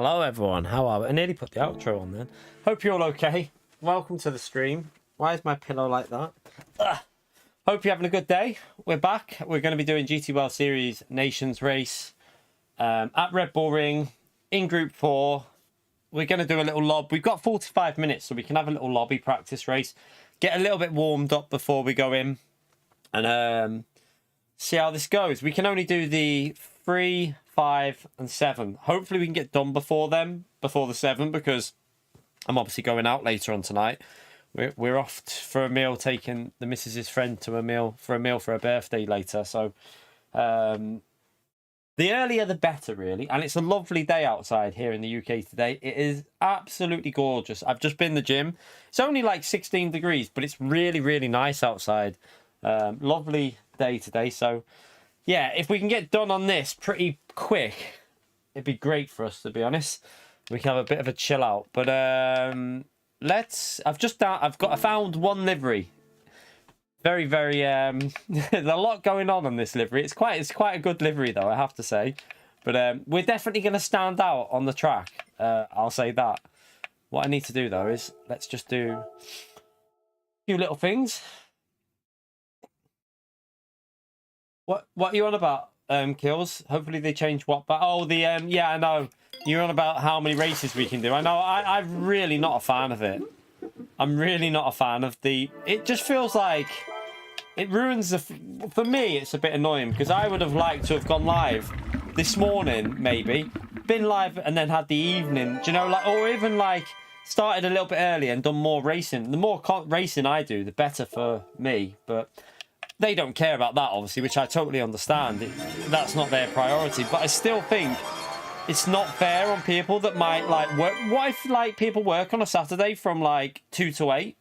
Hello everyone, how are we? I nearly put the outro on then. Hope you're all okay. Welcome to the stream. Why is my pillow like that? Hope you're having a good day. We're back. We're going to be doing GTWS Nations race at Red Bull Ring in Group 4. We're going to do a little lob. We've got 45 minutes, so we can have a little lobby practice race. Get a little bit warmed up before we go in and see how this goes. We can only do the 3, 5 and 7. Hopefully we can get done before the 7, because I'm obviously going out later on tonight. We're off for a meal, taking the missus's friend to a meal for her birthday later. So the earlier the better, really. And it's a lovely day outside here in the UK today. It is absolutely gorgeous. I've just been to the gym. It's only like 16 degrees, but it's really, really nice outside. Lovely day today. So yeah, if we can get done on this pretty quick, it'd be great for us, to be honest. We can have a bit of a chill out. But I found one livery. Very, very there's a lot going on this livery. It's quite a good livery though, I have to say. But we're definitely going to stand out on the track. I'll say that. What I need to do though is let's just do a few little things. What are you on about, Kills? Hopefully they change what, but yeah, I know. You're on about how many races we can do. I know, I'm really not a fan of it. I'm really not a fan of it just feels like it ruins for me, it's a bit annoying, because I would have liked to have gone live this morning, maybe. Been live and then had the evening, do you know, like, or even like started a little bit earlier and done more racing. The more racing I do, the better for me, but they don't care about that, obviously, which I totally understand. That's not their priority, but I still think it's not fair on people that might like work. What if like people work on a Saturday from like 2 to 8,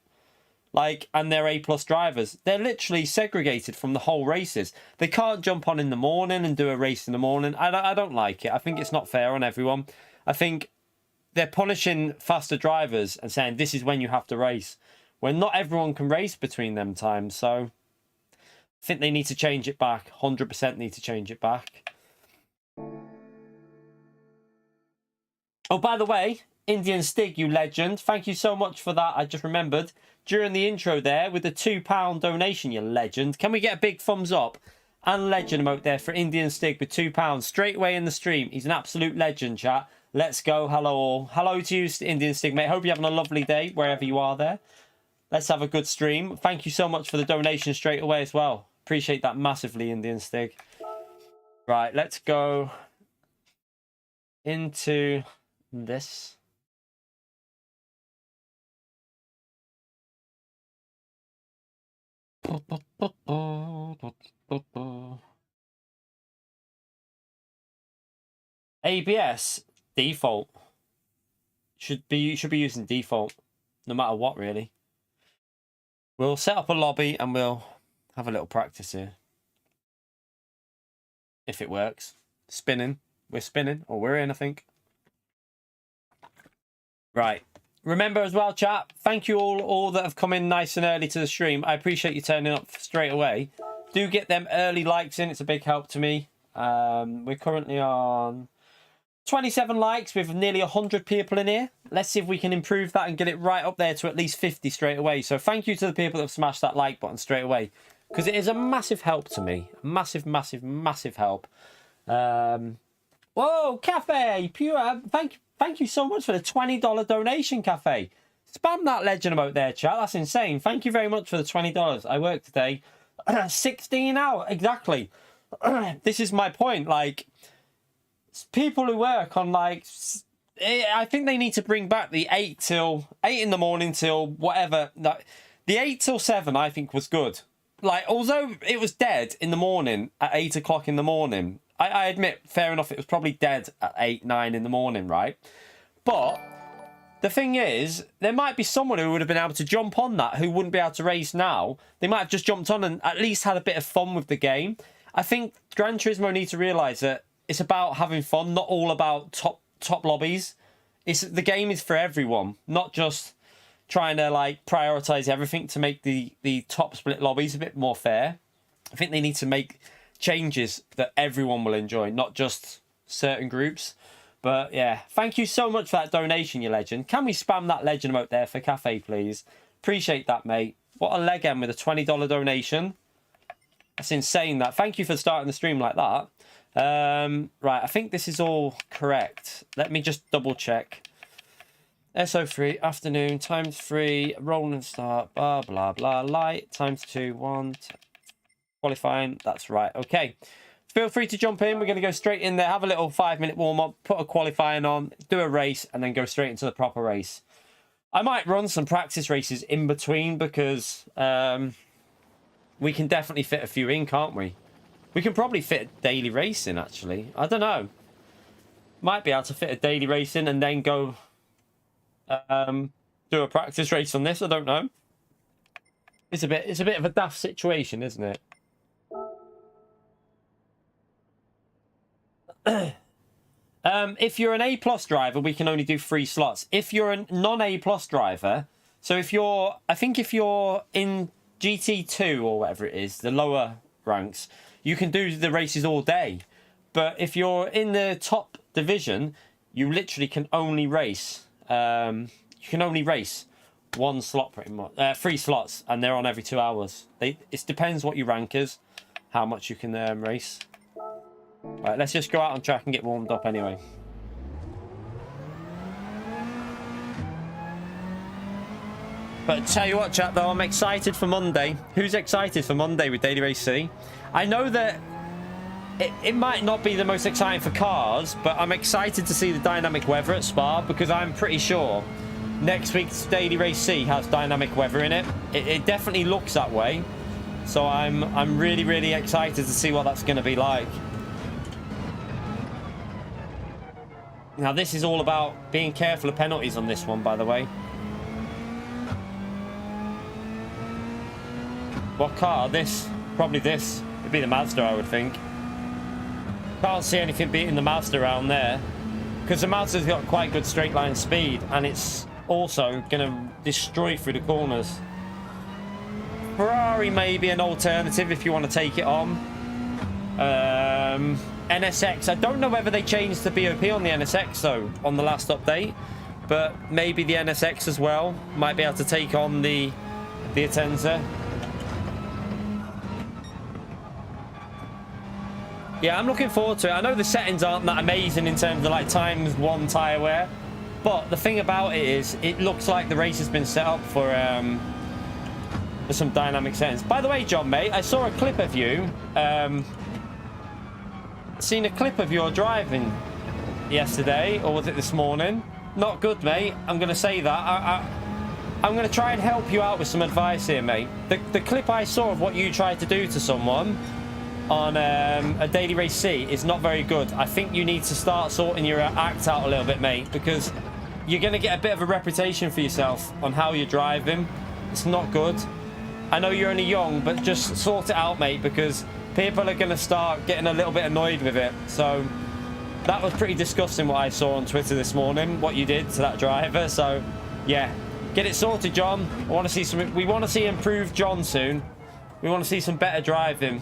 like, and they're A+ drivers? They're literally segregated from the whole races. They can't jump on in the morning and do a race in the morning. I don't like it. I think it's not fair on everyone. I think they're punishing faster drivers and saying this is when you have to race, when not everyone can race between them times. So I think they need to change it back. 100% need to change it back. Oh, by the way, Indian Stig, you legend. Thank you so much for that. I just remembered during the intro there with the £2 donation, you legend. Can we get a big thumbs up and legend emote there for Indian Stig with £2 straight away in the stream? He's an absolute legend, chat. Let's go. Hello all. Hello to you, Indian Stig, mate. Hope you're having a lovely day wherever you are there. Let's have a good stream. Thank you so much for the donation straight away as well. Appreciate that massively, Indian Stig. Right, let's go into this. ABS default should be using default no matter what, really. We'll set up a lobby and we'll have a little practice here. If it works. Spinning. We're spinning, or we're in, I think. Right. Remember as well, chat, thank you all that have come in nice and early to the stream. I appreciate you turning up straight away. Do get them early likes in. It's a big help to me. We're currently on 27 likes with nearly 100 people in here. Let's see if we can improve that and get it right up there to at least 50 straight away. So thank you to the people that have smashed that like button straight away, because it is a massive help to me. Massive, massive, massive help. Whoa, Cafe! Pure, thank you so much for the $20 donation, Cafe. Spam that legend emote there, chat. That's insane. Thank you very much for the $20. I worked today 16 hours. Exactly. This is my point. Like, people who work on, like, I think they need to bring back the 8 in the morning till whatever. The 8 till 7, I think, was good. Like, although it was dead in the morning at 8 o'clock in the morning, I admit, fair enough, it was probably dead at 8, 9 in the morning, right? But the thing is, there might be someone who would have been able to jump on that who wouldn't be able to race now. They might have just jumped on and at least had a bit of fun with the game. I think Gran Turismo need to realise that it's about having fun, not all about top lobbies. The game is for everyone, not just trying to like prioritise everything to make the top split lobbies a bit more fair. I think they need to make changes that everyone will enjoy, not just certain groups. But yeah, thank you so much for that donation, you legend. Can we spam that legend emote there for Cafe, please? Appreciate that, mate. What a leg end with a $20 donation. That's insane, that. Thank you for starting the stream like that. Right, I think this is all correct. Let me just double check. SO3, afternoon, times 3, roll and start, blah, blah, blah, light, times 2, 1, qualifying. That's right. Okay. Feel free to jump in. We're going to go straight in there, have a little 5-minute warm-up, put a qualifying on, do a race, and then go straight into the proper race. I might run some practice races in between because we can definitely fit a few in, can't we? We can probably fit daily racing, actually. I don't know. Might be able to fit a daily racing and then go do a practice race on this. I don't know. It's a bit of a daft situation, isn't it? If you're an A+ driver, we can only do 3 slots. If you're a non-A+ driver, so if you're, I think if you're in GT2 or whatever it is, the lower ranks, you can do the races all day. But if you're in the top division, you literally can only race. You can only race 1 slot pretty much, 3 slots, and they're on every 2 hours. It depends what your rank is, how much you can race. Right, let's just go out on track and get warmed up anyway. But tell you what, chat, though, I'm excited for Monday. Who's excited for Monday with Daily Race C? I know that it might not be the most exciting for cars, but I'm excited to see the dynamic weather at Spa because I'm pretty sure next week's Daily Race C has dynamic weather in it. It definitely looks that way. So I'm really, really excited to see what that's going to be like. Now, this is all about being careful of penalties on this one, by the way. What car? This? Probably this. It'd be the Mazda, I would think. Can't see anything beating the Mazda around there. Because the Mazda's got quite good straight line speed. And it's also going to destroy through the corners. Ferrari may be an alternative if you want to take it on. NSX, I don't know whether they changed the BOP on the NSX though on the last update, but maybe the NSX as well might be able to take on the Atenza. Yeah, I'm looking forward to it. I know the settings aren't that amazing in terms of like ×1 tyre wear, but the thing about it is it looks like the race has been set up for some dynamic settings. By the way, John, mate, I saw a clip of you seen a clip of your driving yesterday, or was it this morning? Not good, mate. I'm going to say that. I'm going to try and help you out with some advice here, mate. The clip I saw of what you tried to do to someone on a Daily Race C is not very good. I think you need to start sorting your act out a little bit, mate, because you're going to get a bit of a reputation for yourself on how you're driving. It's not good. I know you're only young, but just sort it out, mate, because people are going to start getting a little bit annoyed with it. So that was pretty disgusting what I saw on Twitter this morning, what you did to that driver. So yeah, get it sorted, John. I want to see some. We want to see improved John soon. We want to see some better driving.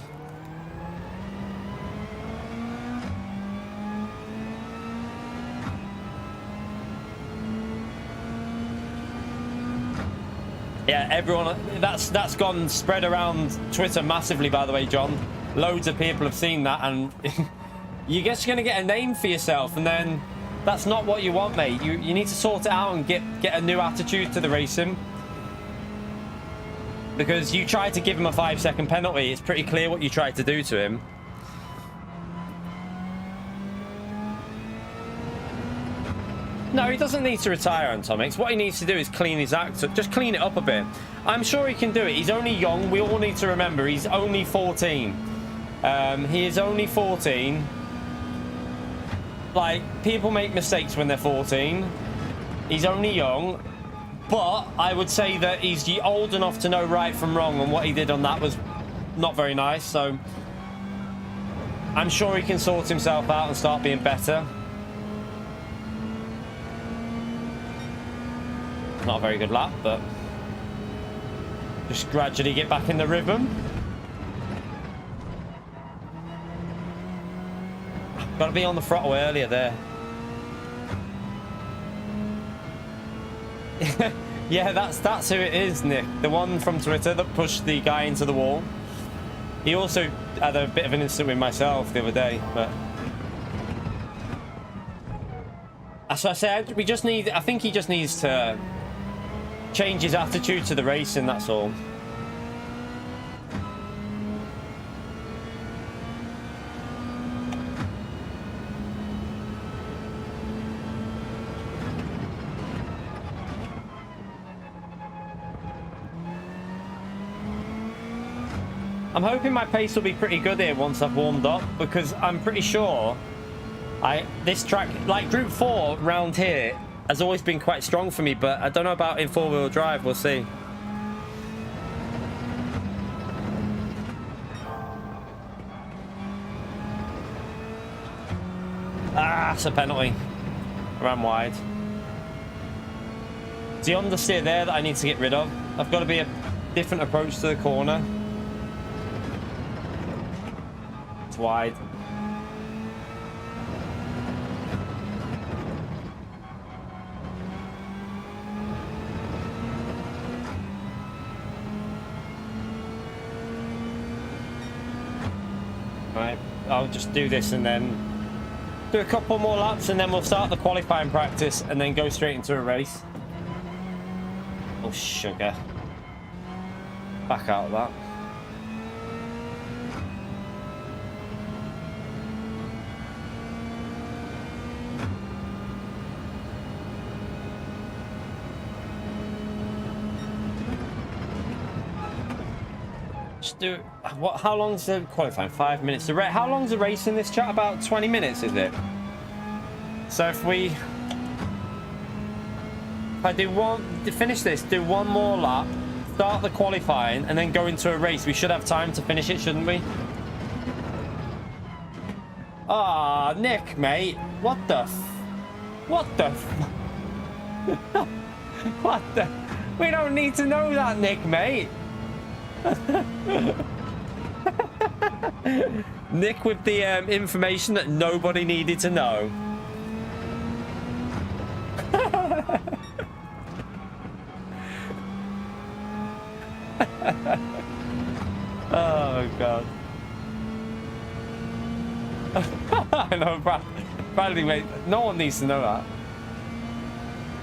Yeah, everyone, that's gone spread around Twitter massively, by the way, John. Loads of people have seen that, and you're just going to get a name for yourself, and then that's not what you want, mate. You need to sort it out and get a new attitude to the racing. Because you tried to give him a 5-second penalty. It's pretty clear what you tried to do to him. No, he doesn't need to retire, Antomix. What he needs to do is clean his act up. Just clean it up a bit. I'm sure he can do it. He's only young. We all need to remember he's only 14. He is only 14. Like, people make mistakes when they're 14. He's only young. But I would say that he's old enough to know right from wrong, and what he did on that was not very nice. So I'm sure he can sort himself out and start being better. Not a very good lap, but just gradually get back in the rhythm. Got to be on the throttle earlier there. Yeah, that's who it is, Nick. The one from Twitter that pushed the guy into the wall. He also had a bit of an incident with myself the other day, but as I said, we just need. I think he just needs to change his attitude to the racing. That's all. I'm hoping my pace will be pretty good here once I've warmed up, because I'm pretty sure this track, like Group 4 round here, has always been quite strong for me, but I don't know about in four-wheel drive. We'll see. Ah, it's a penalty. I ran wide. It's the understeer there that I need to get rid of. I've got to be a different approach to the corner. It's wide. Right, I'll just do this and then do a couple more laps, and then we'll start the qualifying practice and then go straight into a race. Oh, sugar. Back out of that. Just do what? How long's the qualifying? 5 minutes. How long's the race in this chat? About 20 minutes, is it? So if I finish this, do one more lap, start the qualifying, and then go into a race, we should have time to finish it, shouldn't we? Ah, Nick, mate. What the? What the? We don't need to know that, Nick, mate. Nick with the information that nobody needed to know. Oh god. I know, Bradley, mate. No one needs to know that.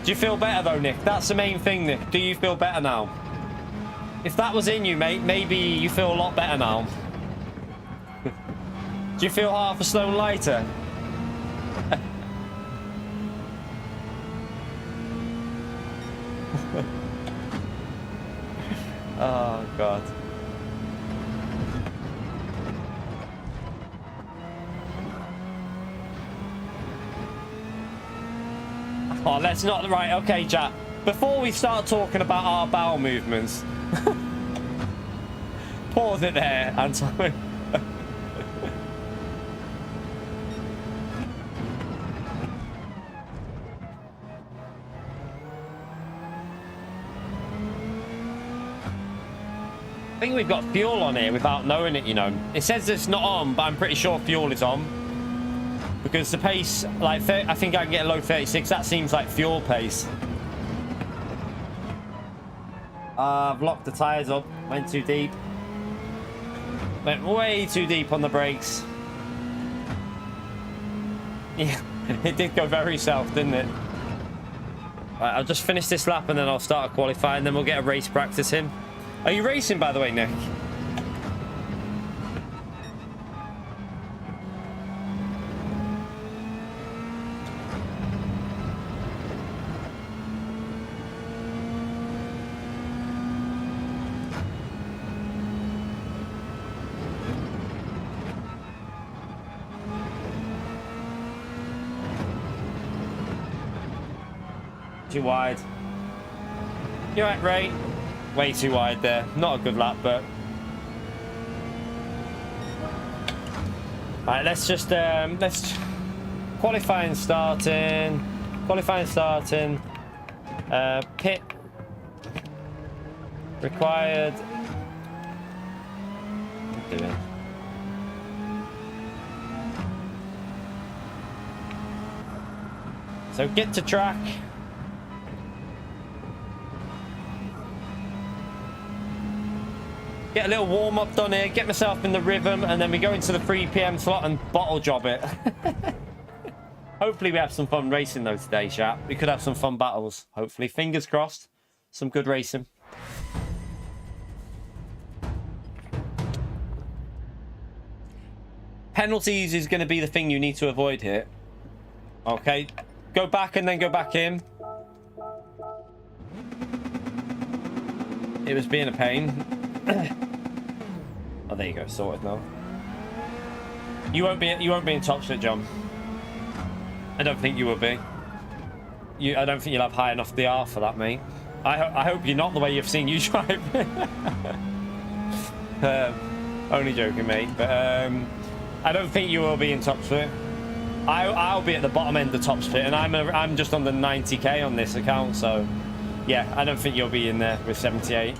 Do you feel better though, Nick? That's the main thing, Nick. Do you feel better now? If that was in you, mate, maybe you feel a lot better now. Do you feel half a stone lighter? Oh, God. Oh, let's not... Right, okay, chat. Before we start talking about our bowel movements... Pause it there, Anton. I think we've got fuel on here without knowing it, you know. It says it's not on, but I'm pretty sure fuel is on. Because the pace, like, I think I can get a low 36. That seems like fuel pace. I've locked the tyres up. Went too deep. Went way too deep on the brakes. Yeah, it did go very south, didn't it? Right, I'll just finish this lap and then I'll start a qualifying, then we'll get a race practice in. Are you racing, by the way, Nick? Too wide. You're right, Ray. Way too wide there. Not a good lap, but... Right, let's just... let's... Qualifying starting. Qualifying starting. Pit. Required. What am I doing? So get to track. Get a little warm-up done here, get myself in the rhythm, and then we go into the 3 PM slot and bottle job it. Hopefully we have some fun racing though today, chat. We could have some fun battles. Hopefully, fingers crossed. Some good racing. Penalties is going to be the thing you need to avoid here. Okay, go back and then go back in. It was being a pain. Oh, there you go, sorted now. You won't be in top split, John. I don't think you will be. I don't think you'll have high enough DR for that, mate. I hope you're not, the way you've seen you drive. Only joking, mate. But I don't think you will be in top split. I'll be at the bottom end of the top split, and I'm just under 90k on this account, so yeah, I don't think you'll be in there with 78.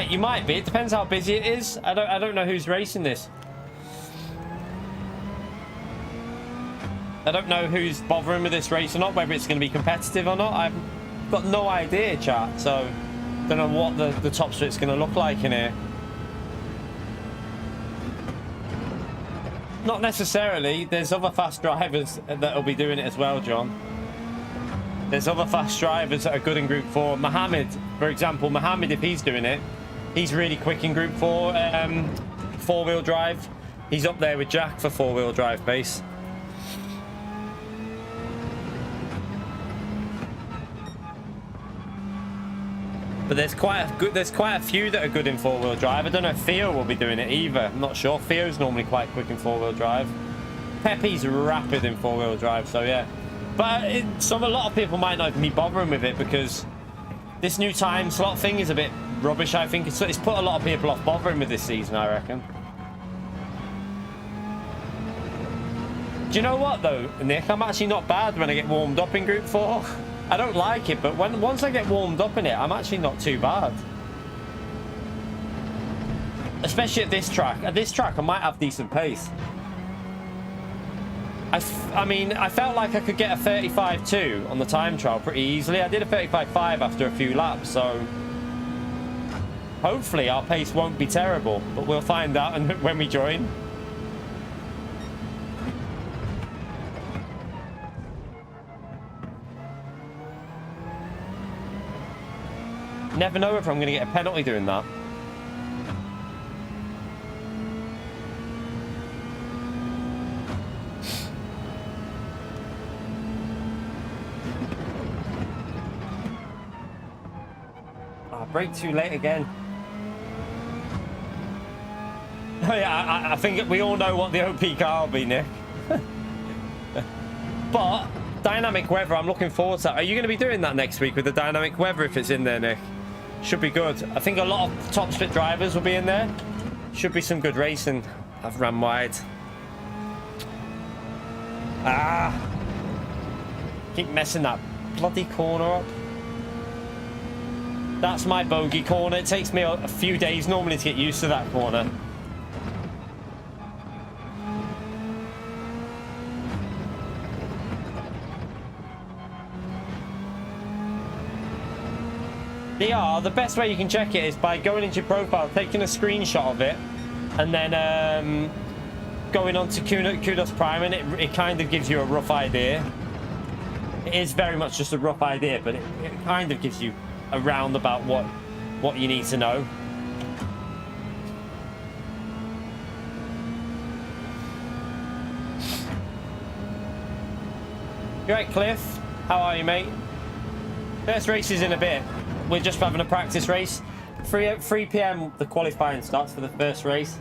You might be. It depends how busy it is. I don't know who's racing this. I don't know who's bothering with this race or not, whether it's going to be competitive or not. I've got no idea, chat. So don't know what the top split's going to look like in here. Not necessarily. There's other fast drivers that will be doing it as well, John. There's other fast drivers that are good in Group 4. Mohammed, for example, if he's doing it, he's really quick in Group 4 four-wheel drive. He's up there with Jack for four-wheel drive pace. But there's quite a few that are good in four-wheel drive. I don't know if Theo will be doing it either. I'm not sure. Theo's normally quite quick in four-wheel drive. Pepe's rapid in four-wheel drive, so yeah. But a lot of people might not even be bothering with it because this new time slot thing is a bit rubbish, I think. It's put a lot of people off bothering with this season, I reckon. Do you know what, though, Nick? I'm actually not bad when I get warmed up in Group 4. I don't like it, but once I get warmed up in it, I'm actually not too bad. Especially at this track. At this track, I might have decent pace. I mean, I felt like I could get a 35.2 on the time trial pretty easily. I did a 35.5 after a few laps, so hopefully our pace won't be terrible, but we'll find out when we join. Never know if I'm going to get a penalty doing that. Brake too late again. Oh yeah, I think we all know what the OP car will be, Nick. But dynamic weather, I'm looking forward to that. Are you going to be doing that next week with the dynamic weather if it's in there, Nick? Should be good. I think a lot of top split drivers will be in there. Should be some good racing. I've ran wide. Keep messing that bloody corner up. That's my bogey corner. It takes me a few days normally to get used to that corner. The best way you can check it is by going into your profile, taking a screenshot of it, and then going on to Kudos Prime, and it kind of gives you a rough idea. It is very much just a rough idea, but it kind of gives you a roundabout what you need to know. You right, Cliff? How are you, mate? First race is in a bit. We're just having a practice race. 3 PM the qualifying starts for the first race.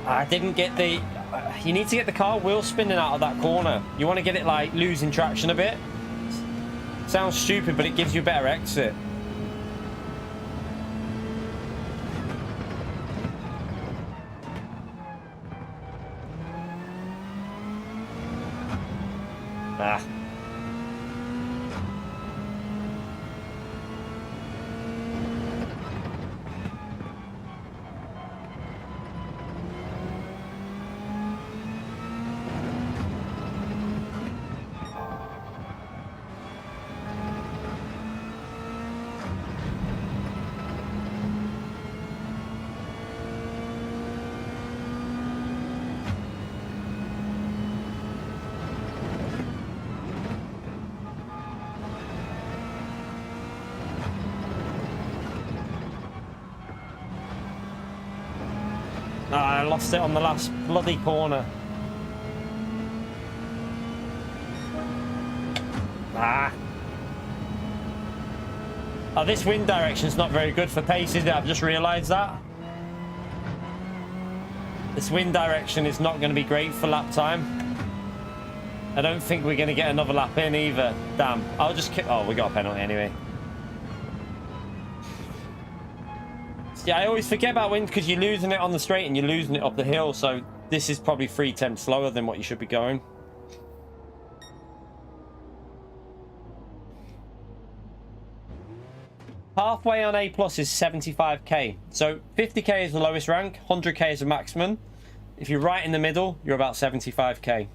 I didn't get the... you need to get the car wheel spinning out of that corner. You want to get it like losing traction a bit. Sounds stupid, but it gives you a better exit. I lost it on the last bloody corner. Ah. Oh, this wind direction's not very good for pace, is it? I've just realised that. This wind direction is not going to be great for lap time. I don't think we're going to get another lap in either. Damn. I'll just kick... Oh, we got a penalty anyway. Yeah, I always forget about wind because you're losing it on the straight and you're losing it up the hill. So this is probably 3 tenths slower than what you should be going. Halfway on A+ is 75k. So 50k is the lowest rank, 100k is the maximum. If you're right in the middle, you're about 75k.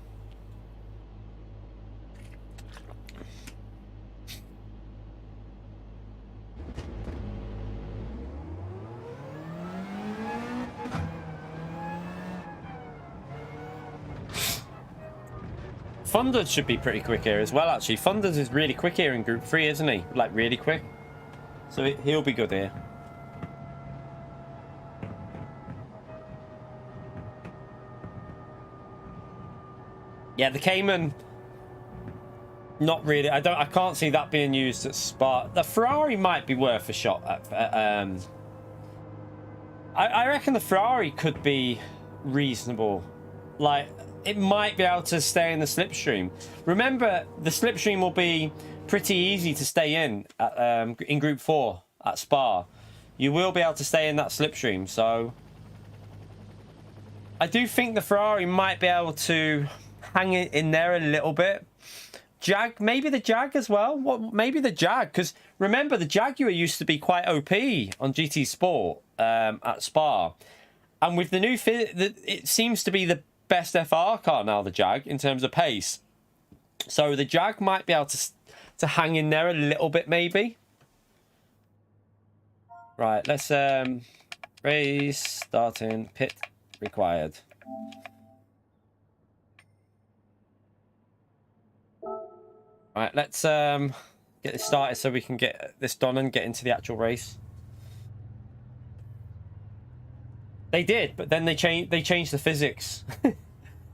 Funders should be pretty quick here as well, actually. Funders is really quick here in Group 3, isn't he? Like, really quick. So he'll be good here. Yeah, the Cayman, not really. I can't see that being used at Spa. The Ferrari might be worth a shot at, I reckon the Ferrari could be reasonable. Like, it might be able to stay in the slipstream. Remember, the slipstream will be pretty easy to stay in Group 4 at Spa. You will be able to stay in that slipstream, so I do think the Ferrari might be able to hang it in there a little bit. Jag, maybe the Jag as well. What? Maybe the Jag, because remember the Jaguar used to be quite OP on GT Sport at Spa, and with the new it seems to be the best FR car now, the Jag, in terms of pace. So the Jag might be able to hang in there a little bit, maybe. Right, let's race starting, pit required. Right, let's get this started so we can get this done and get into the actual race. They did, but then they changed the physics.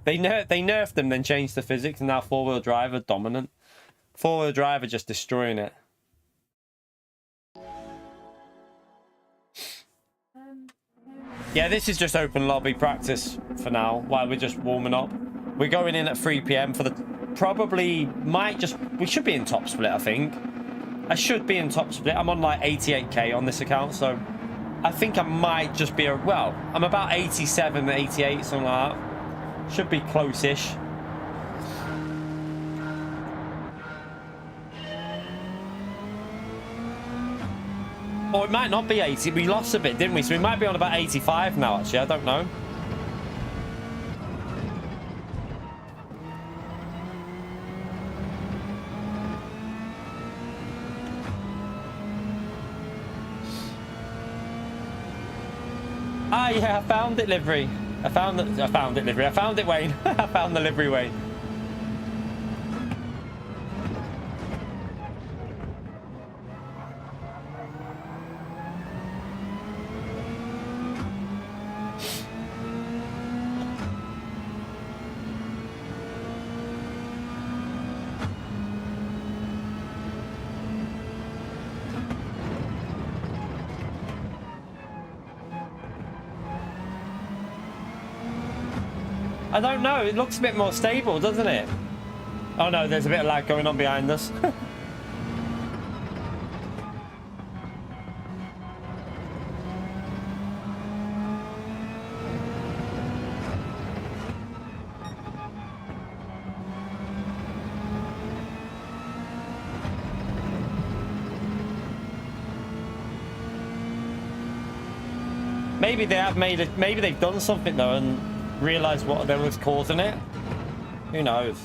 they nerfed them, then changed the physics, and now four-wheel drive are dominant. Four-wheel drive are just destroying it. Yeah, this is just open lobby practice for now, while we're just warming up. We're going in at 3 PM for the... Probably might just... We should be in top split, I think. I should be in top split. I'm on like 88k on this account, so... I think I might just be... Well, I'm about 87, 88, something like that. Should be close-ish. Or it might not be 80. We lost a bit, didn't we? So we might be on about 85 now, actually. I don't know. Ah, yeah, I found it, livery. I found it, livery. I found it, Wayne. I found the livery, Wayne. I don't know, it looks a bit more stable, doesn't it? Oh no, there's a bit of lag going on behind us. Maybe they have made it, maybe they've done something though and realised what was causing it. Who knows?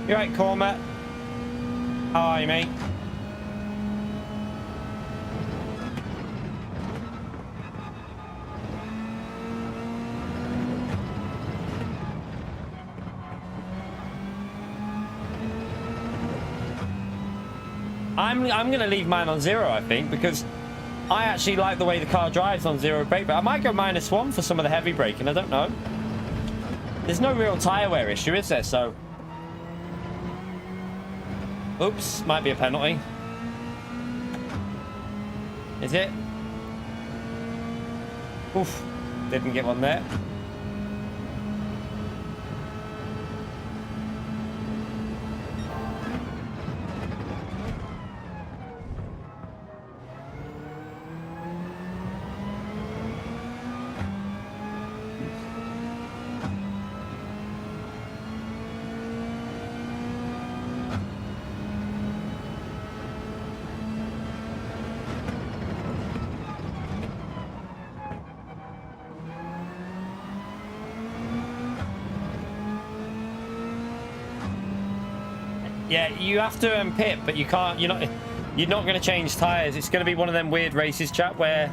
You right, Cormac? How are you, mate? I'm gonna leave mine on 0, I think, because I actually like the way the car drives on 0 brake, but I might go -1 for some of the heavy braking. I don't know. There's no real tyre wear issue, is there? So, oops, might be a penalty. Is it? Oof, didn't get one there. Yeah, you have to pit, but you can't. You're not going to change tires. It's going to be one of them weird races, chat, where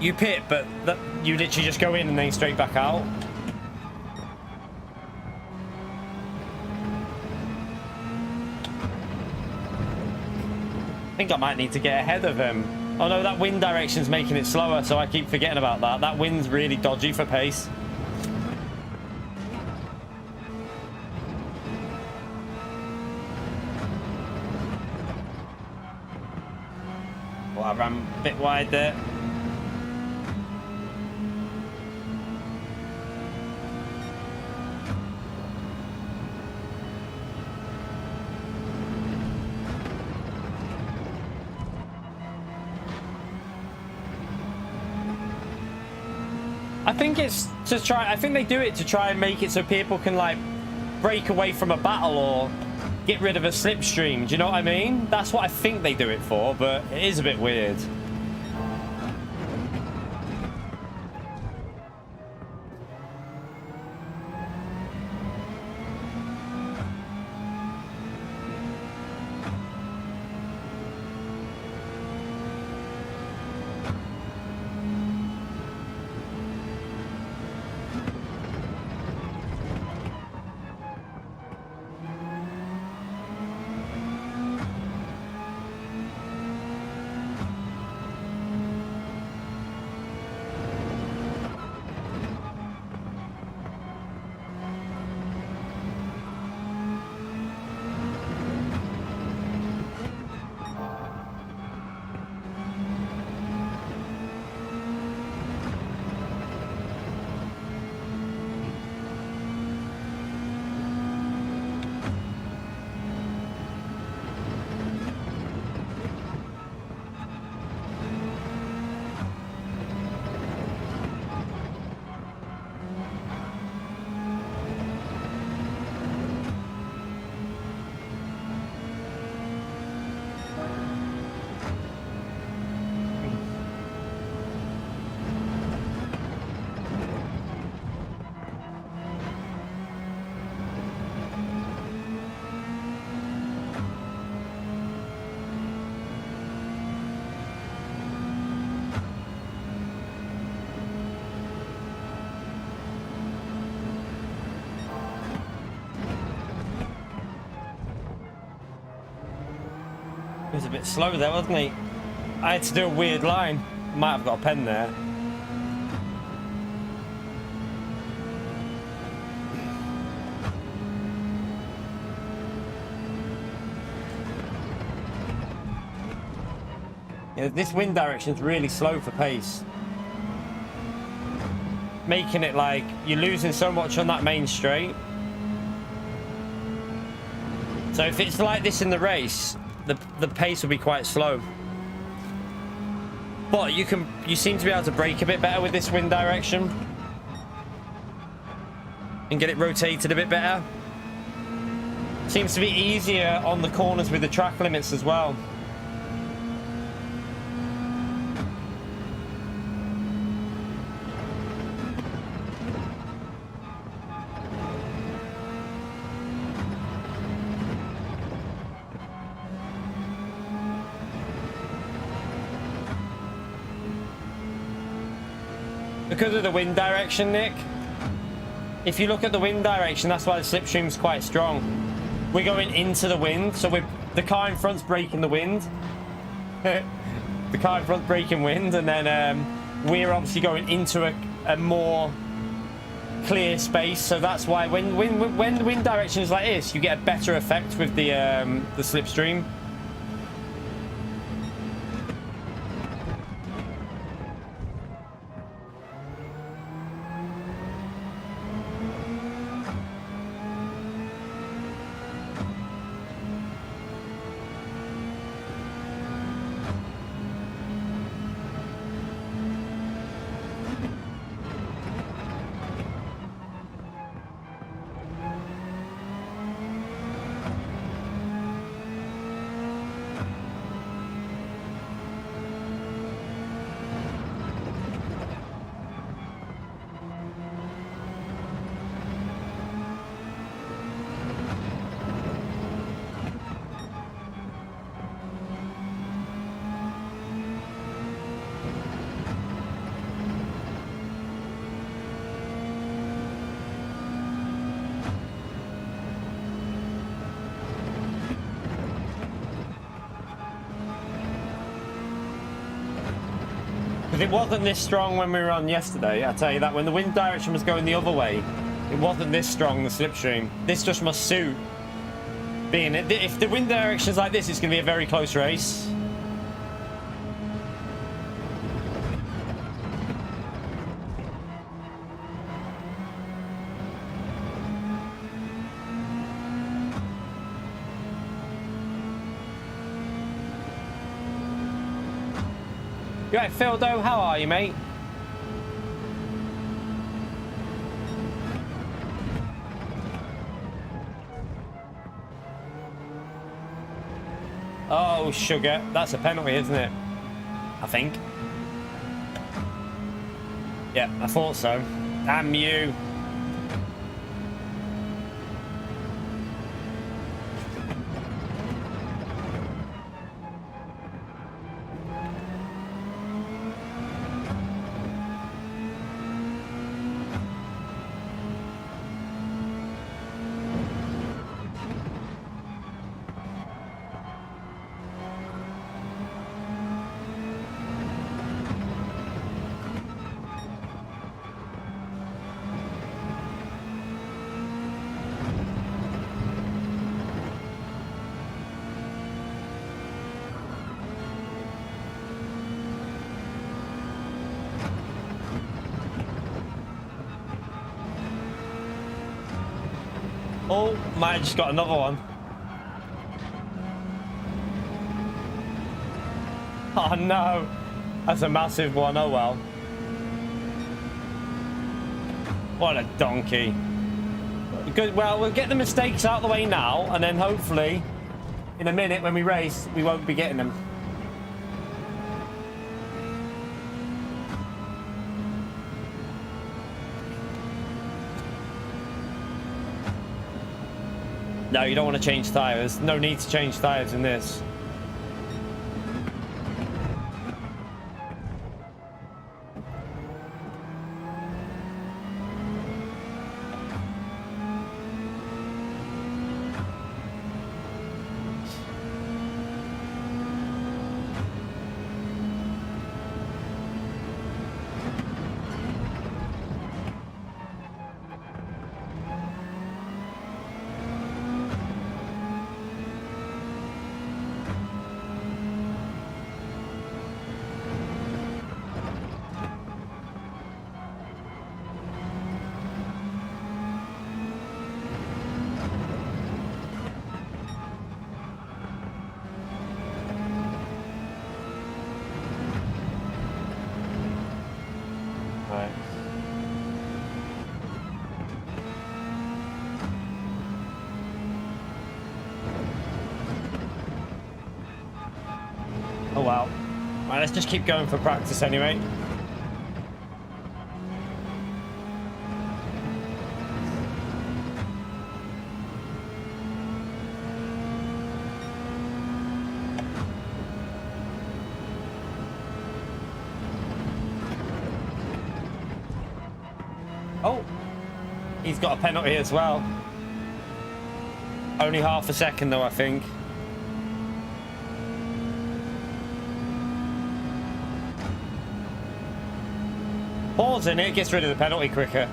you pit, but you literally just go in and then straight back out. I think I might need to get ahead of him. Oh no, that wind direction's making it slower, so I keep forgetting about that. That wind's really dodgy for pace. I ran a bit wide there. I think it's to try. I think they do it to try and make it so people can like break away from a battle or get rid of a slipstream. Do you know what I mean? That's what I think they do it for, but it is a bit weird. He was a bit slow there, wasn't he? I had to do a weird line. Might have got a pen there. Yeah, this wind direction is really slow for pace. Making it like you're losing so much on that main straight. So if it's like this in the race, the pace will be quite slow. But you seem to be able to brake a bit better with this wind direction. And get it rotated a bit better. Seems to be easier on the corners with the track limits as well. because of the wind direction, Nick. If you look at the wind direction, that's why the slipstream's quite strong. We're going into the wind, so the car in front's breaking the wind. The car in front's breaking wind, and then we're obviously going into a more clear space. So that's why when the wind direction is like this, you get a better effect with the slipstream. Because it wasn't this strong when we were on yesterday. I tell you that, when the wind direction was going the other way, it wasn't this strong, the slipstream. This just must suit being it. If the wind direction is like this, it's going to be a very close race. You right, Phildo? How are you, mate? Oh, sugar. That's a penalty, isn't it? I think. Yeah, I thought so. Damn you. Oh, might have just got another one. Oh no, that's a massive one. Oh well. What a donkey. Good. Well, we'll get the mistakes out of the way now, and then hopefully in a minute when we race, we won't be getting them. No, you don't want to change tyres. No need to change tyres in this. Oh well. Right, let's just keep going for practice anyway. He's got a penalty as well. Only half a second though, I think. Pausing it gets rid of the penalty quicker.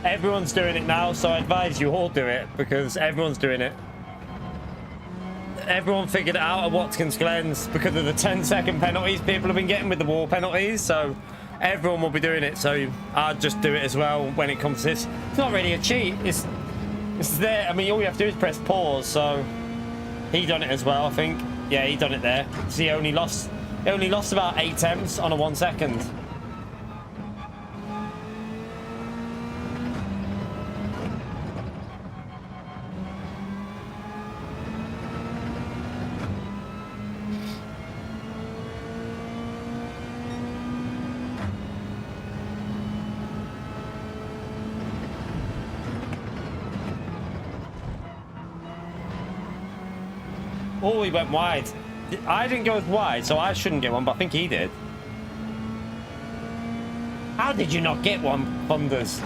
Everyone's doing it now, so I advise you all do it because everyone's doing it. Everyone figured it out at Watkins Glen's because of the 10-second penalties people have been getting with the wall penalties, so everyone will be doing it. So I'd just do it as well when it comes to this. It's not really a cheat. It's there. I mean, all you have to do is press pause. So he done it as well, I think. Yeah, he done it there. So he only lost about 8 attempts on a 1 second. Oh, he went wide. I didn't go as wide, so I shouldn't get one, but I think he did. How did you not get one, Thunders?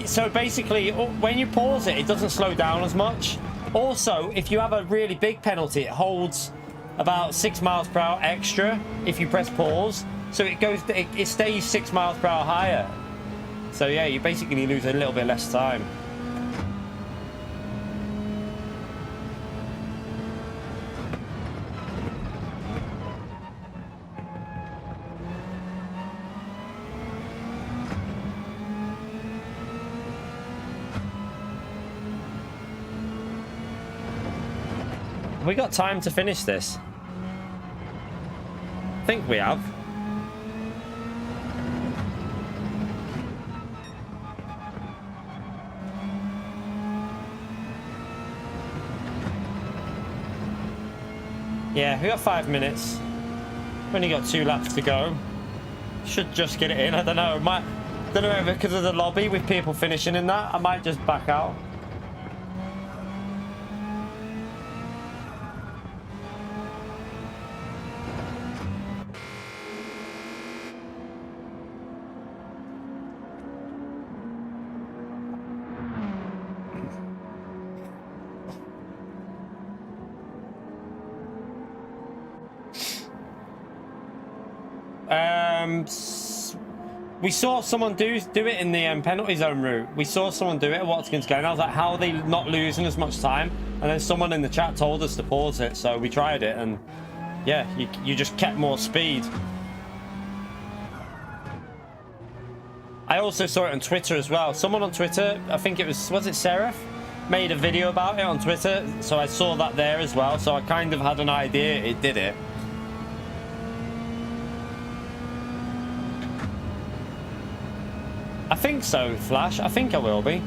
So basically, when you pause it, it doesn't slow down as much. Also, if you have a really big penalty, it holds about 6 miles per hour extra if you press pause. So it stays 6 miles per hour higher. So yeah, you basically lose a little bit less time. We got time to finish this. I think we have. Yeah, we got 5 minutes. We've only got 2 laps to go. Should just get it in. I don't know. Don't know if because of the lobby with people finishing in that, I might just back out. We saw someone do it in the penalty zone route. We saw someone do it at Watkins Glen. I was like, how are they not losing as much time? And then someone in the chat told us to pause it, so we tried it, and yeah, you just kept more speed. I also saw it on Twitter as well. Someone on Twitter, I think it was it Seraph, made a video about it on Twitter, so I saw that there as well. So I kind of had an idea it did it. I think so, Flash. I think I will be.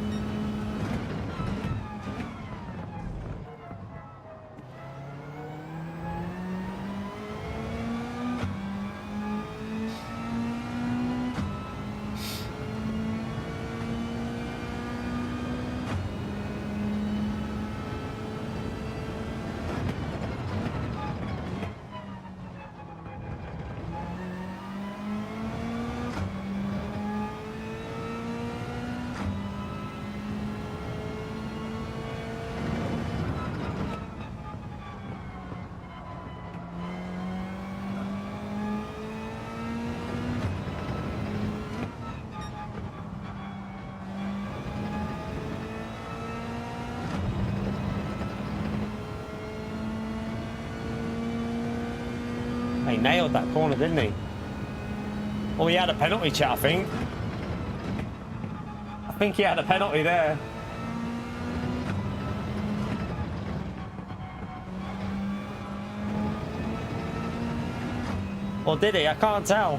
He nailed that corner, didn't he? Oh, he had a penalty, chat, I think. I think he had a penalty there. Or did he? I can't tell.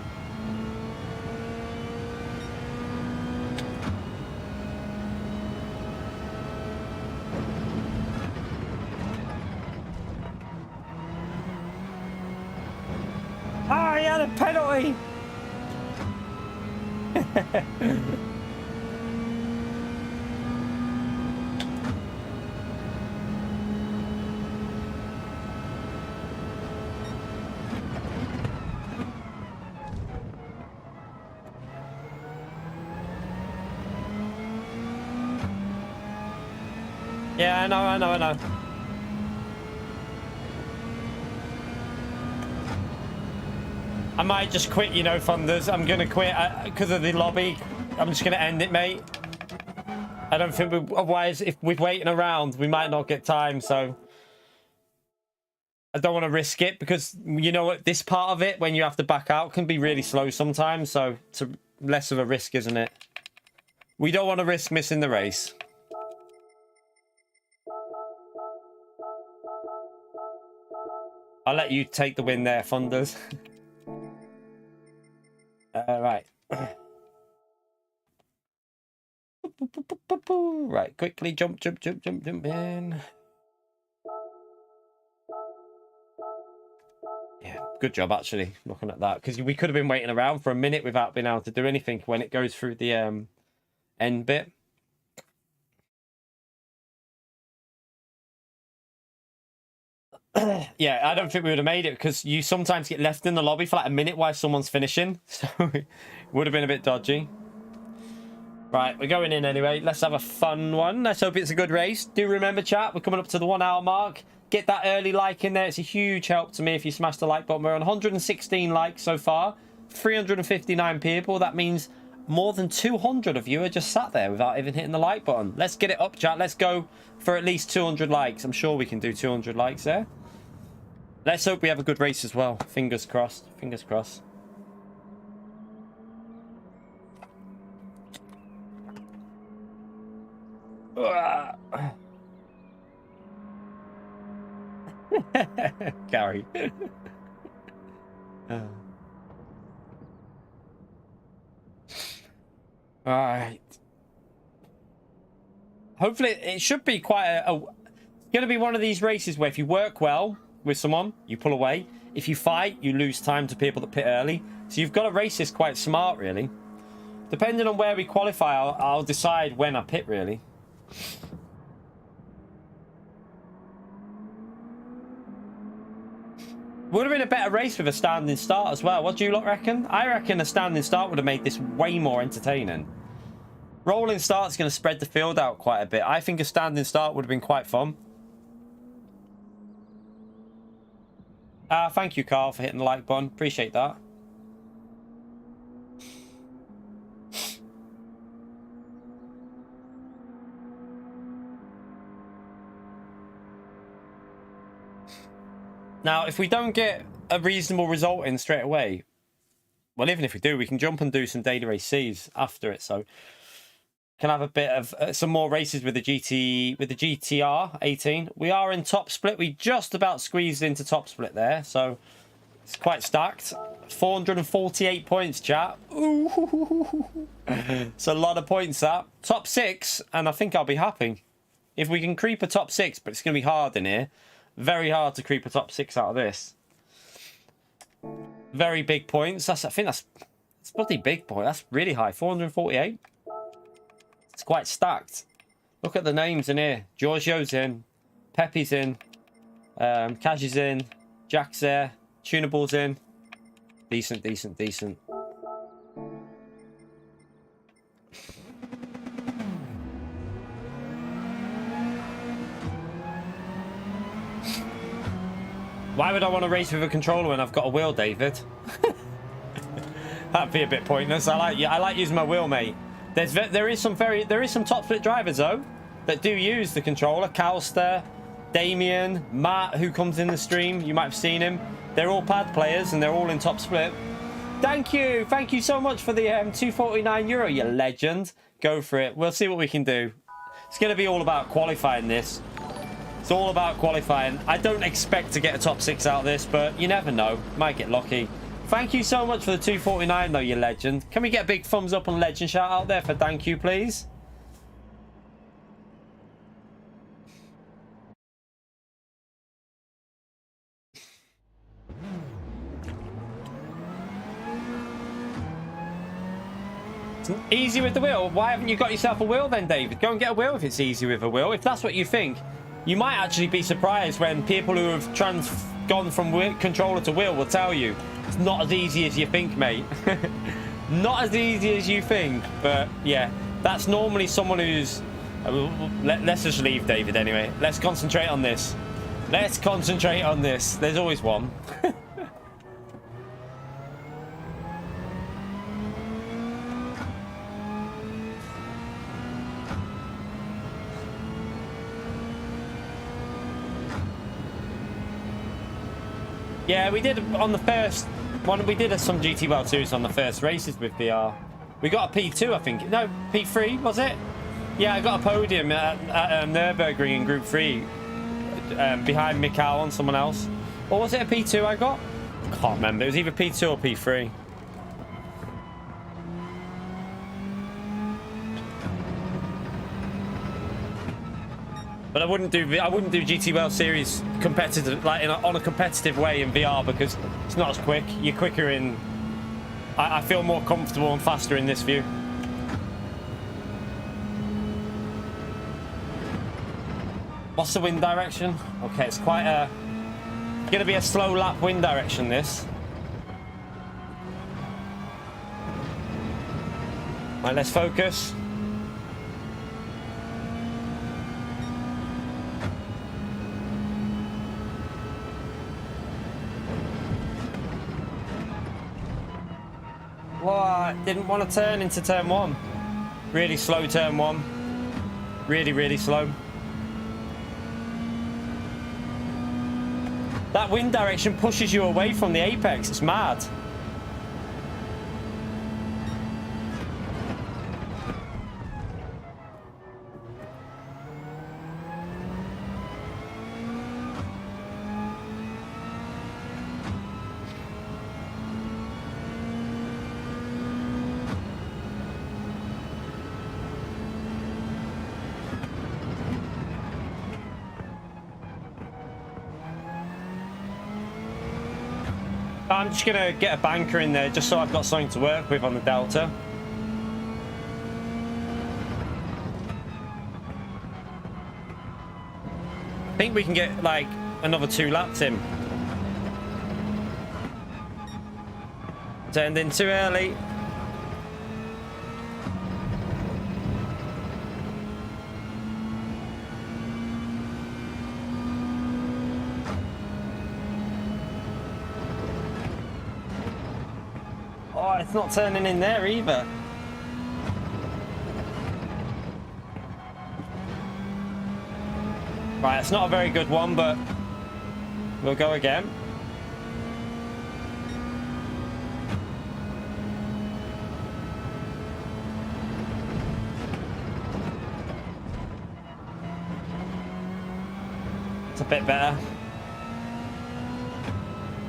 a penalty. Yeah, I know. I might just quit, you know, Thunders. I'm going to quit because of the lobby. I'm just going to end it, mate. I don't think otherwise, if we're waiting around, we might not get time, so... I don't want to risk it because, you know what, this part of it, when you have to back out, can be really slow sometimes, so it's less of a risk, isn't it? We don't want to risk missing the race. I'll let you take the win there, Thunders. Right. Right, quickly jump in. Yeah, good job, actually, looking at that. Because we could have been waiting around for a minute without being able to do anything when it goes through the end bit. Yeah, I don't think we would have made it because you sometimes get left in the lobby for like a minute while someone's finishing. So it would have been a bit dodgy. Right, we're going in anyway. Let's have a fun one. Let's hope it's a good race. Do remember, chat, we're coming up to the 1 hour mark. Get that early like in there. It's a huge help to me if you smash the like button. We're on 116 likes so far. 359 people. That means more than 200 of you are just sat there without even hitting the like button. Let's get it up, chat. Let's go for at least 200 likes. I'm sure we can do 200 likes there. Let's hope we have a good race as well. Fingers crossed. Fingers crossed. Gary. Alright. Hopefully it should be quite it's going to be one of these races where if you work well with someone, you pull away. If you fight, you lose time to people that pit early. So you've got to race this quite smart, really. Depending on where we qualify, I'll decide when I pit, really. Would have been a better race with a standing start as well. What do you lot reckon? I reckon a standing start would have made this way more entertaining. Rolling start's going to spread the field out quite a bit. I think a standing start would have been quite fun. Thank you, Carl, for hitting the like button. Appreciate that. Now, if we don't get a reasonable result in straight away, well, even if we do, we can jump and do some daily race Cs after it. So, can have a bit of some more races with the GTR 18. We are in top split. We just about squeezed into top split there, so it's quite stacked. 448 points, chat. Ooh. It's a lot of points, that. Top 6, and I think I'll be happy if we can creep a top 6. But it's going to be hard in here. Very hard to creep a top 6 out of this. Very big points. I think that's bloody big point. That's really high. 448. It's quite stacked. Look at the names in here. Giorgio's in. Pepe's in. Cash is in. Jack's there. Tunable's in. Decent, decent, decent. Why would I want to race with a controller when I've got a wheel, David? That'd be a bit pointless. I like using my wheel, mate. There is some top split drivers though that do use the controller. Calster, Damien, Matt, who comes in the stream. You might have seen him. They're all pad players and they're all in top split. Thank you so much for the €249, you legend. Go for it. We'll see what we can do. It's going to be all about qualifying this. It's all about qualifying. I don't expect to get a top 6 out of this, but you never know. Might get lucky. Thank you so much for the 249 though, you legend. Can we get a big thumbs up and legend shout out there for thank you, please? It's easy with the wheel. Why haven't you got yourself a wheel then, David? Go and get a wheel if it's easy with a wheel. If that's what you think, you might actually be surprised when people who have gone from controller to wheel will tell you it's not as easy as you think, mate. Not as easy as you think. But yeah, that's normally someone who's... let's just leave David anyway. Let's concentrate on this. Let's concentrate on this. There's always one. Yeah, we did on the first one. We did some GTWS on the first races with VR. We got a P2, I think. No, P3, was it? Yeah, I got a podium at Nürburgring in Group 3 behind Mikhail and someone else. Or was it a P2 I got? I can't remember. It was either P2 or P3. But I wouldn't do GTWS series competitive, like on a competitive way in VR, because it's not as quick. You're quicker in. I feel more comfortable and faster in this view. What's the wind direction? Okay, it's quite a... gonna be a slow lap wind direction, this. Right, let's focus. What? Didn't want to turn into turn one. Really slow turn one. Really, really slow. That wind direction pushes you away from the apex. It's mad. I'm just gonna get a banker in there just so I've got something to work with on the Delta. I think we can get like another 2 laps in. Turned in too early. Oh, it's not turning in there either. Right, it's not a very good one, but we'll go again. It's a bit better.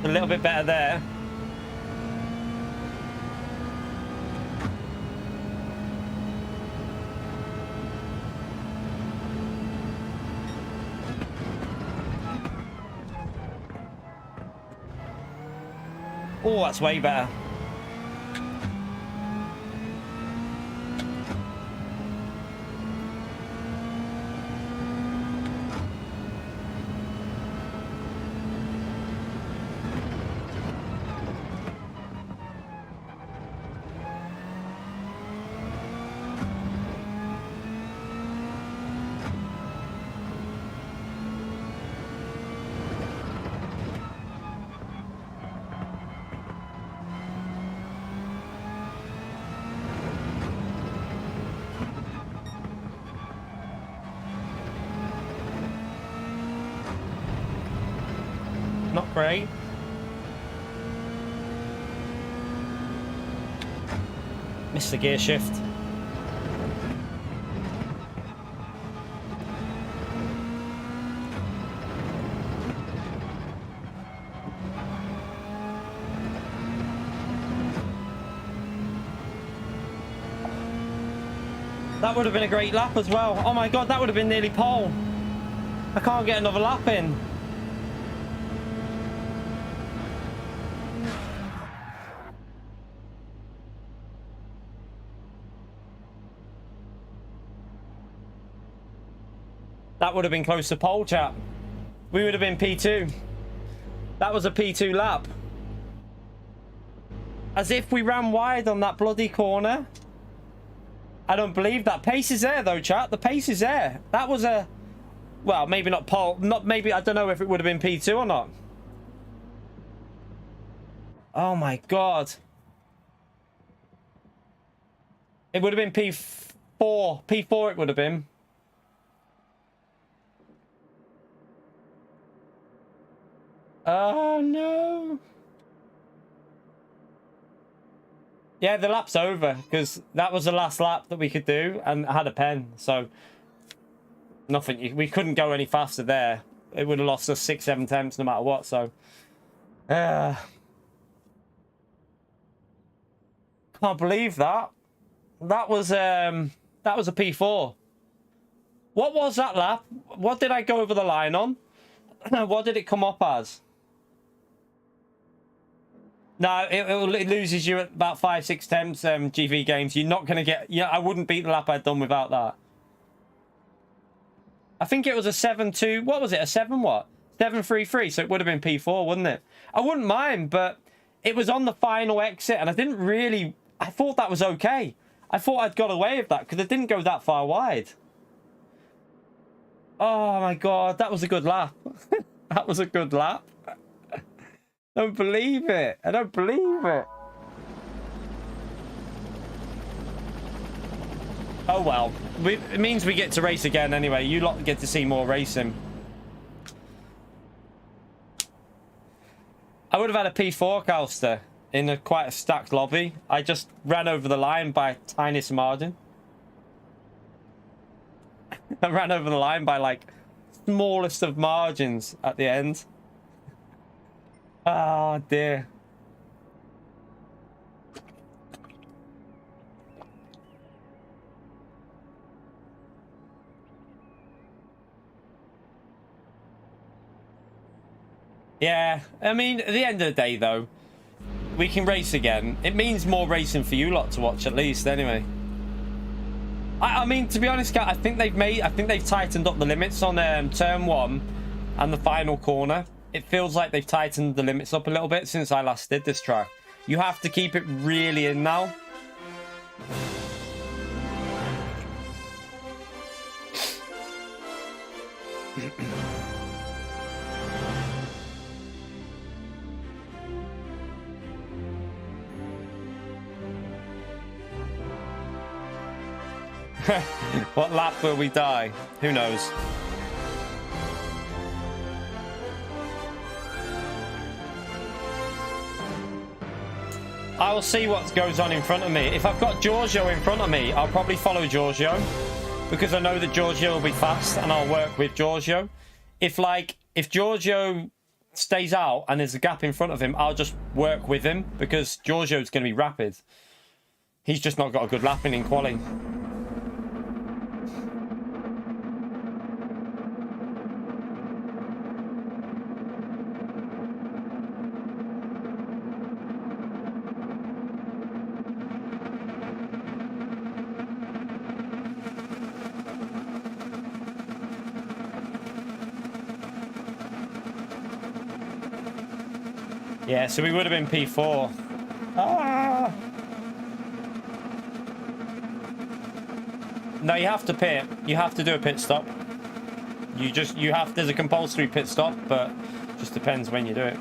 A little bit better there. Oh, that's way better. Not great. Missed the gear shift. That would have been a great lap as well. Oh my god, that would have been nearly pole. I can't get another lap in. That would have been close to pole, chat. We would have been P2. That was a P2 lap. As if we ran wide on that bloody corner. I don't believe that. Pace is there, though, chat. The pace is there. That was a... Well, maybe not pole. Not maybe... I don't know if it would have been P2 or not. Oh, my God. It would have been P4. P4 it would have been. Oh, no. Yeah, the lap's over because that was the last lap that we could do and I had a pen. So, nothing. We couldn't go any faster there. It would have lost us 6-7 tenths no matter what. So, can't believe that. That was a P4. What was that lap? What did I go over the line on? What did it come up as? No, it loses you at about 5-6 tenths. GV games, you're not gonna get. Yeah, I wouldn't beat the lap I'd done without that. I think it was a 7-2. What was it? A 7 what? 7-3-3. So it would have been P4, wouldn't it? I wouldn't mind, but it was on the final exit, and I didn't really. I thought that was okay. I thought I'd got away with that because it didn't go that far wide. Oh my God, that was a good lap. That was a good lap. I don't believe it. I don't believe it. Oh well. It means we get to race again anyway. You lot get to see more racing. I would have had a P4 Calster in quite a stacked lobby. I just ran over the line by tiniest margin. I ran over the line by like smallest of margins at the end. Oh dear. Yeah, I mean, at the end of the day though, we can race again. It means more racing for you lot to watch at least anyway. I mean, to be honest, Kat, I think they've tightened up the limits on turn 1 and the final corner. It feels like they've tightened the limits up a little bit since I last did this track. You have to keep it really in now. What lap will we die? Who knows? I will see what goes on in front of me. If I've got Giorgio in front of me, I'll probably follow Giorgio because I know that Giorgio will be fast and I'll work with Giorgio. If Giorgio stays out and there's a gap in front of him, I'll just work with him because Giorgio's going to be rapid. He's just not got a good lapping in quali. Yeah, so we would have been P4. Ah! No, you have to pit. You have to do a pit stop. There's a compulsory pit stop, but it just depends when you do it.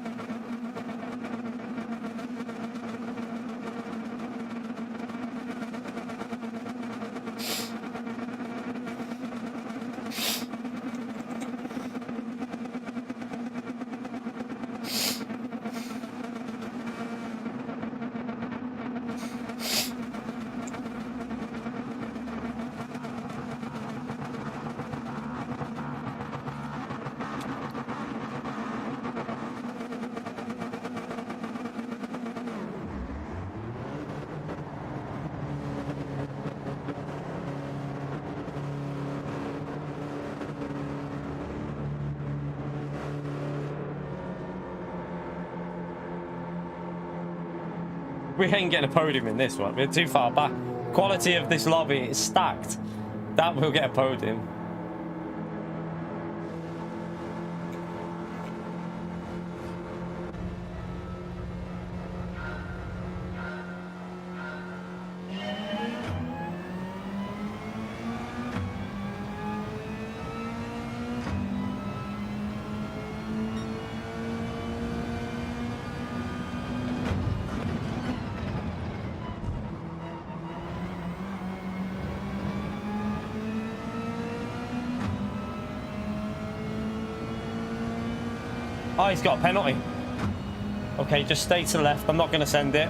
We ain't getting a podium in this one. We're too far back. Quality of this lobby is stacked. That will get a podium. Oh, he's got a penalty. Okay, just stay to the left. I'm not going to send it.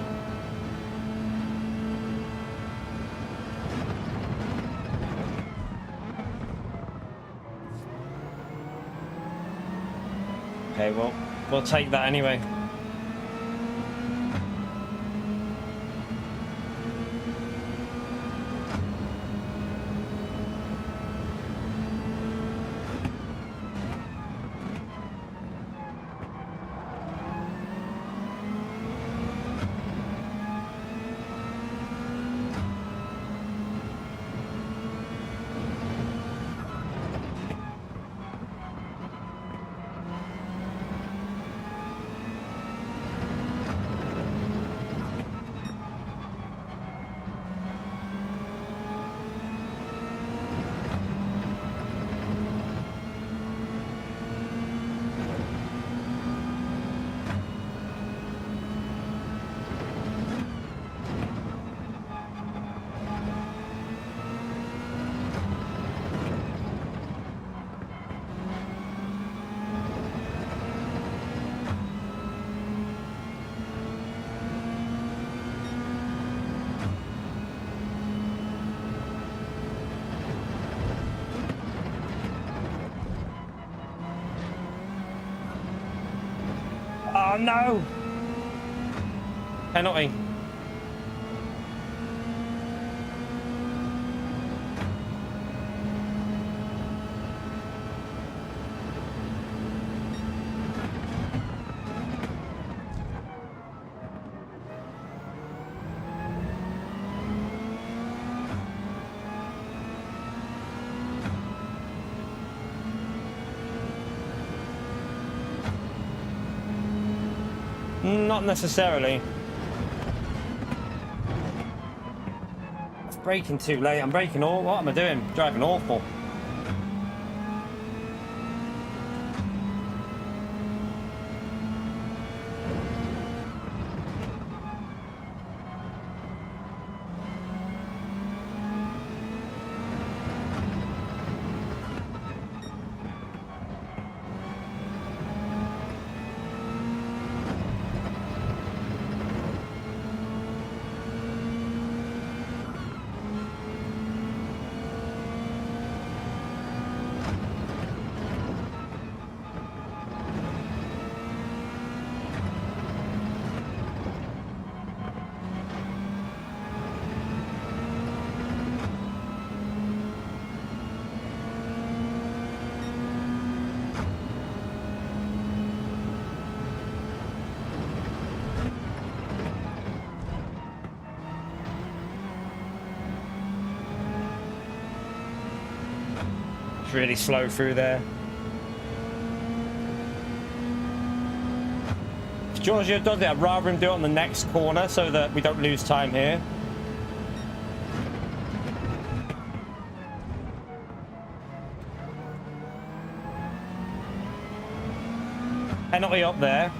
Okay, well, we'll take that anyway. Oh no! Penalty. Not necessarily. I'm braking too late. I'm braking all. What am I doing? Driving awful. Really slow through there. If Giorgio does it, I'd rather him do it on the next corner so that we don't lose time here. Penalty up there.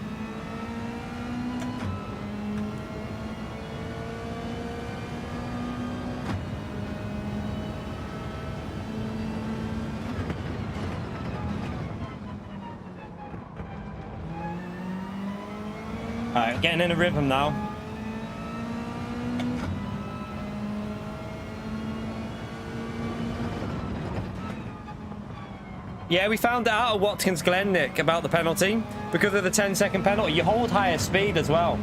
Alright, getting in a rhythm now. Yeah, we found out at Watkins Glen, Nick, about the penalty. Because of the 10-second penalty, you hold higher speed as well.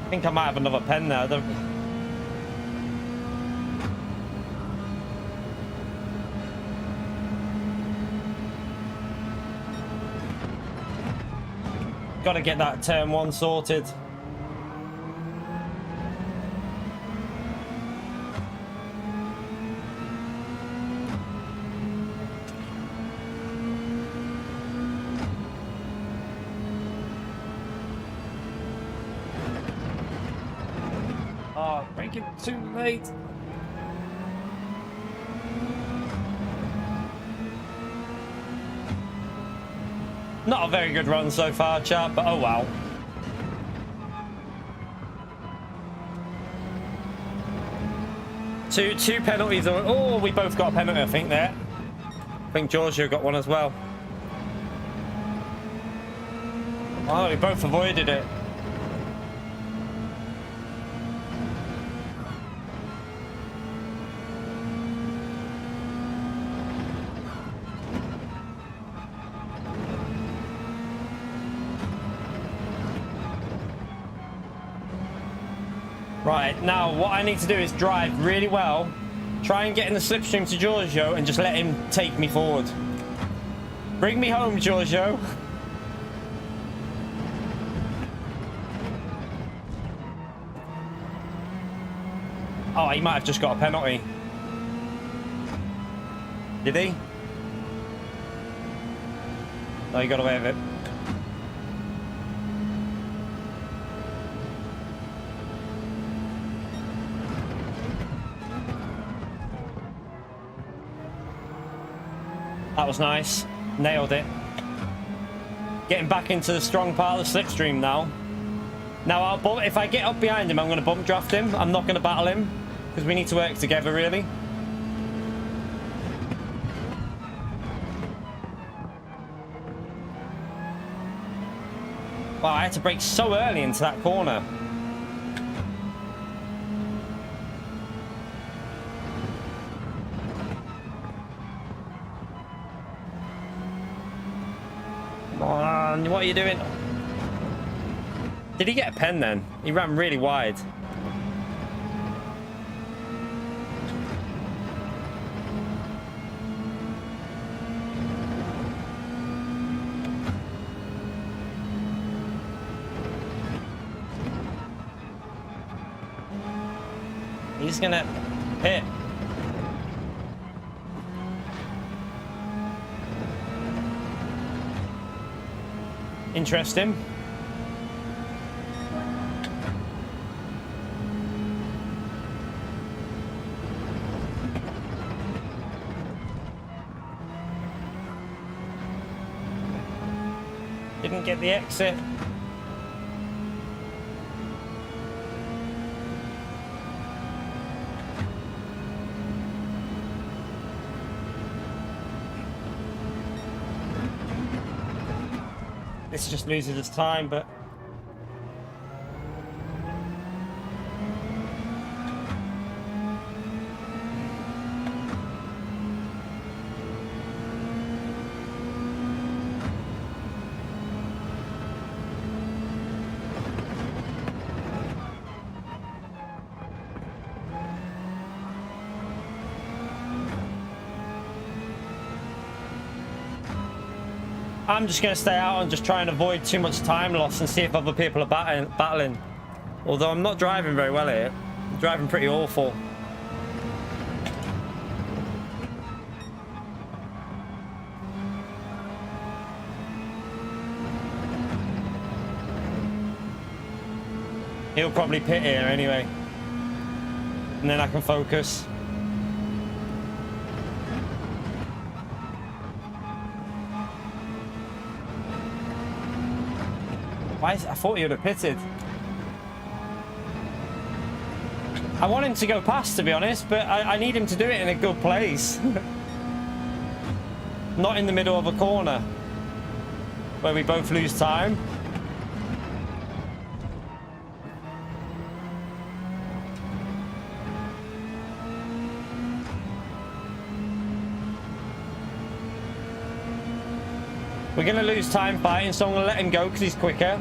I think I might have another pen there. Got to get that turn one sorted. Oh, braking too late. Not a very good run so far, chat, but oh well. Two penalties. Oh, we both got a penalty, I think, there. I think Giorgio got one as well. Oh, we both avoided it. Right, now what I need to do is drive really well, try and get in the slipstream to Giorgio and just let him take me forward. Bring me home, Giorgio. Oh, he might have just got a penalty. Did he? No, he got away with it. That was nice. Nailed it. Getting back into the strong part of the slipstream now. Now, if I get up behind him, I'm going to bump draft him. I'm not going to battle him because we need to work together, really. Wow, I had to brake so early into that corner. What are you doing? Did he get a pen then? He ran really wide. He's gonna hit. Interesting. Didn't get the exit. This just loses us time, but I'm just going to stay out and just try and avoid too much time loss and see if other people are battling. Although I'm not driving very well here. I'm driving pretty awful. He'll probably pit here anyway. And then I can focus. I thought he would have pitted. I want him to go past, to be honest, but I need him to do it in a good place. Not in the middle of a corner where we both lose time. We're going to lose time fighting, so I'm going to let him go because he's quicker.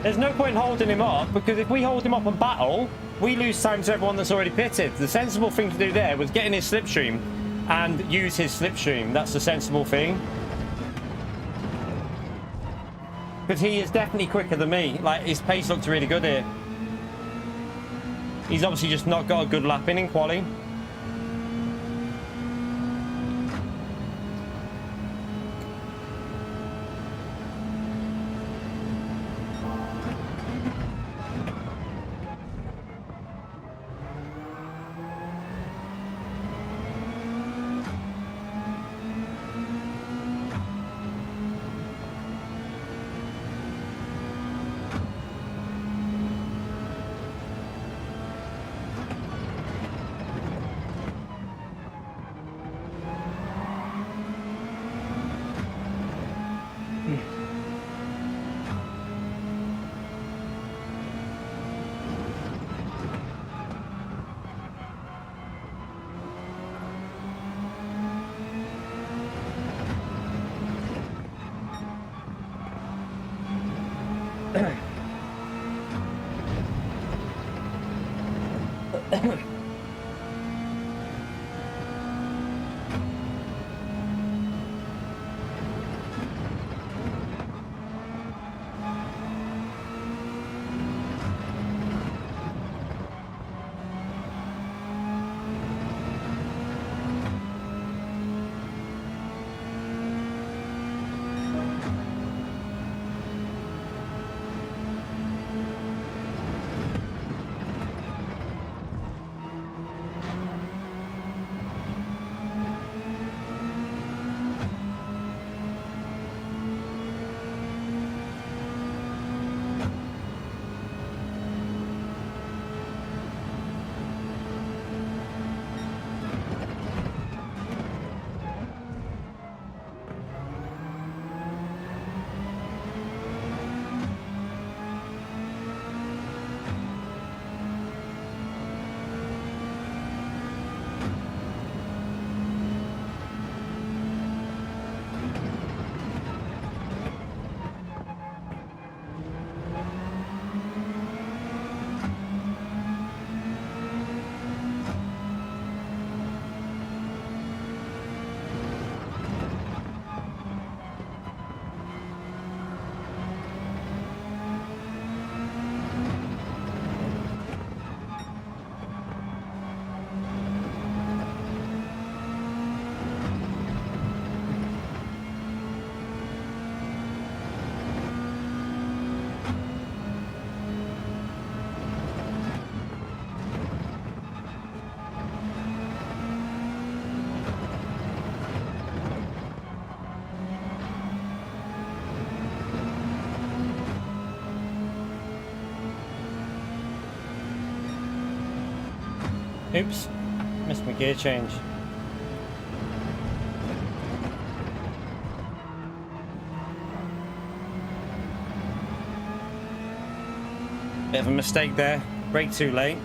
There's no point holding him up, because if we hold him up and battle, we lose time to everyone that's already pitted. The sensible thing to do there was get in his slipstream and use his slipstream. That's the sensible thing. Because he is definitely quicker than me. Like, his pace looked really good here. He's obviously just not got a good lap in quali. Oops, missed my gear change. Bit of a mistake there, brake too late.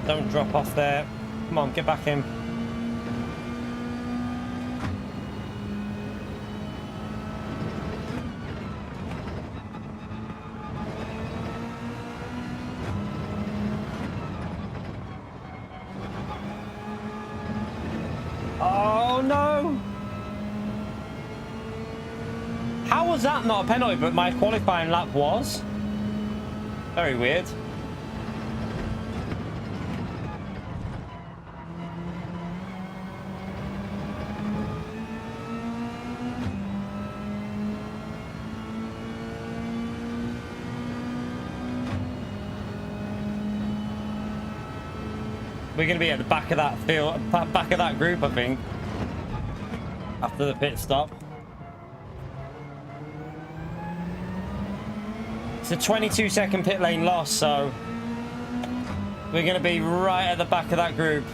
Don't drop off there. Come on, get back in. Oh no! How was that not a penalty, but my qualifying lap was? Very weird. We're going to be at the back of that field, back of that group, I think, after the pit stop. It's a 22-second pit lane loss, so we're going to be right at the back of that group.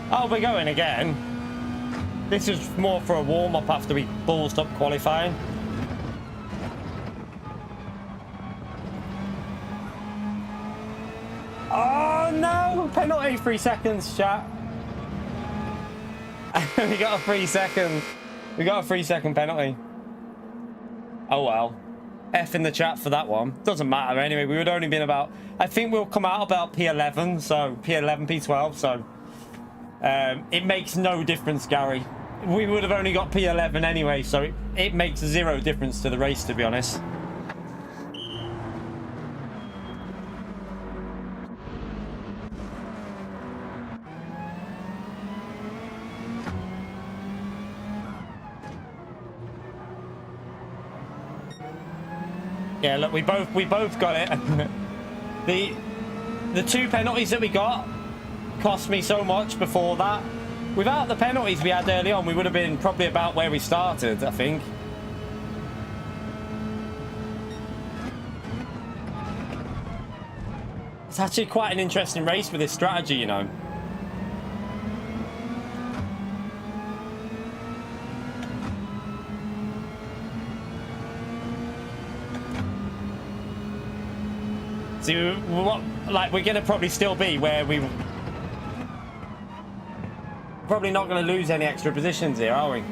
Oh, we're going again. This is more for a warm-up after we ballsed up qualifying. Oh no! Penalty, 3 seconds, chat. We got a 3 second. We got a 3 second penalty. Oh well. F in the chat for that one. Doesn't matter anyway. We would only been about. I think we'll come out about P11, so P11, P12, so. It makes no difference, Gary. We would have only got P11 anyway, so it makes zero difference to the race, to be honest. Yeah, look, we both got it. the 2 penalties that we got cost me so much before that. Without the penalties we had early on, we would have been probably about where we started, I think. It's actually quite an interesting race with this strategy, you know. See, like, we're going to probably still be where we... Probably not going to lose any extra positions here, are we?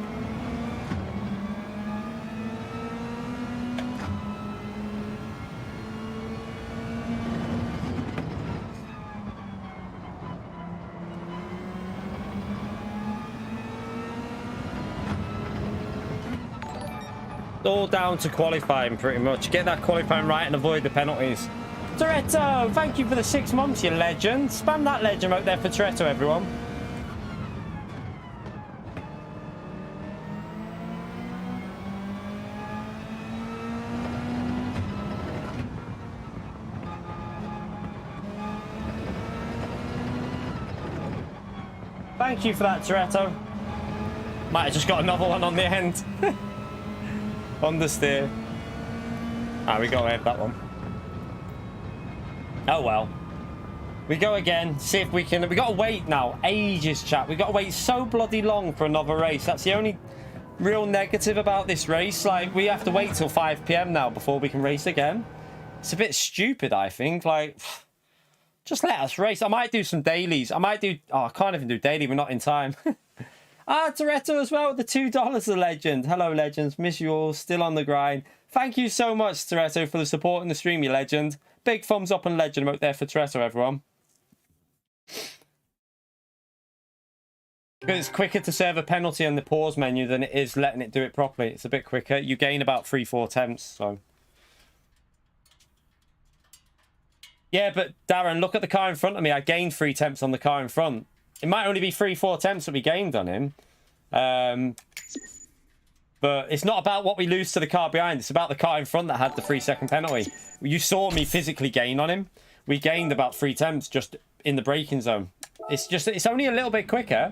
All down to qualifying, pretty much. Get that qualifying right and avoid the penalties. Toretto, thank you for the 6 months, you legend. Spam that legend out there for Toretto, everyone. Thank you for that, Toretto. Might have just got another one on the end. On the steer. Ah, we got away with that one. Oh well. We go again, see if we can... We got to wait now. Ages, chat. We got to wait so bloody long for another race. That's the only real negative about this race. Like, we have to wait till 5 PM now before we can race again. It's a bit stupid, I think. Like... Just let us race. I might do some dailies. I might do... Oh, I can't even do daily. We're not in time. Ah, Toretto as well. The $2 a legend. Hello, legends. Miss you all. Still on the grind. Thank you so much, Toretto, for the support in the stream, you legend. Big thumbs up and legend out there for Toretto, everyone. Because it's quicker to serve a penalty on the pause menu than it is letting it do it properly. It's a bit quicker. You gain about 3-4 attempts, so... Yeah, but Darren, look at the car in front of me. I gained 3 attempts on the car in front. It might only be 3-4 attempts that we gained on him. But it's not about what we lose to the car behind. It's about the car in front that had the 3 second penalty. You saw me physically gain on him. We gained about 3 attempts just in the braking zone. It's only a little bit quicker,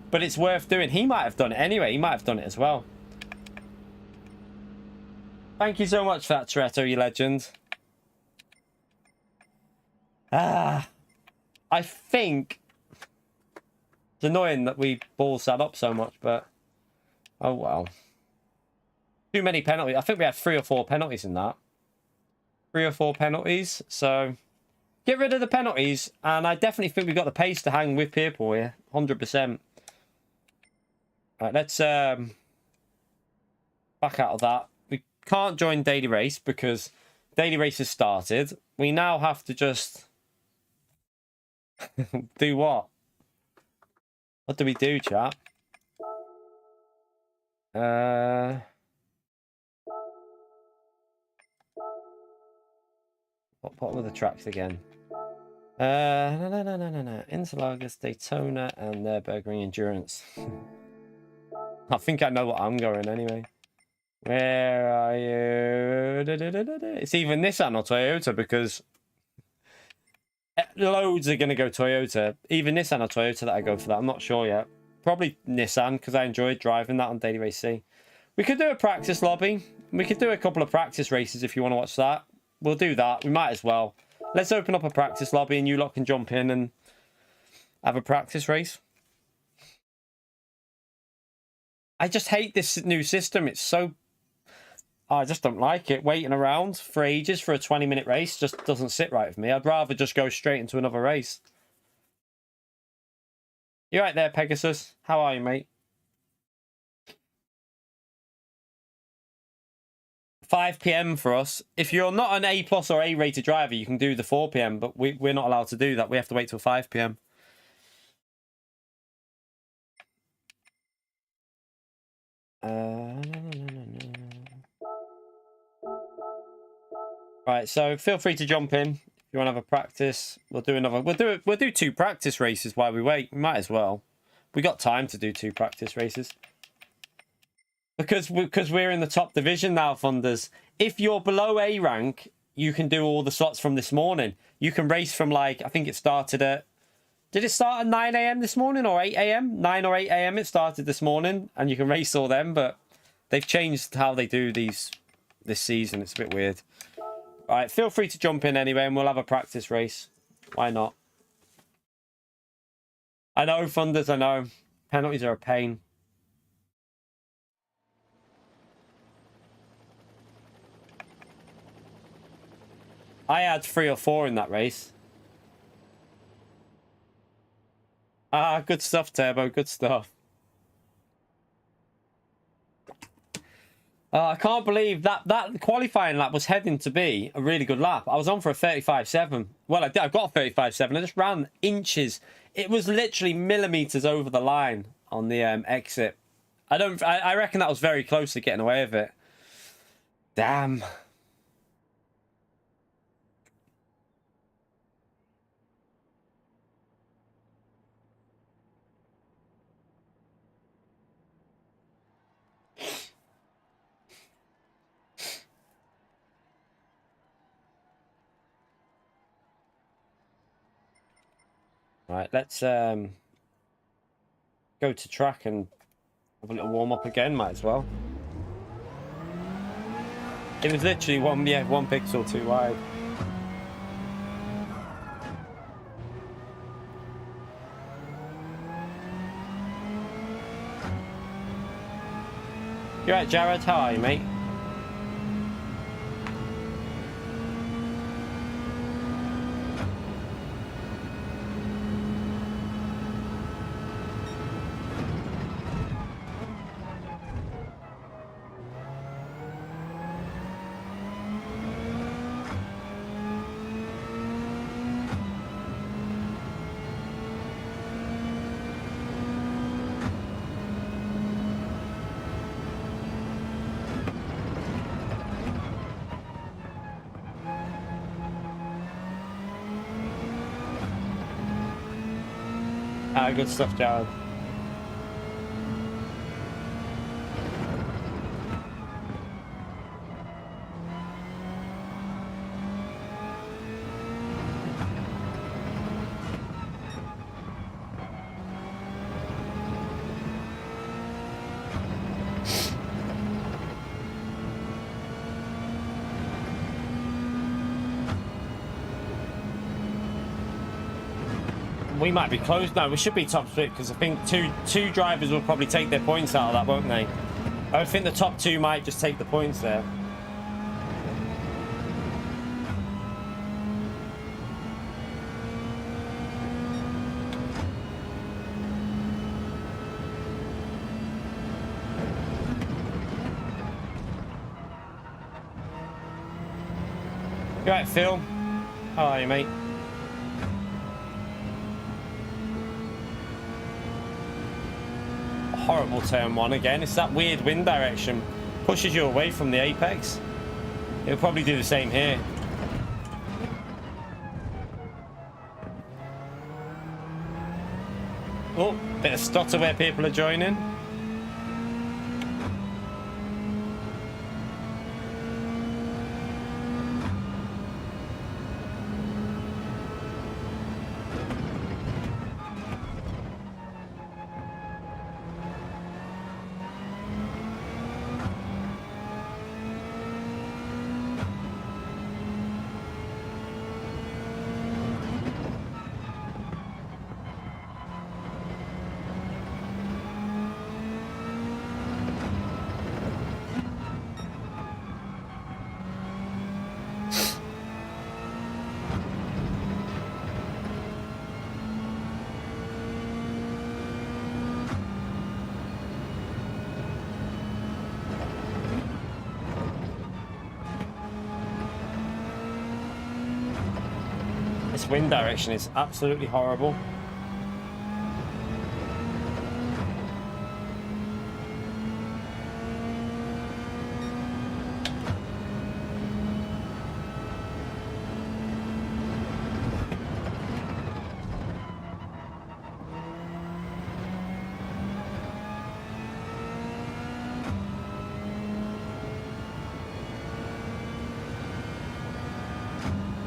but it's worth doing. He might have done it anyway. He might have done it as well. Thank you so much for that, Toretto, you legend. Ah, I think it's annoying that we balls that up so much, but oh well. Too many penalties. I think we had 3 or 4 penalties in that. 3 or 4 penalties. So get rid of the penalties, and I definitely think we've got the pace to hang with Pierpool here, 100%. Right, let's back out of that. We can't join daily race because daily race has started. We now have to just do what? What do we do, chat? What were the tracks again? No. Interlagos, Daytona, and Nürburgring Endurance. I think I know what I'm going anyway. Where are you? It's either Nissan or Toyota because loads are going to go Toyota. Either Nissan or Toyota that I go for that. I'm not sure yet. Probably Nissan because I enjoyed driving that on Daily Race C. We could do a practice lobby. We could do a couple of practice races if you want to watch that. We'll do that. We might as well. Let's open up a practice lobby and you lot can jump in and have a practice race. I just hate this new system. It's so... I just don't like it. Waiting around for ages for a 20-minute race just doesn't sit right with me. I'd rather just go straight into another race. You right there, Pegasus? How are you, mate? 5 PM for us. If you're not an A+ or A rated driver, you can do the 4 PM, but we're not allowed to do that. We have to wait till 5 PM. Right, so feel free to jump in if you want to have a practice. We'll do another. We'll do 2 practice races while we wait. We might as well. We got time to do 2 practice races because we're in the top division now, Funders. If you're below A rank, you can do all the slots from this morning. You can race from, like, I think it started at... Did it start at 9 AM this morning or 8 AM? 9 or 8 AM it started this morning, and you can race all them, but they've changed how they do these this season. It's a bit weird. All right, feel free to jump in anyway, and we'll have a practice race. Why not? I know, Funders, I know. Penalties are a pain. I had 3 or 4 in that race. Ah, good stuff, Turbo. Good stuff. I can't believe that qualifying lap was heading to be a really good lap. I was on for a 35.7. Well, I got a 35.7. I just ran inches. It was literally millimeters over the line on the exit. I reckon that was very close to getting away with it. Damn. Right, let's go to track and have a little warm up again. Might as well. It was literally one pixel too wide. You right, Jared? How are you, mate? Good stuff, Jared. We might be close. No, we should be top split because I think two drivers will probably take their points out of that, won't they? I think the top 2 might just take the points there. You right, Phil? How are you, mate? Horrible turn one again. It's that weird wind direction. Pushes you away from the apex. It'll probably do the same here. Oh, bit of stutter where people are joining. This wind direction is absolutely horrible.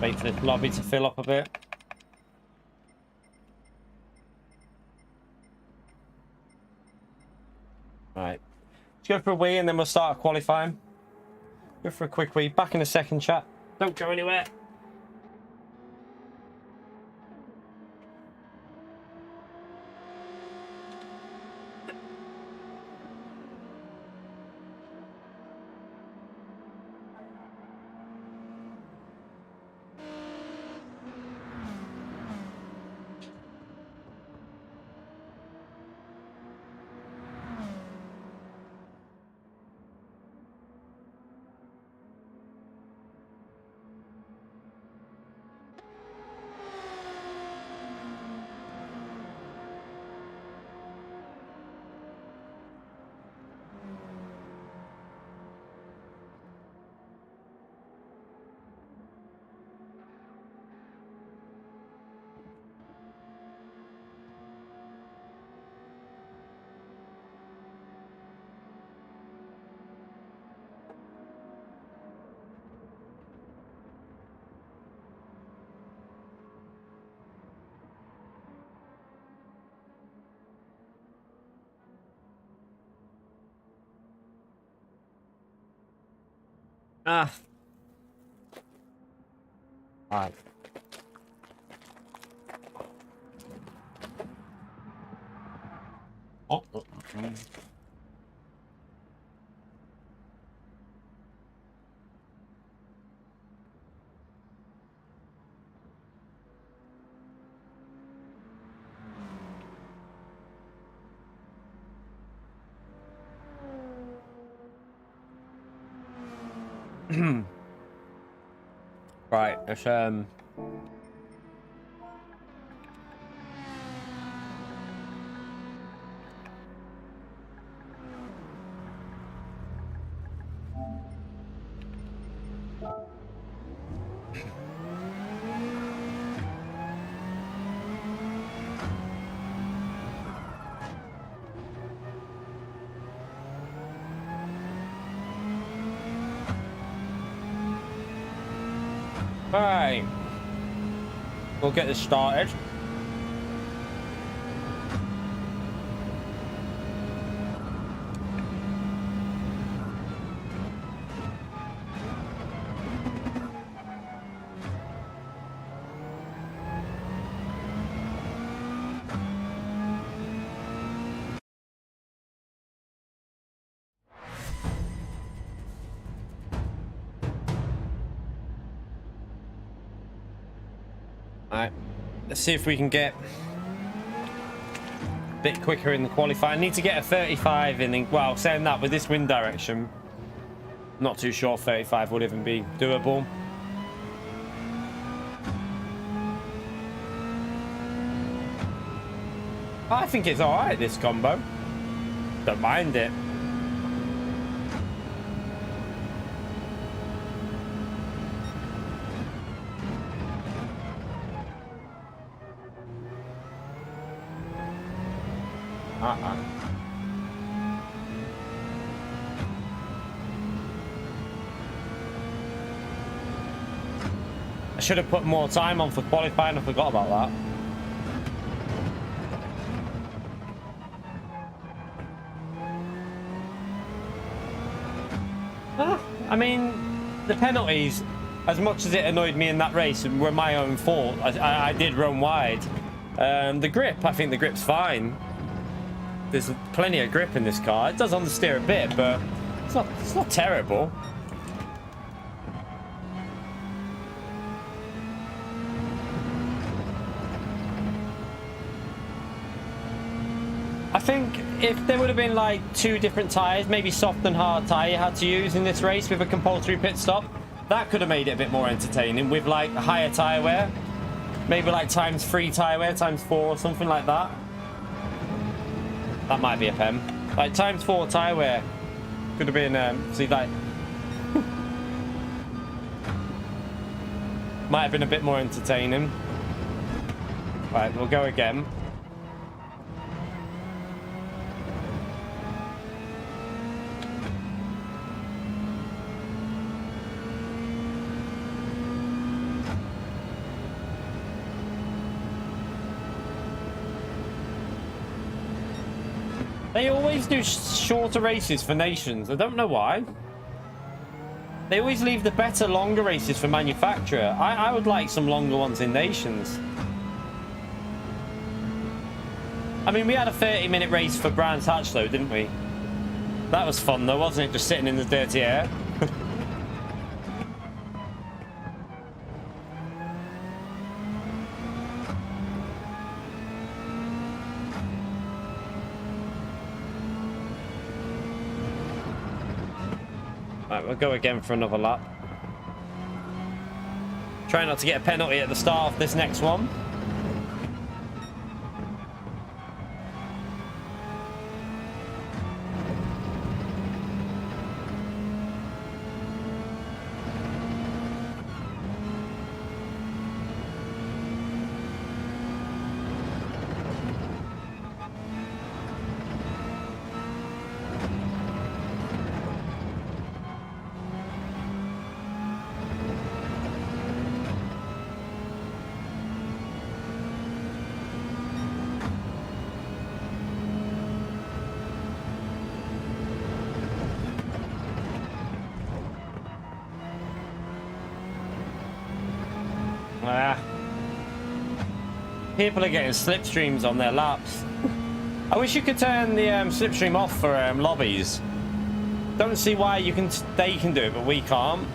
Wait for this lobby to fill up a bit. Right. Let's go for a wee and then we'll start qualifying. Go for a quick wee. Back in a second, chat. Don't go anywhere. Ah. All right. Oh. Right, it's Alright, we'll get this started. Alright, let's see if we can get a bit quicker in the qualifying. I need to get a 35 in. Well, saying that, with this wind direction, not too sure 35 would even be doable. I think it's all right, this combo. Don't mind it. I should have put more time on for qualifying. I forgot about that. I mean, the penalties, as much as it annoyed me in that race, were my own fault. I did run wide. The grip, I think the grip's fine. There's plenty of grip in this car. It does understeer a bit, but it's not terrible. I think if there would have been like 2 different tyres, maybe soft and hard tyre you had to use in this race with a compulsory pit stop, that could have made it a bit more entertaining with like higher tyre wear. Maybe like ×3 tyre wear, ×4 or something like that. That might be a pen. Like ×4 tyre wear could have been, see like... might have been a bit more entertaining. Right, we'll go again. They always do shorter races for Nations. I don't know why. They always leave the better, longer races for manufacturer. I would like some longer ones in Nations. I mean, we had a 30-minute race for Brands Hatch, though, didn't we? That was fun, though, wasn't it? Just sitting in the dirty air. Right, we'll go again for another lap. Try not to get a penalty at the start of this next one. People are getting slipstreams on their laps. I wish you could turn the slipstream off for lobbies. Don't see why they can do it, but we can't.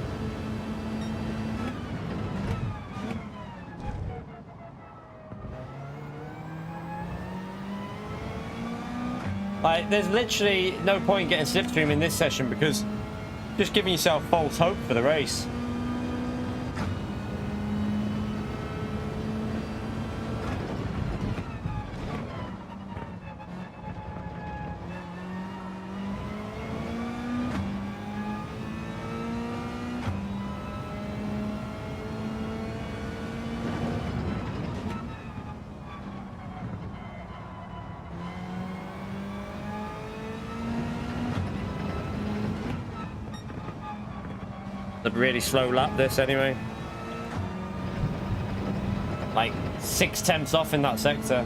Like, there's literally no point getting slipstream in this session because just giving yourself false hope for the race. A really slow lap this anyway. Like 6/10 off in that sector.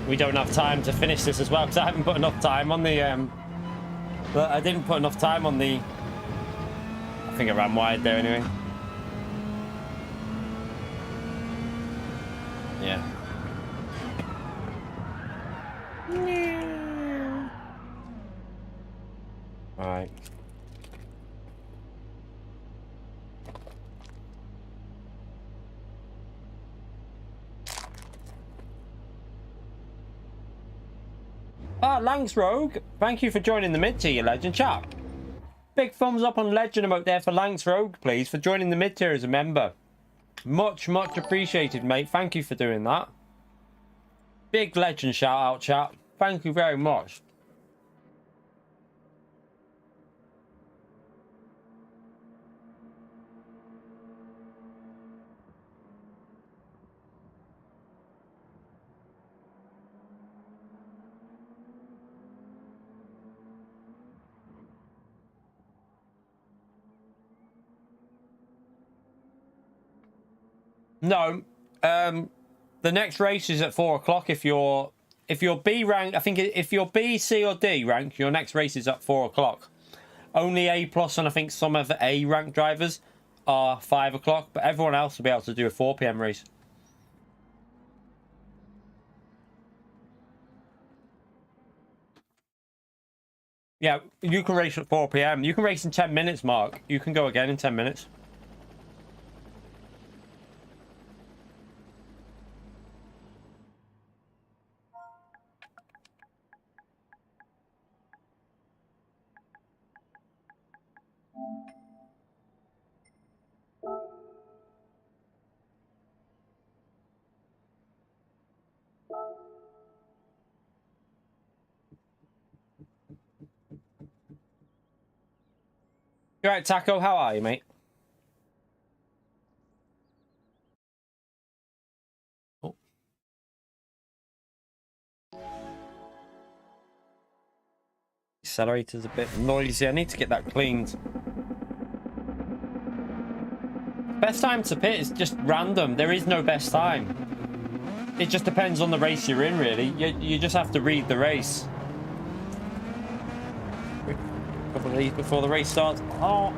We don't have time to finish this as well because I haven't put enough time on the I didn't put enough time on the, I think I ran wide there anyway. Yeah. All right. Ah, Langs Rogue, thank you for joining the mid-tier, legend chat. Big thumbs up on legend emote there for Langs Rogue, please, for joining the mid-tier as a member. Much appreciated, mate. Thank you for doing that. Big legend shout out, chat. Thank you very much. No, the next race is at 4 o'clock. If you're B rank, I think if you're B, C, or D rank, your next race is at 4 o'clock. Only A plus, and I think some of the A rank drivers are 5 o'clock, but everyone else will be able to do a 4 p.m. race. Yeah, you can race at 4 p.m. You can race in 10 minutes, Mark. You can go again in 10 minutes. You right, Taco? How are you, mate? Oh. Accelerator's a bit noisy. I need to get that cleaned. Best time to pit is just random. There is no best time. It just depends on the race you're in, really. You just have to read the race. A couple of these before the race starts. Oh.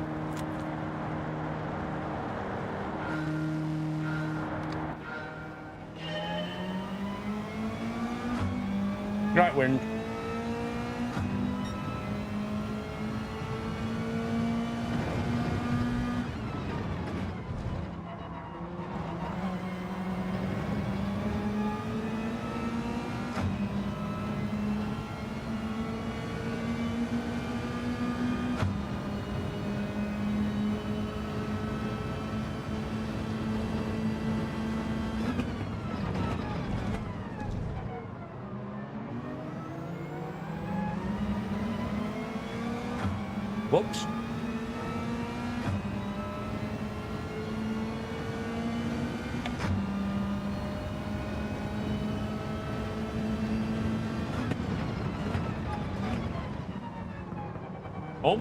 Right wind. Whoops. Oh.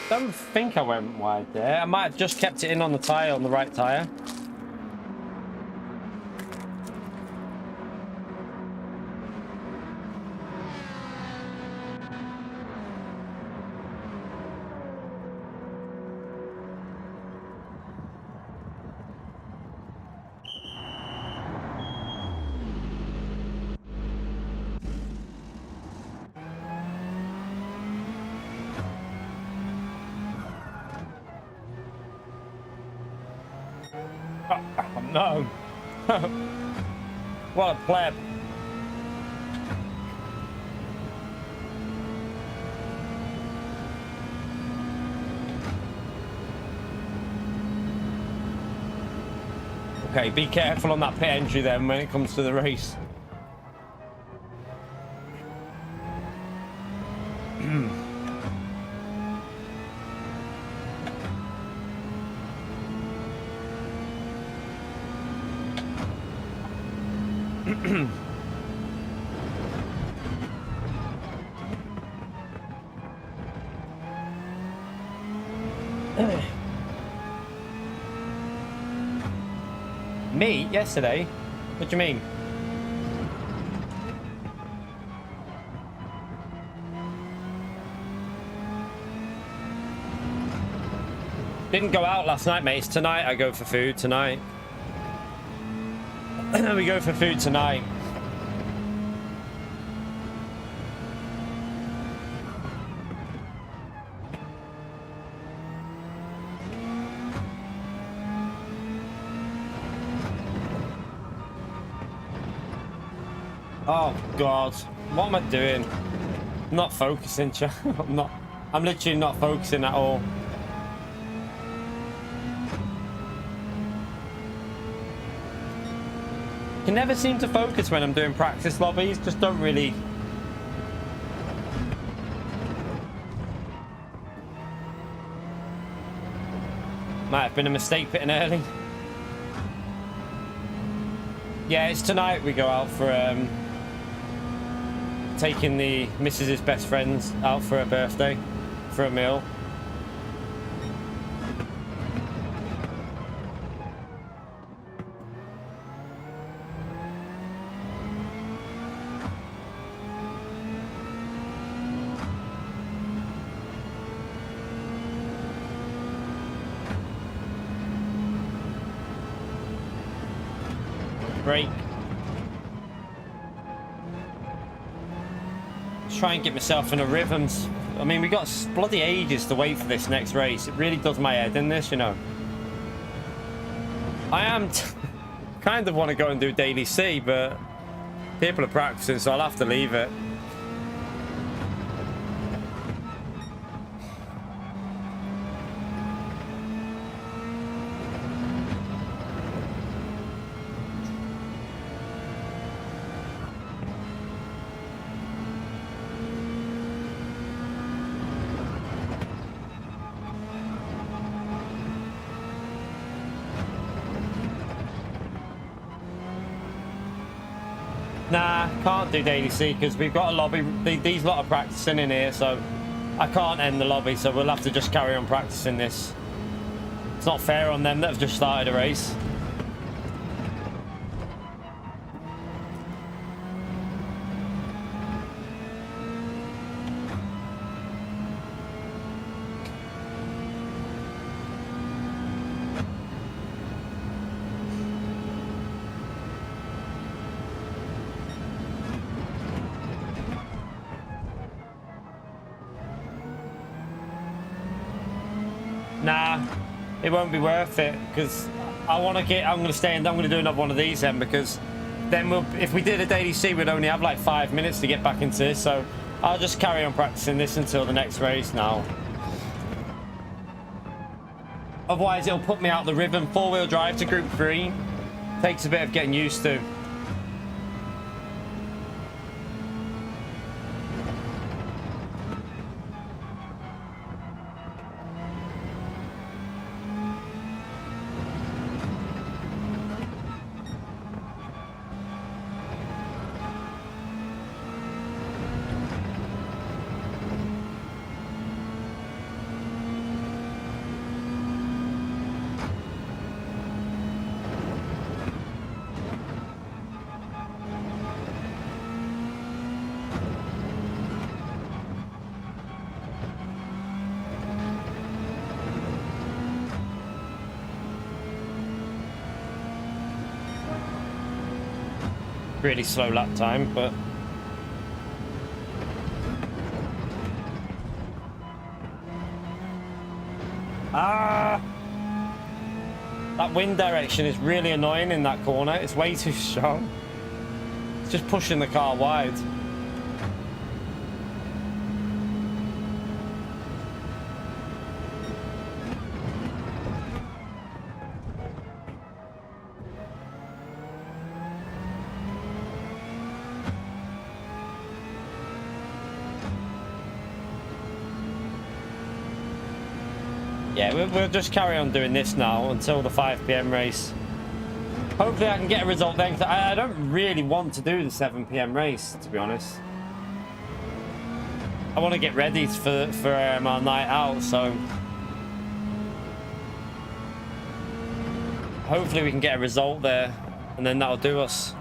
Don't think I went wide there. I might have just kept it in on the tyre, on the right tyre. Oh, no. What a pleb. Okay, be careful on that pit entry then when it comes to the race. Me? Yesterday? What do you mean? Didn't go out last night, mate. It's tonight I go for food, tonight. We go for food tonight. Oh God, what am I doing? I'm not focusing, I'm literally not focusing at all. Can never seem to focus when I'm doing practice lobbies, just don't really. Might have been a mistake pitting early. Yeah, it's tonight we go out for taking the missus's best friends out for her birthday for a meal. Break. Try and get myself in a rhythm. I mean, we got bloody ages to wait for this next race. It really does my head in this, you know. I am kind of want to go and do Daily C, but people are practicing, so I'll have to leave it. Nah, can't do Daily C because we've got a lobby. These lot are practicing in here, so I can't end the lobby, so we'll have to just carry on practicing this. It's not fair on them that have just started a race. Nah, it won't be worth it because I'm going to stay and I'm going to do another one of these then, because then if we did a Daily C, we'd only have like 5 minutes to get back into this. So I'll just carry on practicing this until the next race now. Otherwise, it'll put me out the rhythm. 4-wheel drive to Group 3 takes a bit of getting used to. Really slow lap time, but that wind direction is really annoying in that corner. It's way too strong. It's just pushing the car wide. Yeah, we'll just carry on doing this now until the 5 PM race. Hopefully I can get a result then, 'cause I don't really want to do the 7 PM race, to be honest. I want to get ready for our night out, so hopefully we can get a result there, and then that'll do us.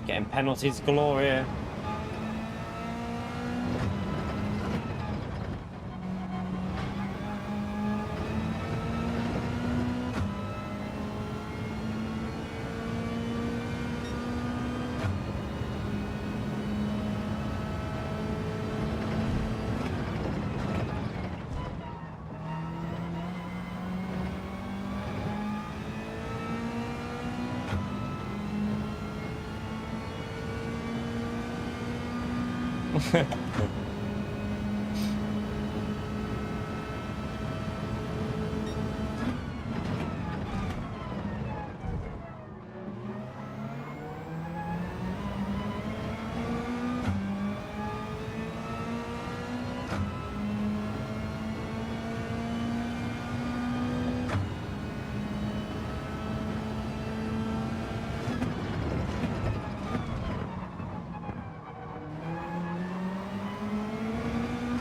Getting penalties galore here.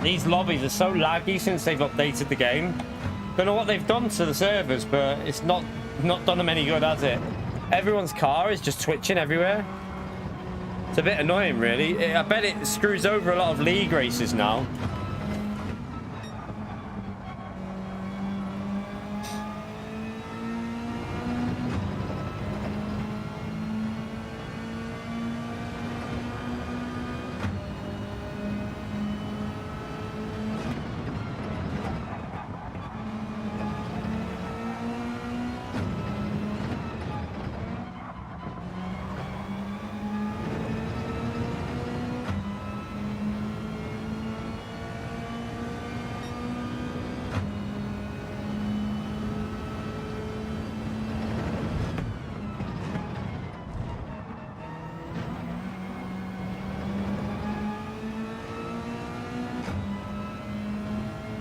These lobbies are so laggy since they've updated the game. Don't know what they've done to the servers, but it's not done them any good, has it? Everyone's car is just twitching everywhere. It's a bit annoying, really. I bet it screws over a lot of league races now.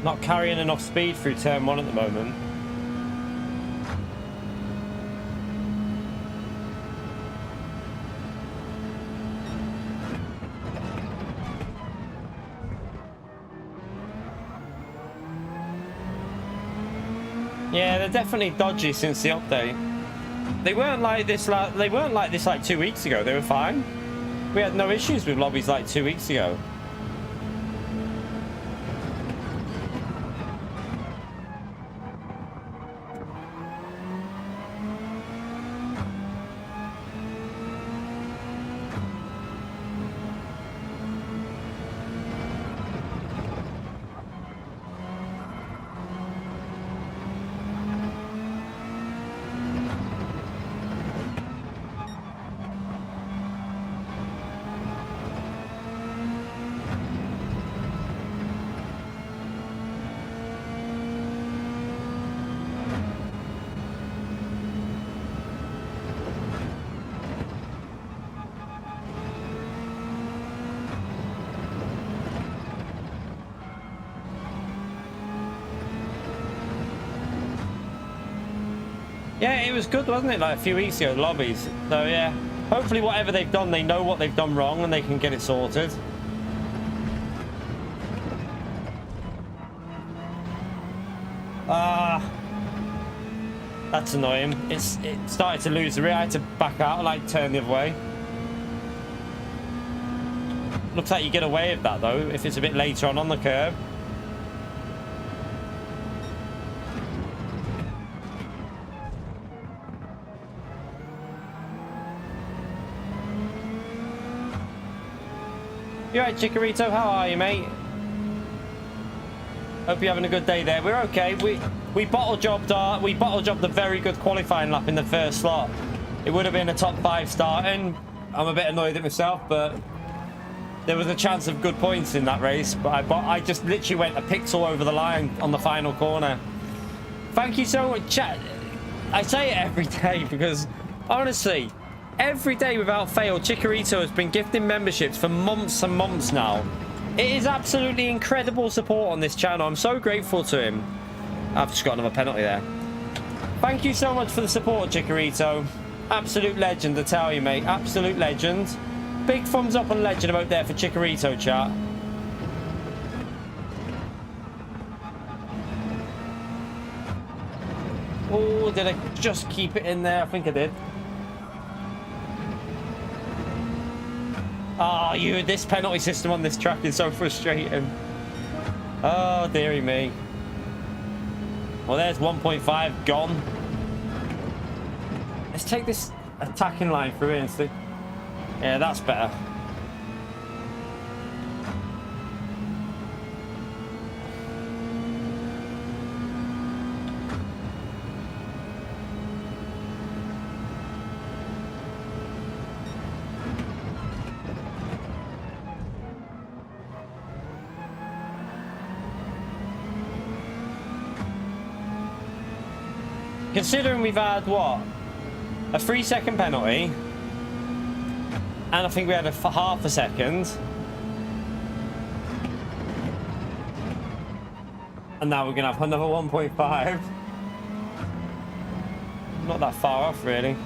Not carrying enough speed through turn 1 at the moment. Yeah, they're definitely dodgy since the update. They weren't like this. They weren't like this like 2 weeks ago. They were fine. We had no issues with lobbies like 2 weeks ago. Yeah, it was good, wasn't it? Like a few weeks ago, lobbies. So yeah, hopefully whatever they've done, they know what they've done wrong and they can get it sorted. That's annoying. It started to lose the rear. I had to back out, like turn the other way. Looks like you get away with that though, if it's a bit later on the curb. You alright, Chikorito? How are you, mate? Hope you're having a good day there. We're okay. We bottle jobbed a very good qualifying lap in the first slot. It would have been a top 5 starting. I'm a bit annoyed at myself, but there was a chance of good points in that race. But I just literally went a pixel over the line on the final corner. Thank you so much, chat. I say it every day because honestly, every day without fail, Chikorito has been gifting memberships for months and months now. It is absolutely incredible support on this channel. I'm so grateful to him. I've just got another penalty there. Thank you so much for the support, Chikorito. Absolute legend, I tell you, mate. Absolute legend. Big thumbs up and legend about there for Chikorito, chat. Oh, did I just keep it in there? I think I did. Oh, this penalty system on this track is so frustrating. Oh, dearie me. Well, there's 1.5 gone. Let's take this attacking line through here and see. Yeah, that's better. Considering we've had, what? A 3-second penalty. And I think we had a half a second. And now we're going to have another 1.5. Not that far off, really.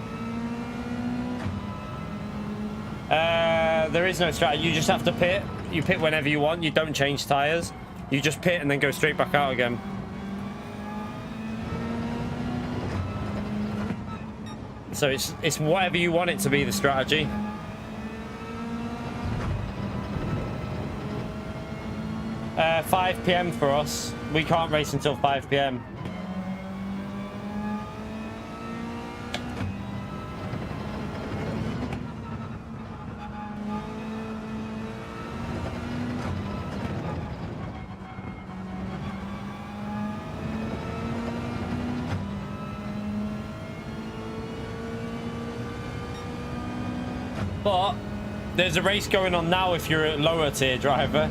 There is no strategy. You just have to pit. You pit whenever you want. You don't change tyres. You just pit and then go straight back out again. So it's whatever you want it to be, the strategy. Uh, 5 PM for us. We can't race until 5 PM. But there's a race going on now if you're a lower tier driver.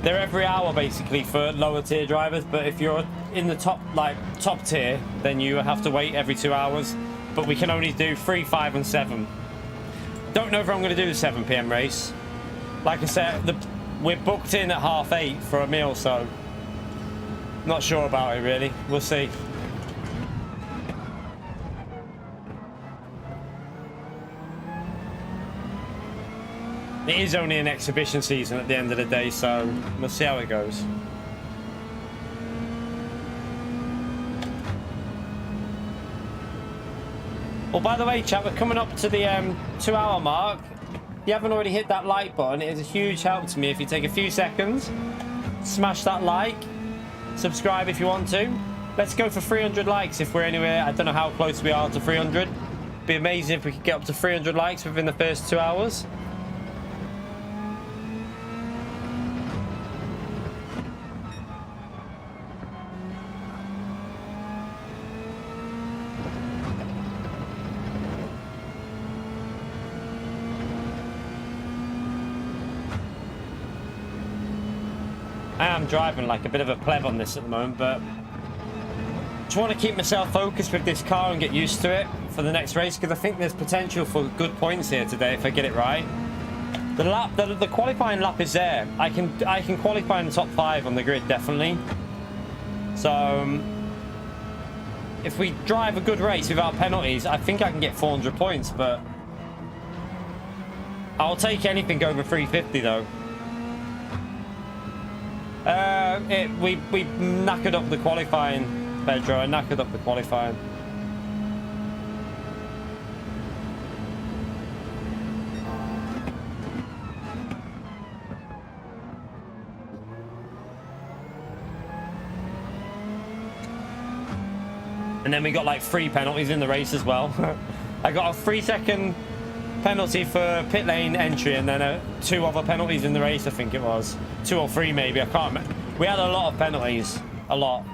They're every hour basically for lower tier drivers, but if you're in the top tier, then you have to wait every 2 hours. But we can only do 3, 5 and 7. Don't know if I'm going to do the 7 PM race. Like I said, we're booked in at 8:30 for a meal, so not sure about it really. We'll see. It is only an exhibition season at the end of the day, so we'll see how it goes. Well, by the way, chat, we're coming up to the 2-hour mark. If you haven't already hit that like button, it is a huge help to me if you take a few seconds, smash that like, subscribe if you want to. Let's go for 300 likes if we're anywhere. I don't know how close we are to 300. It'd be amazing if we could get up to 300 likes within the first 2 hours. I am driving like a bit of a pleb on this at the moment, but just want to keep myself focused with this car and get used to it for the next race, because I think there's potential for good points here today if I get it right. The qualifying lap is there. I can qualify in the top 5 on the grid, definitely. So if we drive a good race without penalties, I think I can get 400 points, but I'll take anything over 350 though. We knackered up the qualifying, Pedro. I knackered up the qualifying. And then we got like 3 penalties in the race as well. I got a 3-second penalty for pit lane entry, and then 2 other penalties in the race, I think it was. 2 or 3 maybe, I can't remember. We had a lot of penalties. A lot.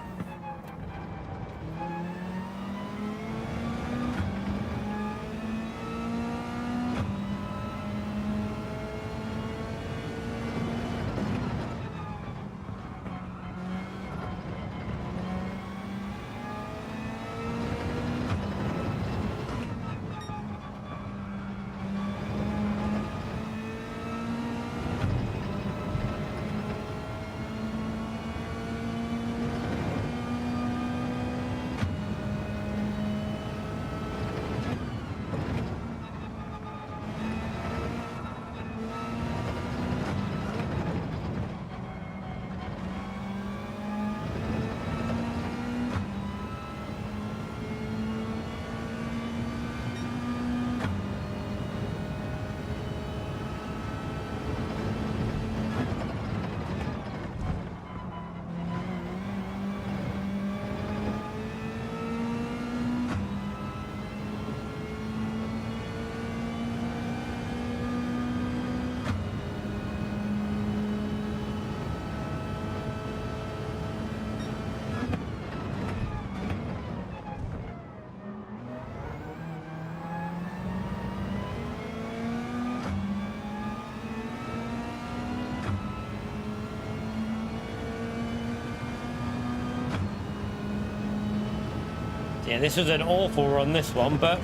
Yeah, this was an awful run, this one, but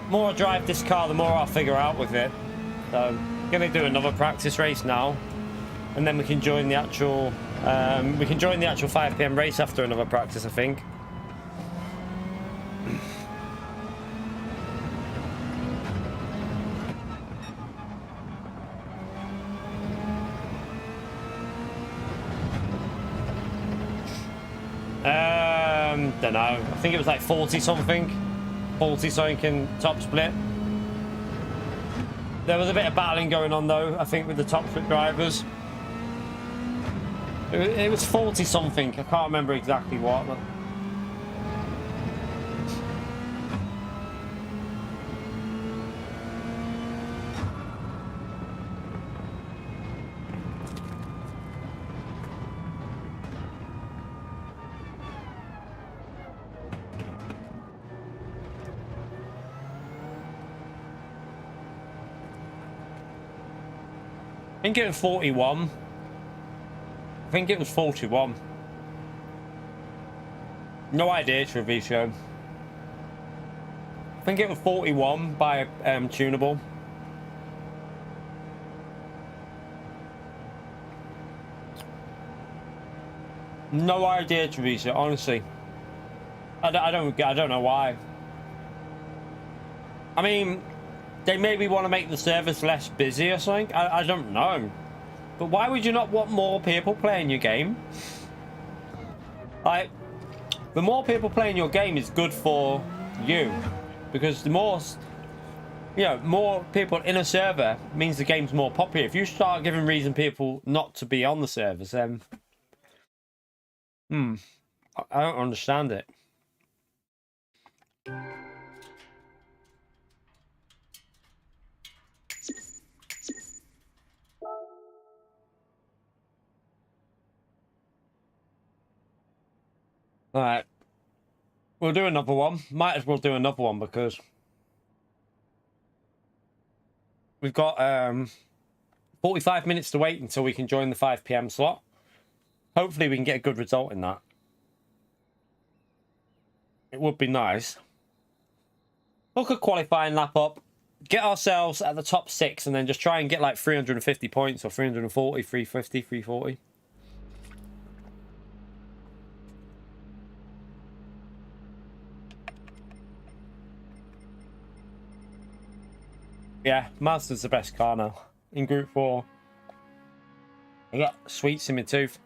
more I drive this car, the more I'll figure out with it. So, gonna do another practice race now, and then we can join the actual 5 PM race after another practice, I think. Don't know. I think it was like 40 something in top split. There was a bit of battling going on though, I think, with the top split drivers. It was 40 something. I can't remember exactly what. But... I think it was 41. I think it was 41. No idea, Treviso. I think it was 41 by tunable. No idea, Treviso. Honestly, I don't know why. I mean, they maybe want to make the service less busy or something. I don't know. But why would you not want more people playing your game? Like, the more people playing your game is good for you. Because the more, you know, more people in a server means the game's more popular. If you start giving reason people not to be on the servers, then... I don't understand it. All right, we'll do another one. Might as well do another one because we've got 45 minutes to wait until we can join the 5 PM slot. Hopefully we can get a good result in that. It would be nice. Look at qualifying lap up, get ourselves at the top 6 and then just try and get like 350 points or 340, 350, 340. Yeah, Mazda's the best car now. In Group 4. I got sweets in my tooth.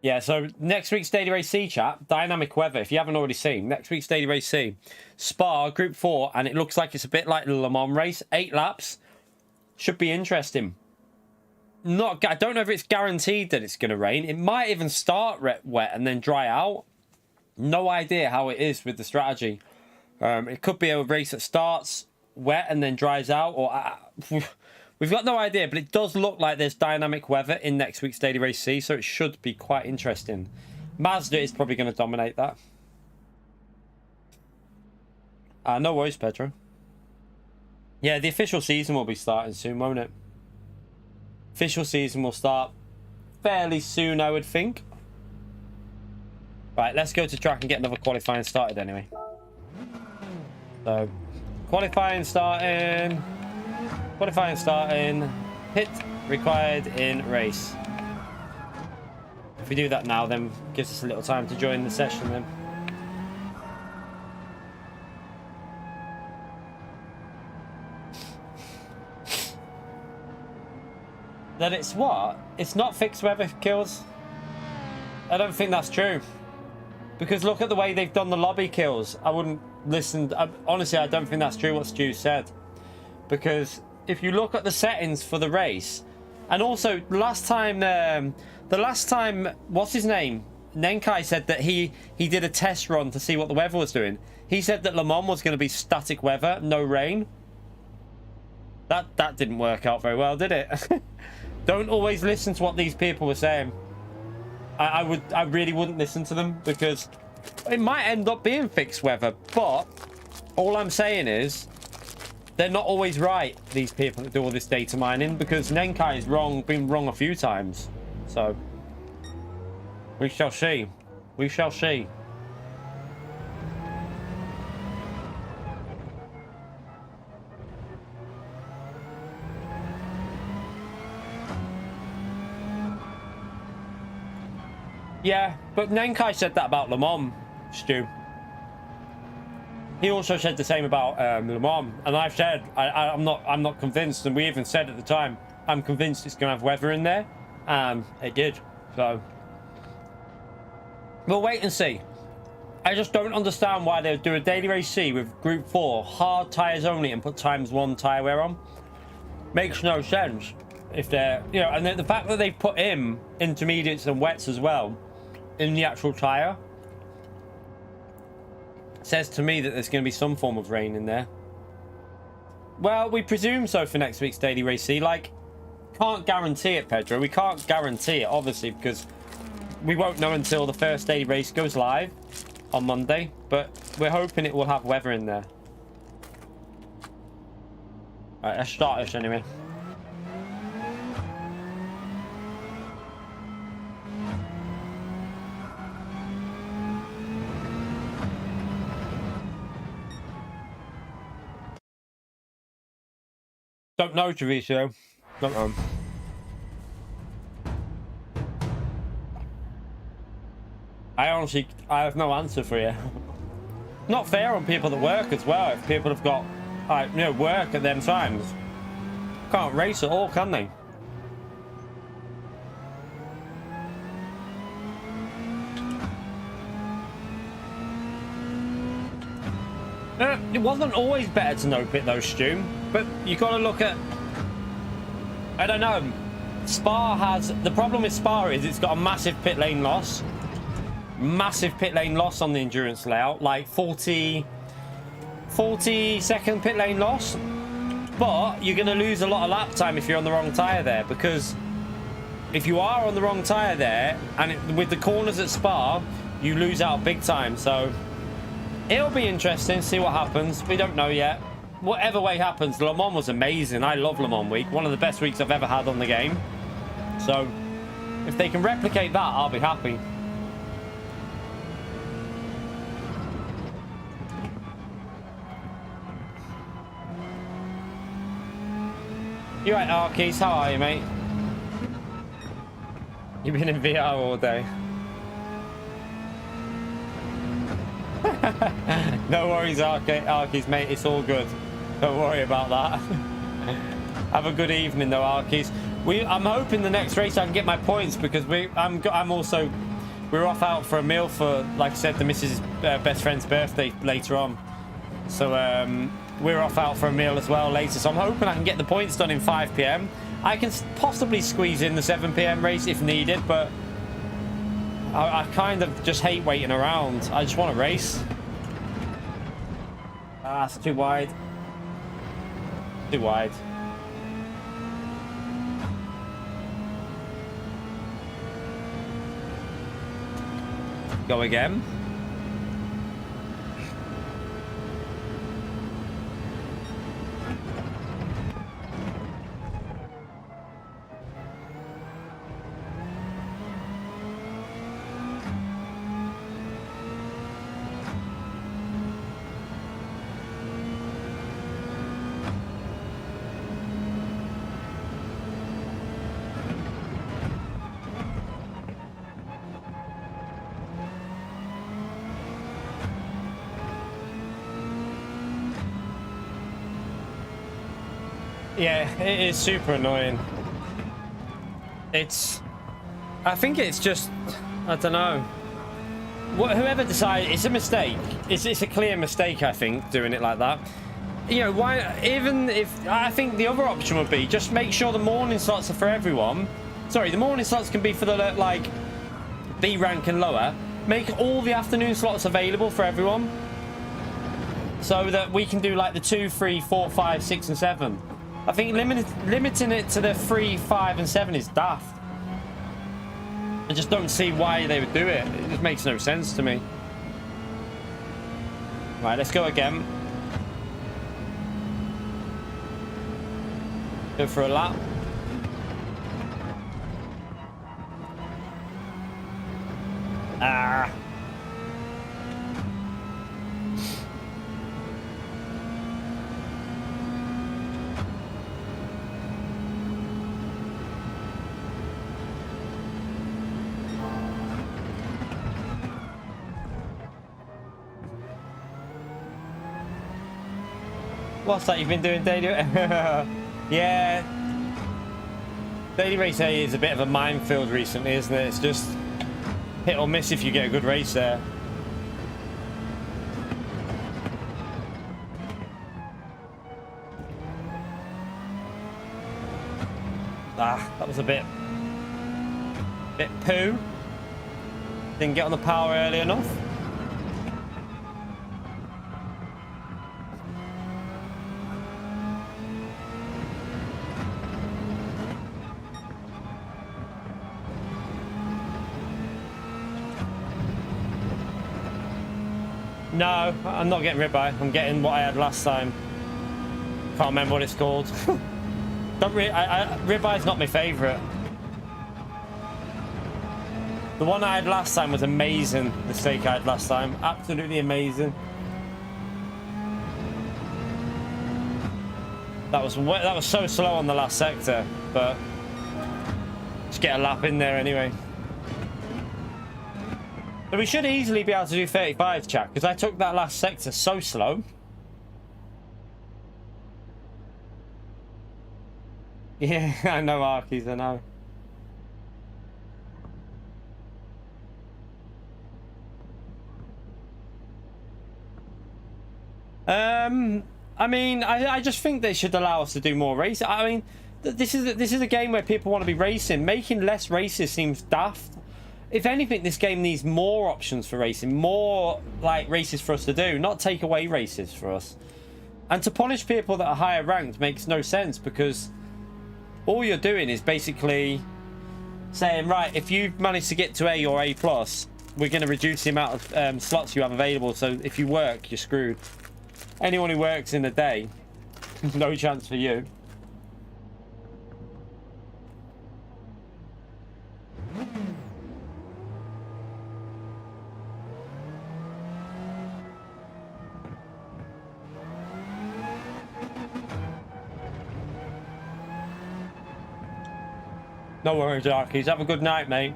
Yeah, so next week's Daily Race C, chat, dynamic weather. If you haven't already seen, next week's Daily Race C. Spa, Group 4, and it looks like it's a bit like the Le Mans race. 8 laps. Should be interesting. I don't know if it's guaranteed that it's going to rain. It might even start wet and then dry out. No idea how it is with the strategy. It could be a race that starts wet and then dries out, or we've got no idea. But it does look like there's dynamic weather in next week's Daily Race C, so it should be quite interesting. Mazda is probably going to dominate that. No worries, Pedro. Yeah, the official season will be starting soon, won't it? Official season will start fairly soon, I would think. Right, let's go to track and get another qualifying started anyway. So, qualifying starting. Qualifying starting. Pit required in race. If we do that now, then gives us a little time to join the session then. That it's what? It's not fixed weather kills? I don't think that's true. Because look at the way they've done the lobby kills. I wouldn't listen. Honestly, I don't think that's true what Stu said. Because if you look at the settings for the race, and also the last time, what's his name? Nenkai said that he did a test run to see what the weather was doing. He said that Le Mans was going to be static weather, no rain. That didn't work out very well, did it? Don't always listen to what these people were saying. I really wouldn't listen to them because it might end up being fixed weather. But all I'm saying is they're not always right, these people that do all this data mining, because Nenkai is wrong, been wrong a few times. So we shall see. We shall see. Yeah, but Nenkai said that about Le Mans, Stu. He also said the same about Le Mans, and I've said I'm not convinced, and we even said at the time I'm convinced it's gonna have weather in there, and it did. So we'll wait and see. I just don't understand why they would do a daily race C with Group 4 hard tires only and put ×1 tire wear on. Makes no sense if they're, you know, and the fact that they've put in intermediates and wets as well in the actual tire says to me that there's going to be some form of rain in there. Well, we presume so for next week's daily race C. Like, can't guarantee it, Pedro. We can't guarantee it, obviously, because we won't know until the first daily race goes live on Monday, but we're hoping it will have weather in there. All right, let's start this anyway. Don't know, Treviso. Don't know. I have no answer for you. Not fair on people that work as well. If people have got, like, you know, work at them times, can't race at all, can they? It wasn't always better to no pit though, Stu. But you got to look at, I don't know. Spa has, the problem with Spa is it's got a massive pit lane loss. Massive pit lane loss on the endurance layout, like 40 second pit lane loss. But you're going to lose a lot of lap time if you're on the wrong tyre there, because if you are on the wrong tyre there, and with the corners at Spa, you lose out big time. So it'll be interesting to see what happens. We don't know yet. Whatever way happens, Le Mans was amazing. I love Le Mans week. One of the best weeks I've ever had on the game. So if they can replicate that, I'll be happy. You right, Arkeys? How are you, mate? You've been in VR all day. No worries, Arkeys, mate. It's all good. Don't worry about that. Have a good evening, though, Arkeys. I'm hoping the next race I can get my points, because we're off out for a meal for, like I said, the missus' best friend's birthday later on. So we're off out for a meal as well later. So I'm hoping I can get the points done in 5 p.m. I can possibly squeeze in the 7 p.m. race if needed, but I kind of just hate waiting around. I just want to race. Ah, it's too wide. Too wide. Go again. Yeah, it is super annoying. I think it's just, I don't know. Whoever decided, it's a mistake. It's a clear mistake, I think, doing it like that. You know, why, even if, I think the other option would be just make sure the morning slots are for everyone. Sorry, the morning slots can be for the, like, B rank and lower. Make all the afternoon slots available for everyone, so that we can do, like, the 2, 3, 4, 5, 6, and 7. I think limiting it to the 3, 5, and 7 is daft. I just don't see why they would do it. It just makes no sense to me. Right, let's go again. Go for a lap. Ah. What's that you've been doing daily? Yeah. Daily race A is a bit of a minefield recently, isn't it? It's just hit or miss if you get a good race there. Ah, that was a bit poo. Didn't get on the power early enough. No, I'm not getting ribeye. I'm getting what I had last time. Can't remember what it's called. Ribeye's not my favourite. The one I had last time was amazing. The steak I had last time, absolutely amazing. That was so slow on the last sector, but just get a lap in there anyway. But we should easily be able to do 35, chat, because I took that last sector so slow. Yeah, I know, Arkies, I know. I mean, I just think they should allow us to do more races. I mean, this is a game where people want to be racing. Making less races seems daft. If anything, this game needs more options for racing, more like races for us to do, not take away races for us. And to punish people that are higher ranked makes no sense, because all you're doing is basically saying, right, if you've managed to get to A or A+, we're going to reduce the amount of slots you have available. So if you work, you're screwed. Anyone who works in a day, no chance for you. No worries, Arkies. Have a good night, mate.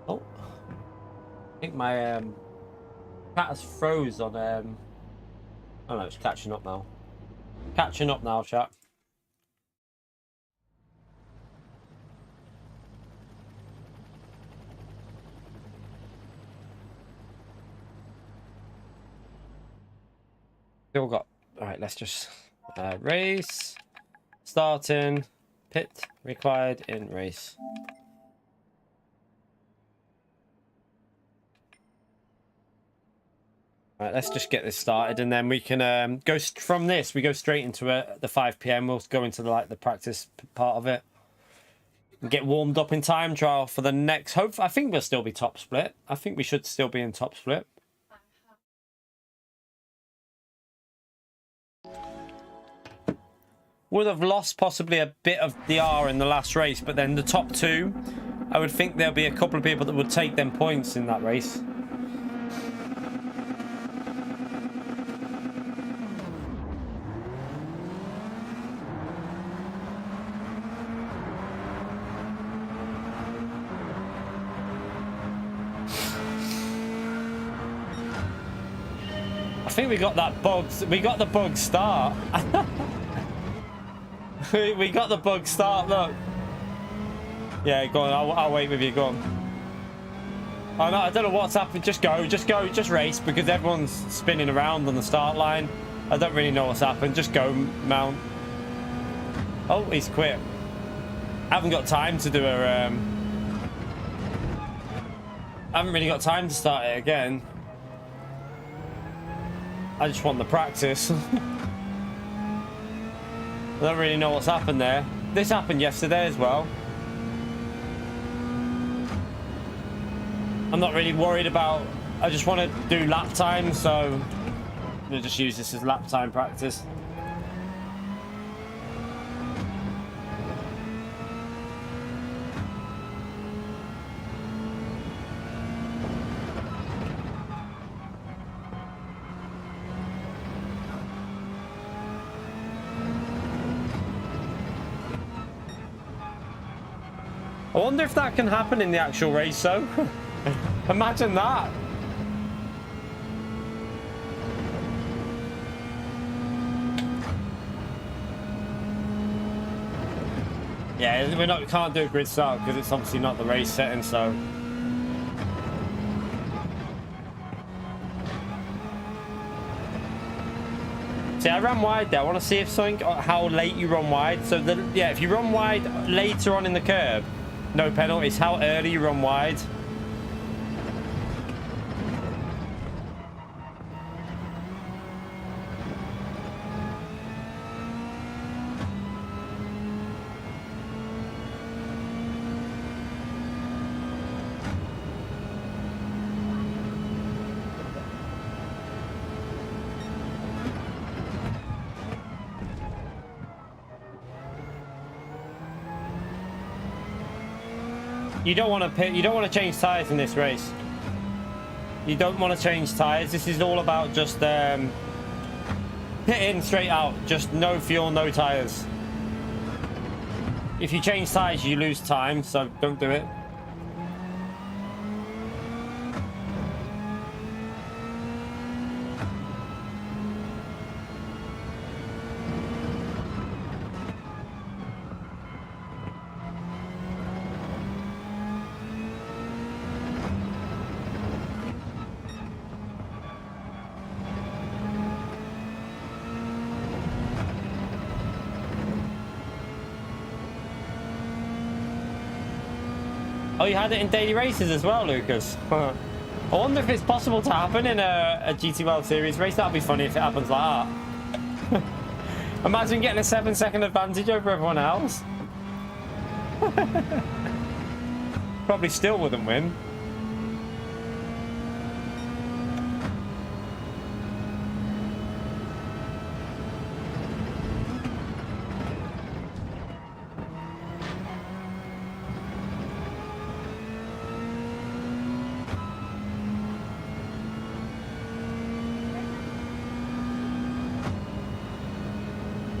Oh. I think my cat has froze on oh no, it's catching up now. Catching up now, chat. Still got. All right, let's just race starting, pit required in race. All right, let's just get this started, and then we can go from this. We go straight into the 5 PM. We'll go into the practice part of it and get warmed up in time trial for the next. I think we'll still be top split. I think we should still be in top split. Would have lost possibly a bit of the R in the last race, but then the top two, I would think there'll be a couple of people that would take them points in that race. I think we got that bug. We got the bug start. We got the bug start, look. Yeah, go on, I'll wait with you, go on. Oh no, I don't know what's happened. Just go, just race, because everyone's spinning around on the start line. I don't really know what's happened. Just go, Mount. Oh, he's quit. I haven't got time to do a I haven't really got time to start it again. I just want the practice. I don't really know what's happened there. This happened yesterday as well. I'm not really worried about. I just want to do lap time, so we'll just use this as lap time practice. I wonder if that can happen in the actual race, though. Imagine that. Yeah, we can't do a grid start because it's obviously not the race setting, so. See, I ran wide there. I want to see if something, how late you run wide. So, yeah, if you run wide later on in the curve, no penalties. How early you run wide. You don't want to change tires in this race. You don't want to change tires. This is all about just hitting straight out. Just no fuel, no tires. If you change tires, you lose time, so don't do it. Oh, you had it in daily races as well, Lucas. I wonder if it's possible to happen in a GT World Series race. That'd be funny if it happens like that. Imagine getting a 7-second advantage over everyone else. Probably still wouldn't win.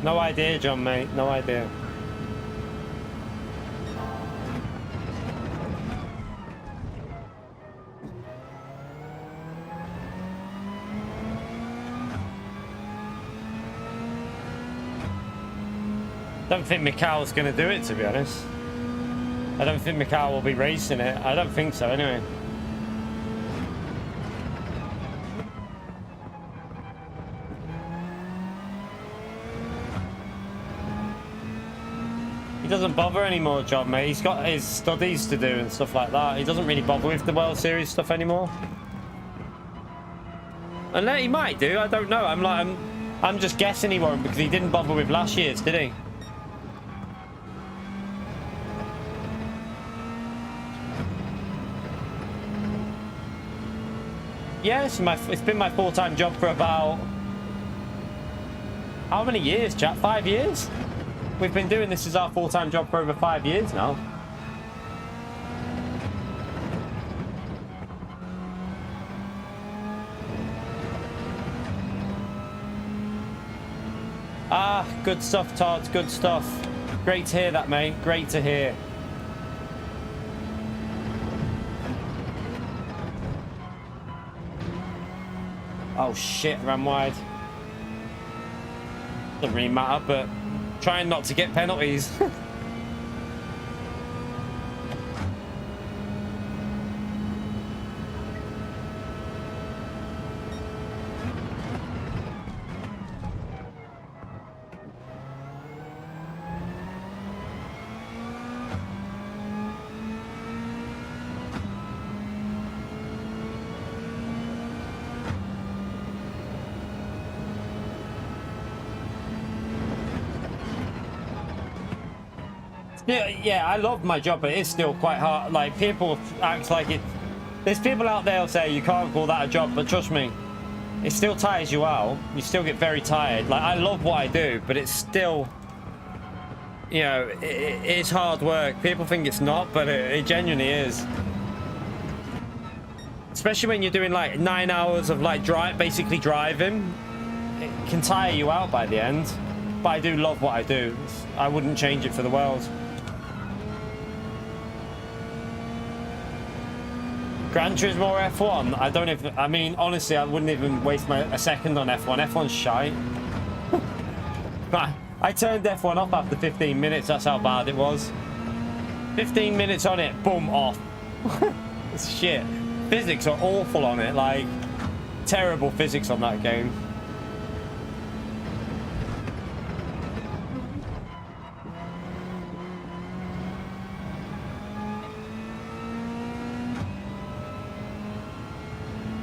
No idea, John, mate. No idea. Don't think Mikhail's going to do it, to be honest. I don't think Mikhail will be racing it. I don't think so, anyway. He doesn't bother anymore, John, mate. He's got his studies to do and stuff like that. He doesn't really bother with the World Series stuff anymore. And he might do. I don't know. I'm just guessing he won't because he didn't bother with last year's, did he? Yeah, it's been my full-time job for about... How many years, chat? 5 years? We've been doing this as our full-time job for over 5 years now. Ah, good stuff, Todd. Good stuff. Great to hear that, mate. Great to hear. Oh, shit. Ran wide. Doesn't really matter, but... Trying not to get penalties. Yeah, I love my job, but it's still quite hard. Like, people act like it There's people out there who say you can't call that a job, but trust me, it still tires you out. You still get very tired. Like, I love what I do, but it's still, you know, it's hard work. People think it's not, but it genuinely is. Especially when you're doing like 9 hours of like basically driving, it can tire you out by the end. But I do love what I do. I wouldn't change it for the world. Gran Turismo F1, I don't even, I mean, honestly, I wouldn't even waste a second on F1. F1's shite. I turned F1 off after 15 minutes, that's how bad it was. 15 minutes on it, boom, off. It's shit. Physics are awful on it, like, terrible physics on that game.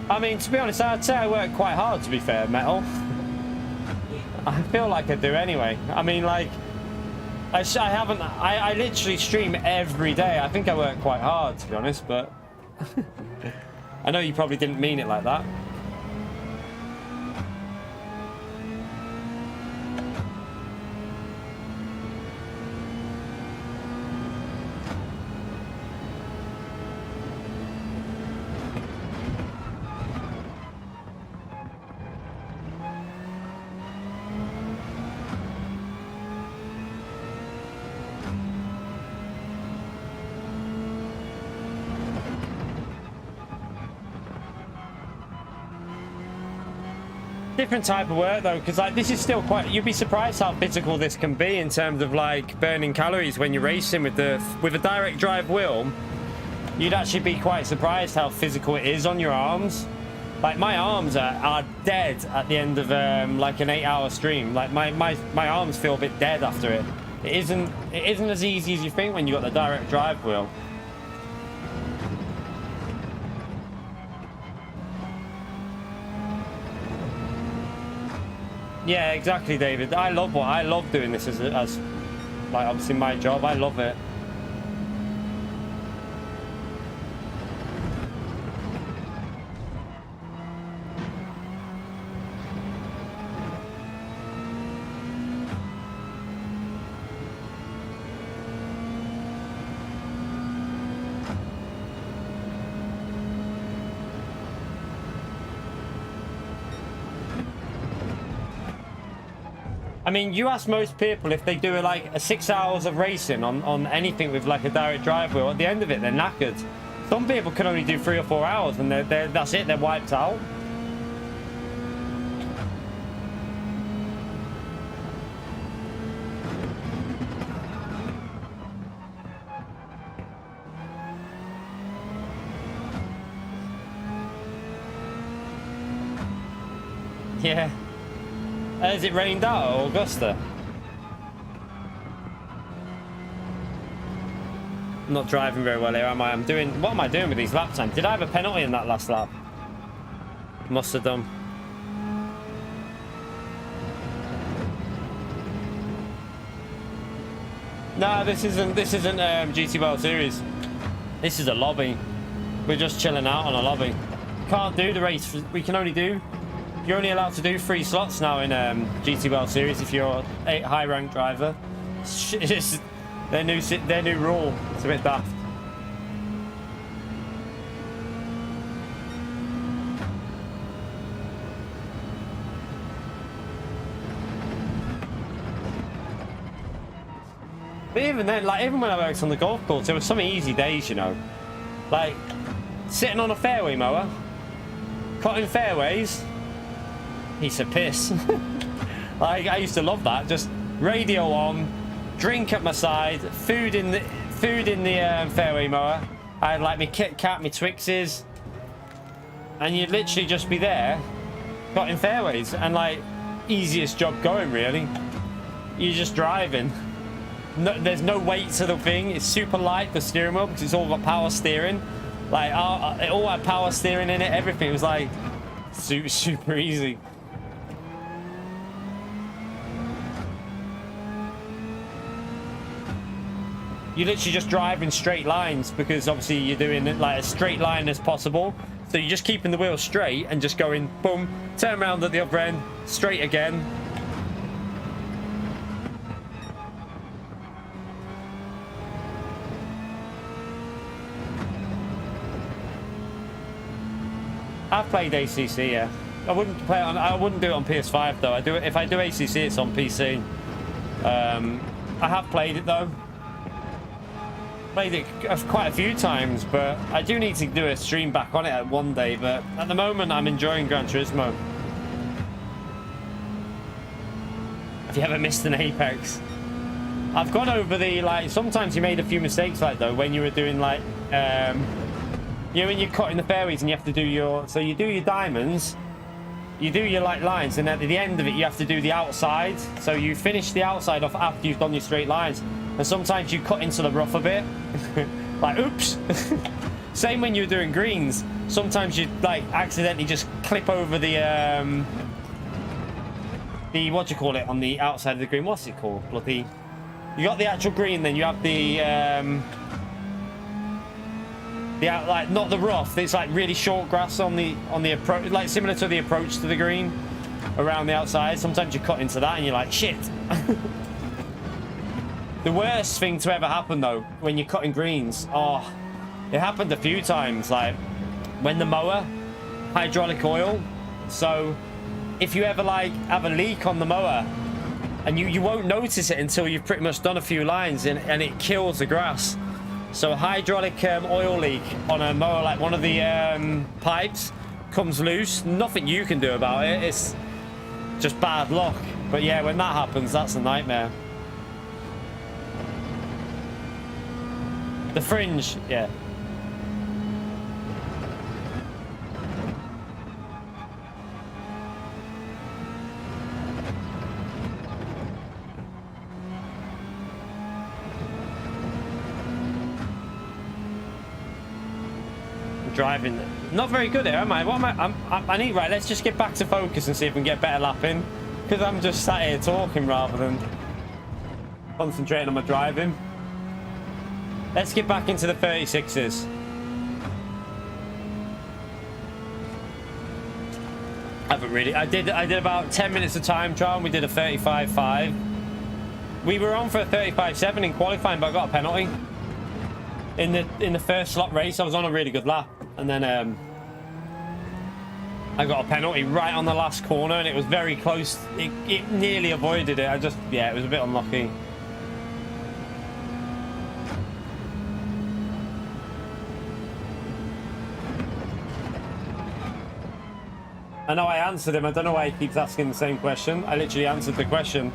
I mean, to be honest, I'd say I work quite hard, to be fair, Metal. I feel like I do anyway. I mean, like, I literally stream every day. I think I work quite hard, to be honest, but I know you probably didn't mean it like that. Different type of work though, because like this is still quite, you'd be surprised how physical this can be in terms of like burning calories when you're racing with a direct drive wheel. You'd actually be quite surprised how physical it is on your arms. Like my arms are dead at the end of like an 8-hour stream. Like my arms feel a bit dead after it. It isn't as easy as you think when you got the direct drive wheel. Yeah, exactly, David. I love doing this as like obviously my job. I love it. I mean, you ask most people if they do like 6 hours of racing on anything with like a direct drive wheel, at the end of it, they're knackered. Some people can only do 3 or 4 hours and that's it, they're wiped out. Yeah. Has it rained out at Augusta? I'm not driving very well here, am I? What am I doing with these lap times? Did I have a penalty in that last lap? Must have done. No, this isn't GT World Series. This is a lobby. We're just chilling out on a lobby. Can't do the race. You're only allowed to do 3 slots now in GT World Series if you're a high rank driver. It's their new rule. It's a bit daft. But even then, like even when I worked on the golf course, there were some easy days, you know, like sitting on a fairway mower, cutting fairways. Piece of piss. Like I used to love that. Just radio on, drink at my side, food in the fairway mower. I had like my Kit Kat, my Twixes, and you'd literally just be there, cutting fairways, and like easiest job going really. You're just driving. No, there's no weight to the thing. It's super light, the steering wheel, because it's all got power steering. Like it all had power steering in it. Everything was like super easy. you literally just drive in straight lines, because obviously you're doing it like as straight line as possible. So you're just keeping the wheel straight and just going boom, turn around at the other end, straight again. I've played ACC, yeah. I wouldn't play it on. I wouldn't do it on PS5 though. I do it if I do ACC, it's on PC. I have played it though. Played it quite a few times, but I do need to do a stream back on it one day. But at the moment, I'm enjoying Gran Turismo. Have you ever missed an Apex? I've gone over the like. Sometimes you made a few mistakes, like though when you were doing like. You know, when you're cutting the fairways and you have to do your... So you do your diamonds, you do your like lines, and at the end of it you have to do the outside. So you finish the outside off after you've done your straight lines. And sometimes you cut into the rough a bit. Like, oops. Same when you're doing greens. Sometimes you like accidentally just clip over the what do you call it, on the outside of the green. What's it called? Bloody... You got the actual green, then you have the like not the rough, it's like really short grass on the approach, like similar to the approach to the green around the outside. Sometimes you cut into that and you're like, shit. The worst thing to ever happen though when you're cutting greens, oh, it happened a few times, like when the mower, hydraulic oil. So if you ever like have a leak on the mower and you won't notice it until you've pretty much done a few lines, and it kills the grass. So a hydraulic oil leak on a mower, like one of the pipes comes loose, nothing you can do about it. It's just bad luck. But yeah, when that happens, that's a nightmare. The fringe, yeah. Driving not very good here, am I? What am I need, right, let's just get back to focus and see if we can get better lapping, because I'm just sat here talking rather than concentrating on my driving. Let's get back into the 36s. I haven't really. I did about 10 minutes of time trial and we did a 35.5. We were on for a 35.7 in qualifying, but I got a penalty in the first slot race. I was on a really good lap, and then I got a penalty right on the last corner, and it was very close. It nearly avoided it. Yeah, it was a bit unlucky. I know I answered him. I don't know why he keeps asking the same question. I literally answered the question.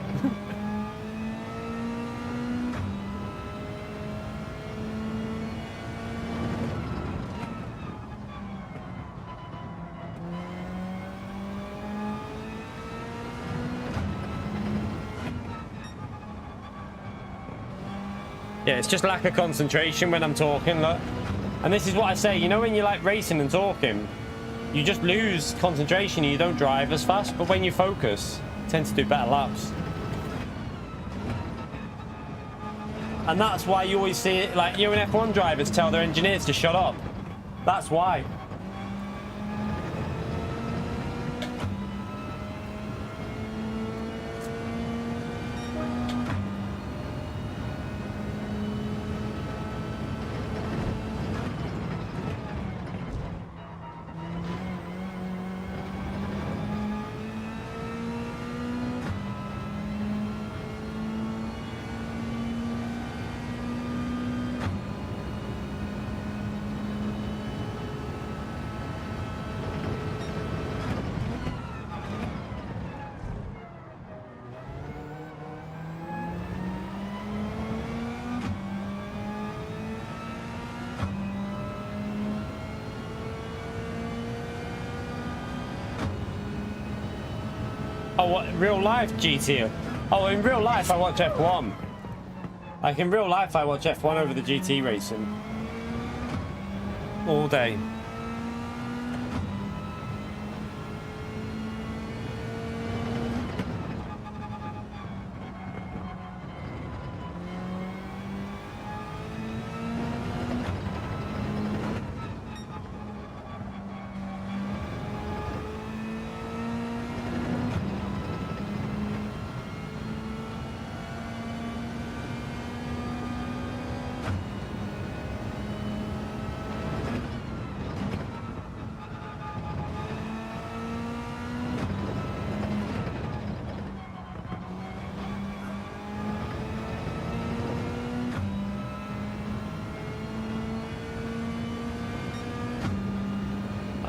Yeah, it's just lack of concentration when I'm talking, look. And this is what I say, you know, when you're like racing and talking, you just lose concentration and you don't drive as fast, but when you focus, you tend to do better laps. And that's why you always see it, like, you and F1 drivers tell their engineers to shut up. That's why. Oh, what, real life GT? Oh, in real life I watch F1. Like in real life I watch F1 over the GT racing. All day.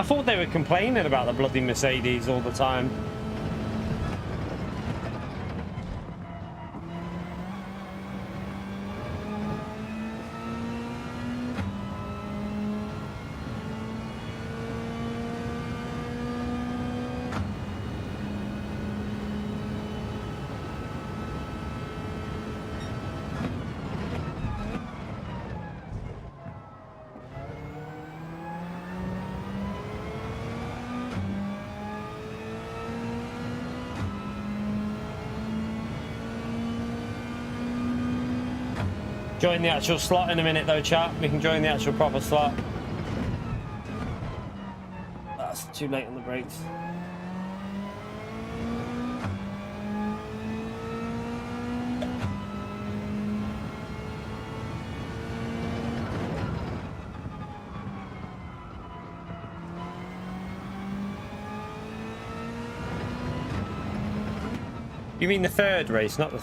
I thought they were complaining about the bloody Mercedes all the time. Join the actual slot in a minute though, chat. We can join the actual proper slot. That's too late on the brakes. You mean the third race, not the...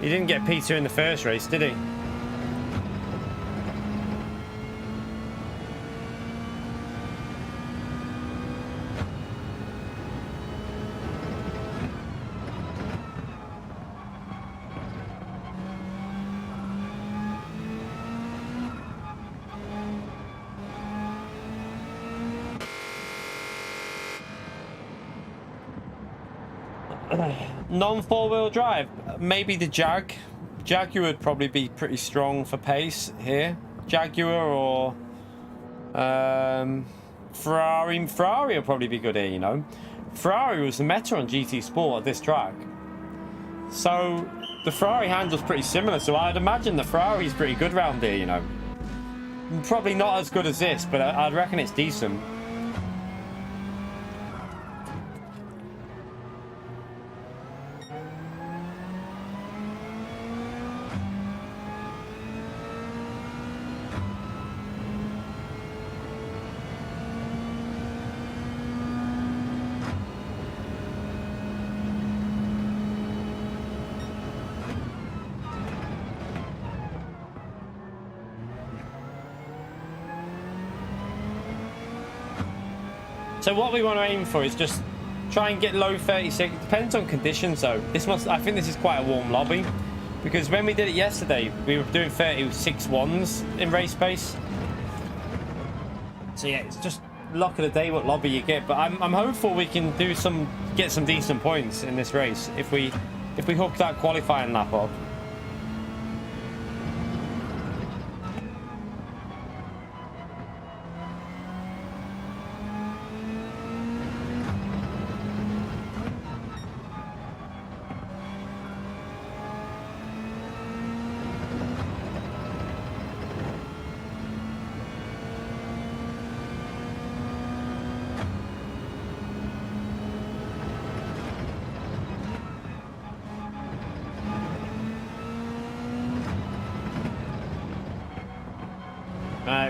He didn't get P2 in the first race, did he? Non-four-wheel drive, maybe the Jaguar would probably be pretty strong for pace here. Jaguar or Ferrari will probably be good here, you know. Ferrari was the meta on GT Sport at this track, so the Ferrari handle's pretty similar, so I'd imagine the Ferrari's pretty good round here, you know. Probably not as good as this, but I'd reckon it's decent. So what we want to aim for is just try and get low 36. It depends on conditions though. I think this is quite a warm lobby, because when we did it yesterday, we were doing 36 ones in race pace. So yeah, it's just luck of the day what lobby you get. But I'm hopeful we can get some decent points in this race if we hook that qualifying lap up.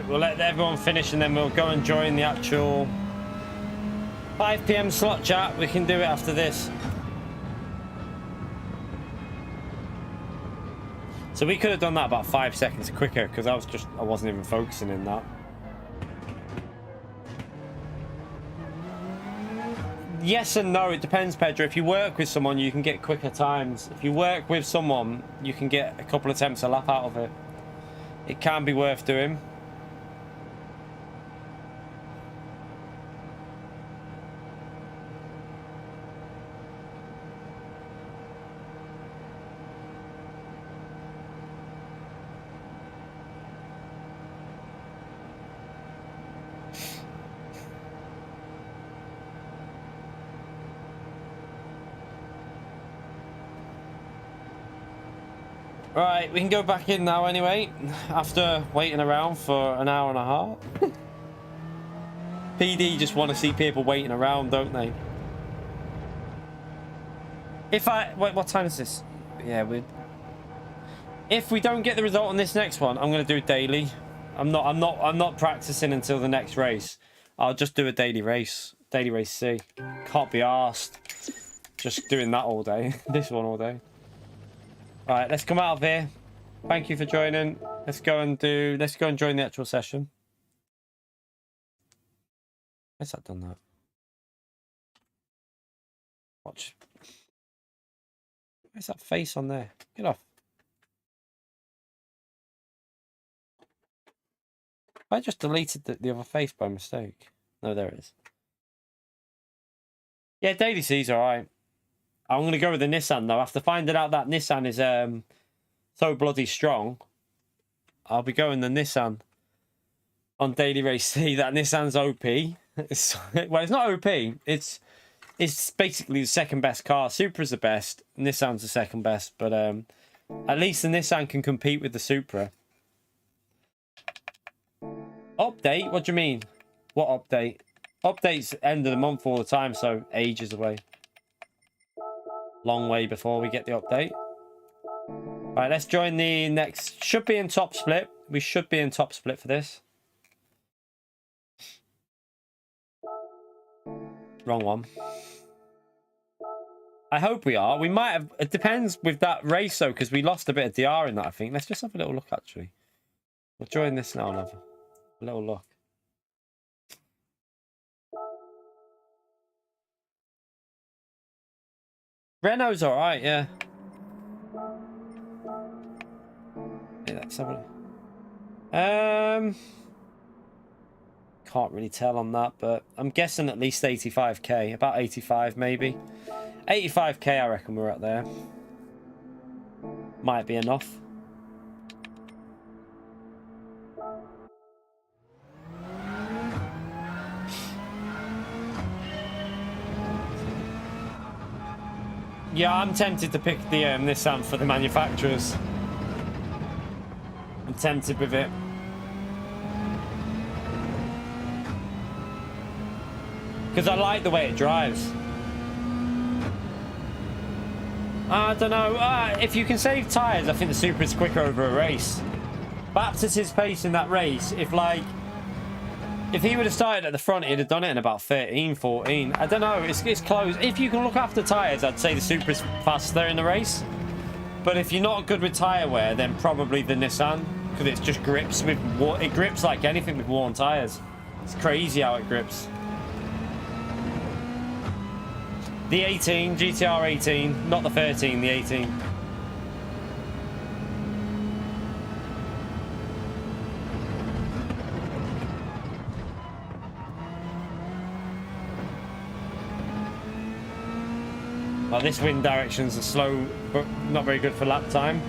We'll let everyone finish and then we'll go and join the actual 5 PM slot, chat. We can do it after this. So we could have done that about 5 seconds quicker because I wasn't even focusing in that. Yes and no, it depends, Pedro. If you work with someone, you can get quicker times. If you work with someone, you can get a couple of attempts a lap out of it. It can be worth doing. Right, we can go back in now anyway, after waiting around for an hour and a half. PD just want to see people waiting around, don't they? Wait, what time is this? Yeah, if we don't get the result on this next one, I'm gonna do it daily. I'm not practicing until the next race. I'll just do a daily race C. Can't be arsed just doing that all day. This one all day. All right, let's come out of here. Thank you for joining. Let's go and join the actual session. Where's that done that? Watch. Where's that face on there? Get off. I just deleted the other face by mistake. No, there it is. Yeah, Daily C's alright. I'm going to go with the Nissan, though. After finding out that Nissan is so bloody strong, I'll be going the Nissan on Daily Race C. That Nissan's OP. Well, it's not OP. It's basically the second best car. Supra's the best. Nissan's the second best. But at least the Nissan can compete with the Supra. Update? What do you mean? What update? Update's end of the month all the time, so ages away. Long way before we get the update. Right, let's join the next. Should be in top split. We should be in top split for this. Wrong one. I hope we are. We might have. It depends with that race, though, because we lost a bit of DR in that, I think. Let's just have a little look, actually. We'll join this now and have a little look. Renault's alright, yeah. Hey, let's have a... Can't really tell on that, but I'm guessing at least 85k. About 85, maybe. 85k, I reckon we're at there. Might be enough. Yeah, I'm tempted to pick the Nissan for the manufacturers. I'm tempted with it. Because I like the way it drives. I don't know. If you can save tyres, I think the Supra is quicker over a race. Perhaps it's his pace in that race. If he would have started at the front, he'd have done it in about 13, 14. I don't know. It's close. If you can look after tyres, I'd say the Supra's faster in the race. But if you're not good with tyre wear, then probably the Nissan. Because it just grips with... It grips like anything with worn tyres. It's crazy how it grips. The 18, GTR 18. Not the 13, the 18. Well, this wind directions are slow, but not very good for lap time.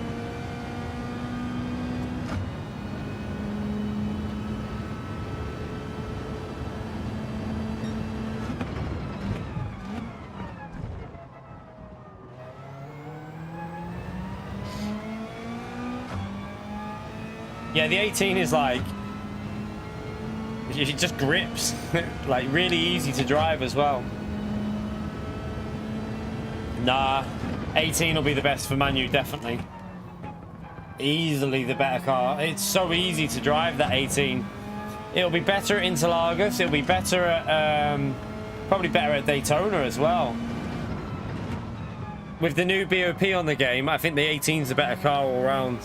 Yeah, the 18 is like... It just grips. Like, really easy to drive as well. Nah, 18 will be the best for Manu, definitely. Easily the better car. It's so easy to drive, that 18. It'll be better at Interlagos. It'll be better at... probably better at Daytona as well. With the new BOP on the game, I think the 18's a better car all round.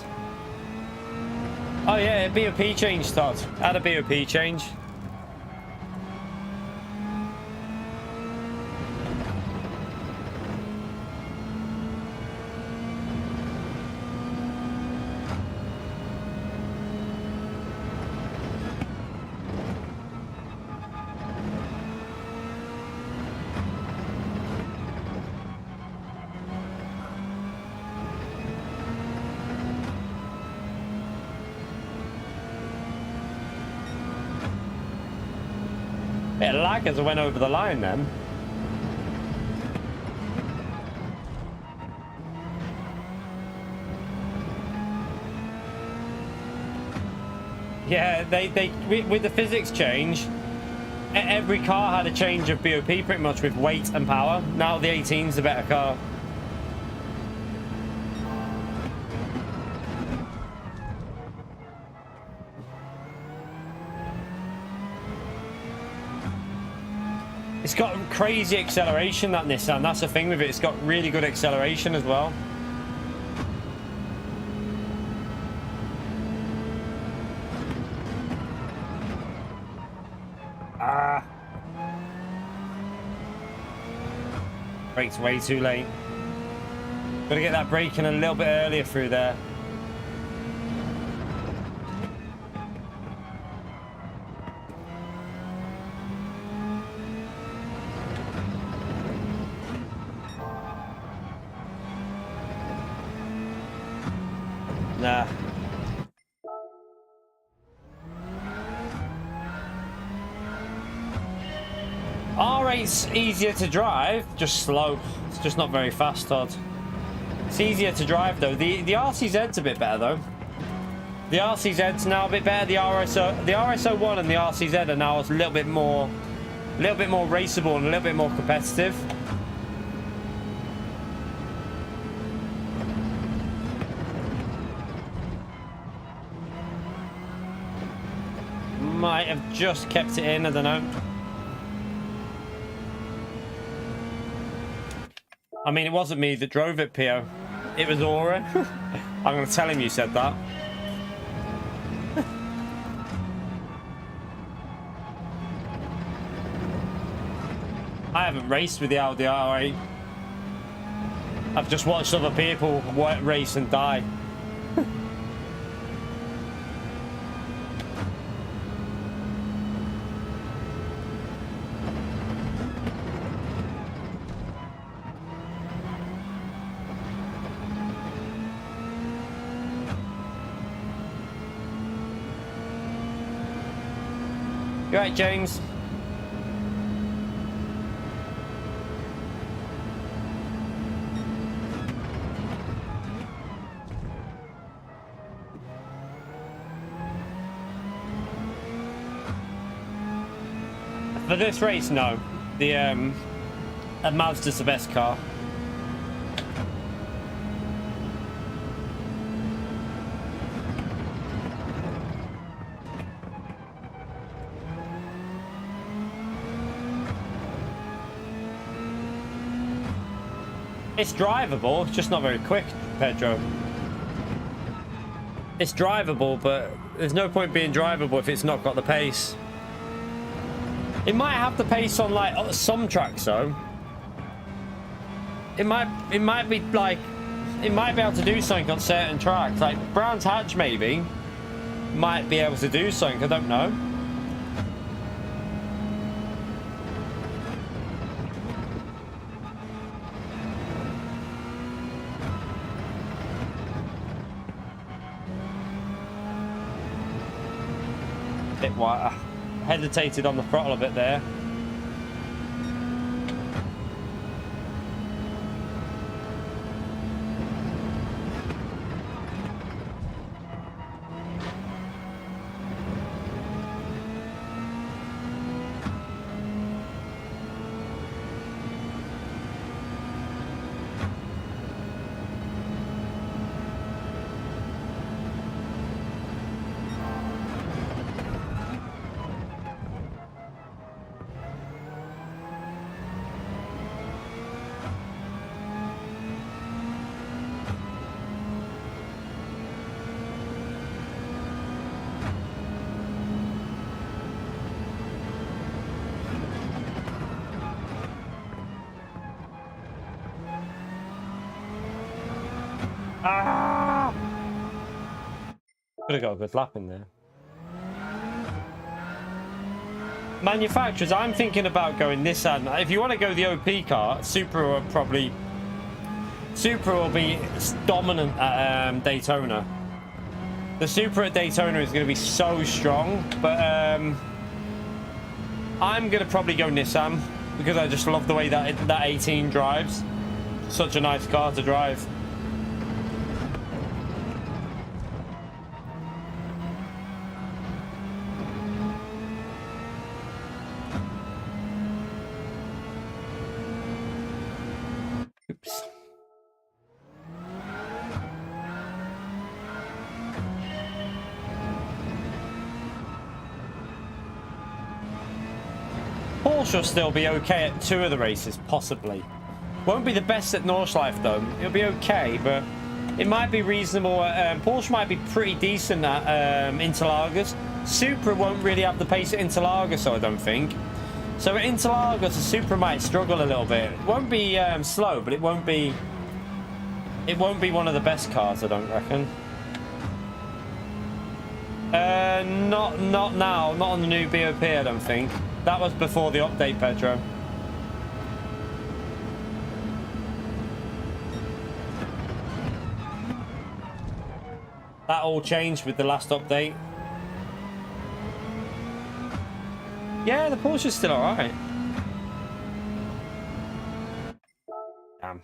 Oh yeah, BOP change, Todd. Add a BOP change. Bit of lag as I went over the line then. Yeah, with the physics change, every car had a change of BOP pretty much with weight and power. Now the 18's the better car. It's got crazy acceleration, that Nissan. That's the thing with it. It's got really good acceleration as well. Brakes way too late. Gotta get that brake in a little bit earlier through there. Nah. R8's easier to drive, just slow. It's just not very fast, Todd. It's easier to drive though. The RCZ's a bit better though. The RCZ's now a bit better. The RS01 and the RCZ are now a little bit more raceable and a little bit more competitive. Might have just kept it in, I don't know. I mean, it wasn't me that drove it, Pio. It was Aura. I'm going to tell him you said that. I haven't raced with the Audi R8. I've just watched other people race and die. You right, James? For this race, no. The Mazda's the best car. It's drivable, it's just not very quick, Pedro. It's drivable, but there's no point being drivable if it's not got the pace. It might have the pace on like some tracks though. It might be like, it might be able to do something on certain tracks. Like Brands Hatch maybe might be able to do something, I don't know. I hesitated on the throttle a bit there. Could have got a good lap in there. Manufacturers, I'm thinking about going Nissan. If you want to go the OP car, Supra will be dominant at Daytona. The Supra at Daytona is going to be so strong, but I'm going to probably go Nissan because I just love the way that 18 drives. Such a nice car to drive. Porsche will still be okay at 2 of the races, possibly. Won't be the best at Nordschleife though. It'll be okay, but it might be reasonable. Porsche might be pretty decent at Interlagos. Supra won't really have the pace at Interlagos, I don't think. So at Interlagos, the Supra might struggle a little bit. It won't be slow, but it won't be one of the best cars, I don't reckon. Not now, not on the new BOP, I don't think. That was before the update, Pedro. That all changed with the last update. Yeah, the Porsche's still alright. Damn.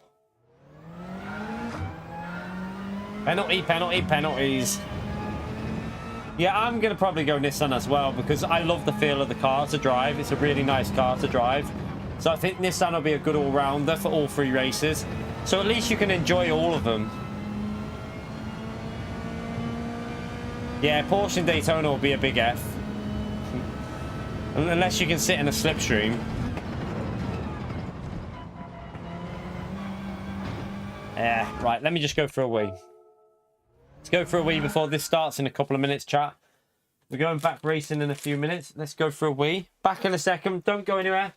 Penalty, penalty, penalties. Yeah, I'm going to probably go Nissan as well because I love the feel of the car to drive. It's a really nice car to drive. So I think Nissan will be a good all-rounder for all 3 races. So at least you can enjoy all of them. Yeah, Porsche and Daytona will be a big F. Unless you can sit in a slipstream. Yeah, right, let me just go for a wee. Let's go for a wee before this starts in a couple of minutes, chat. We're going back racing in a few minutes. Let's go for a wee. Back in a second. Don't go anywhere.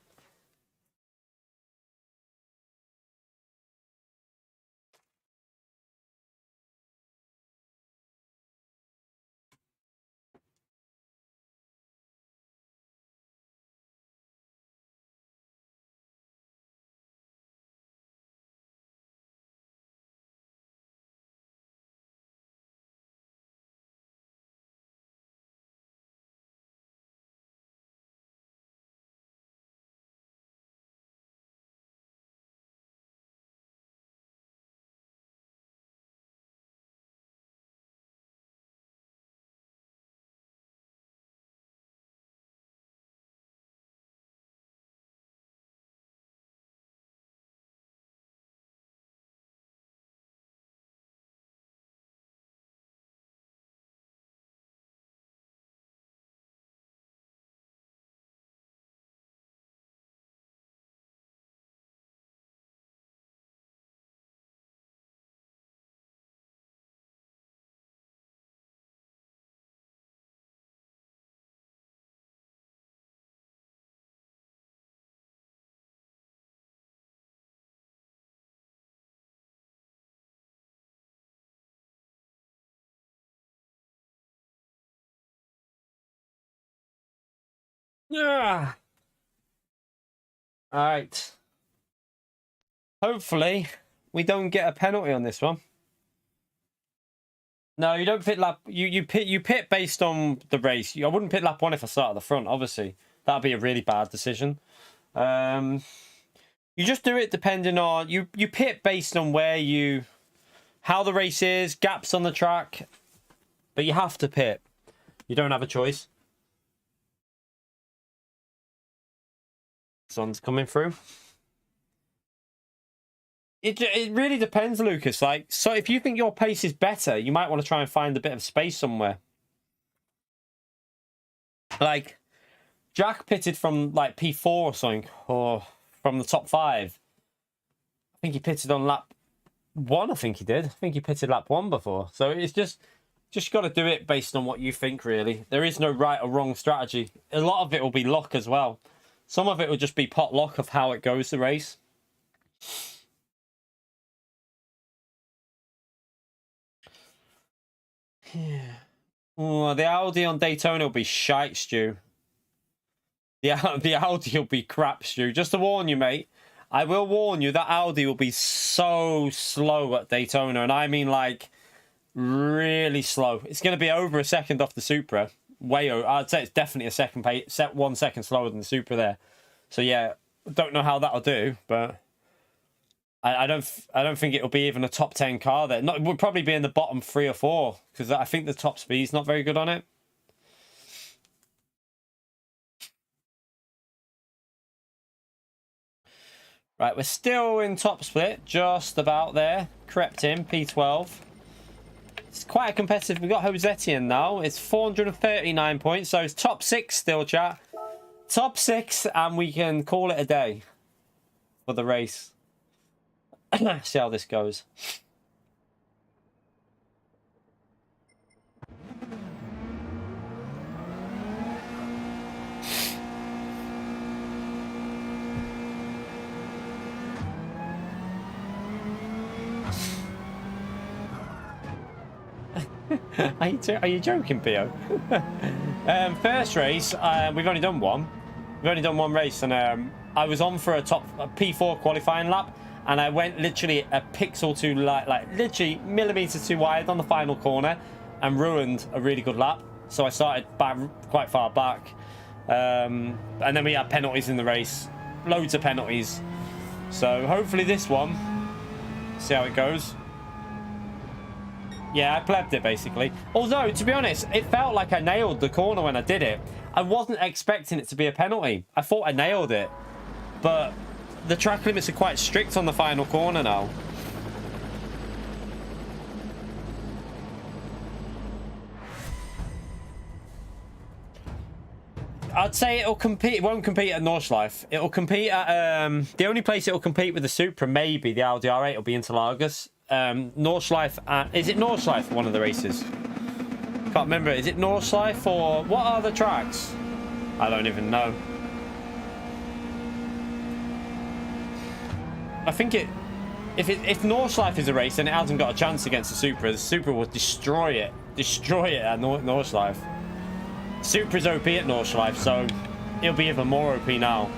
Yeah. All right. Hopefully, we don't get a penalty on this one. No, you don't pit lap. You pit based on the race. I wouldn't pit lap 1 if I start at the front. Obviously, that'd be a really bad decision. You just do it depending on you pit based on how the race is, gaps on the track, but you have to pit. You don't have a choice. Sun's coming through. It really depends, Lucas. Like, so if you think your pace is better, you might want to try and find a bit of space somewhere. Like, Jack pitted from like P4 or something, or from the top 5. I think he pitted on lap 1. I think he did. I think he pitted lap 1 before. So it's just got to do it based on what you think. Really, there is no right or wrong strategy. A lot of it will be luck as well. Some of it will just be pot luck of how it goes the race. Yeah. Oh, the Audi on Daytona will be shite, Stu. The Audi will be crap, Stu. Just to warn you, mate. I will warn you that Audi will be so slow at Daytona. And I mean, like, really slow. It's going to be over a second off the Supra. Way over. I'd say it's definitely a second 1 second slower than the Supra there. So, yeah, don't know how that'll do, but I don't think it'll be even a top 10 car there. It would probably be in the bottom 3 or 4 because I think the top speed's not very good on it. Right, we're still in top split, just about there. Crept in, P12. It's quite a competitive. We've got Josetti in now. It's 439 points, so it's top 6 still, chat. Top 6, and we can call it a day for the race. See how this goes. Are you joking, Pio? First race, we've only done one. We've only done one race, and I was on for a P4 qualifying lap, and I went literally a pixel too light, like literally millimeters too wide on the final corner, and ruined a really good lap. So I started back, quite far back, and then we had penalties in the race, loads of penalties. So hopefully this one, see how it goes. Yeah, I plebbed it basically. Although, to be honest, it felt like I nailed the corner when I did it. I wasn't expecting it to be a penalty. I thought I nailed it. But the track limits are quite strict on the final corner now. I'd say it'll compete. It won't compete at Nordschleife. It'll compete at the only place it'll compete with the Supra, maybe the Audi R8, will be Interlagos. Nordschleife. Is it Nordschleife one of the races? Can't remember. Is it Nordschleife or what are the tracks? I don't even know. I think if Nordschleife is a race, then it hasn't got a chance against the Supra. The Supra will destroy it at Nordschleife. Supra's OP at Nordschleife, so it'll be even more OP now.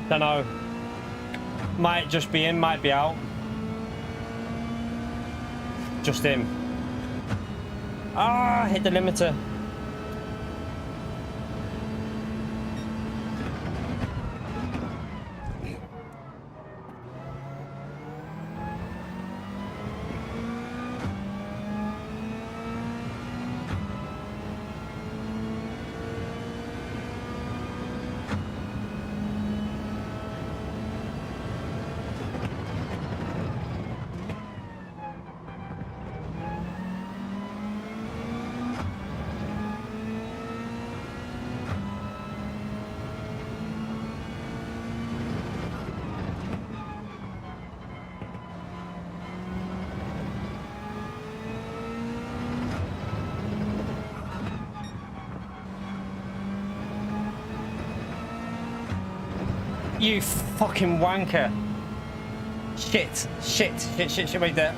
Don't know. Might just be in, might be out. Just in. Ah, hit the limiter. You fucking wanker. Shit, wait there.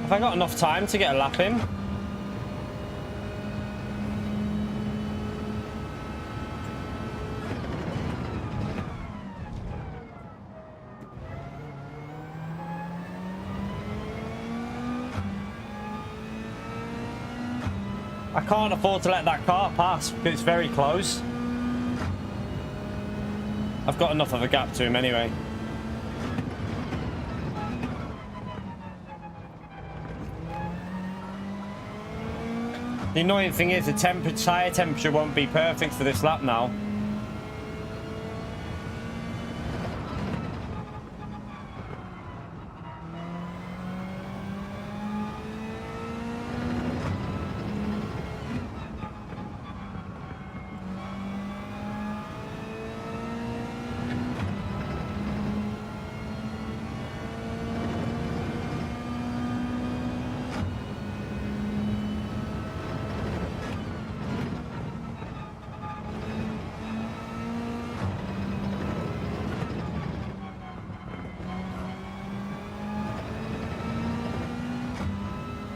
Have I got enough time to get a lap in? I can't afford to let that car pass because it's very close. I've got enough of a gap to him anyway. The annoying thing is the tire temperature won't be perfect for this lap now.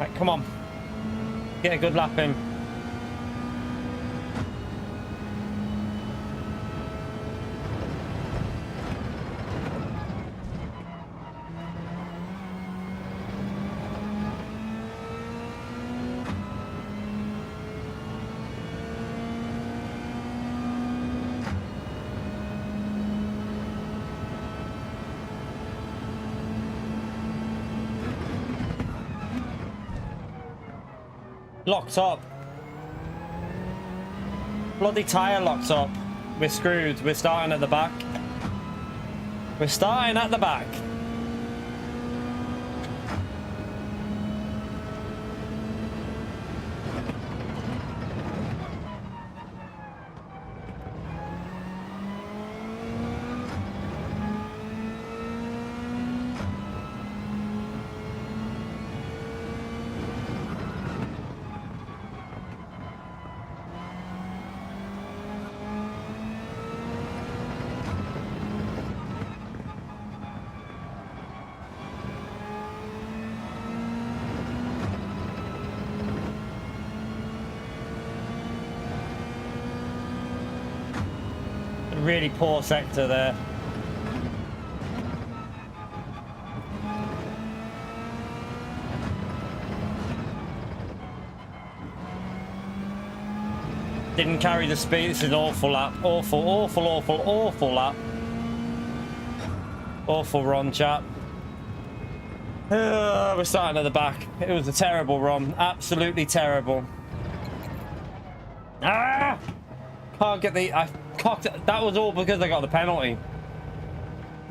Right, come on. Get a good lap in. Locked up. Bloody tyre locked up. We're screwed. We're starting at the back. We're starting at the back. Really poor sector there. Didn't carry the speed. This is an awful lap. Awful lap. Awful run, chap. We're starting at the back. It was a terrible run. Absolutely terrible. Ah! Can't get the... I cocked it. That was all because I got the penalty.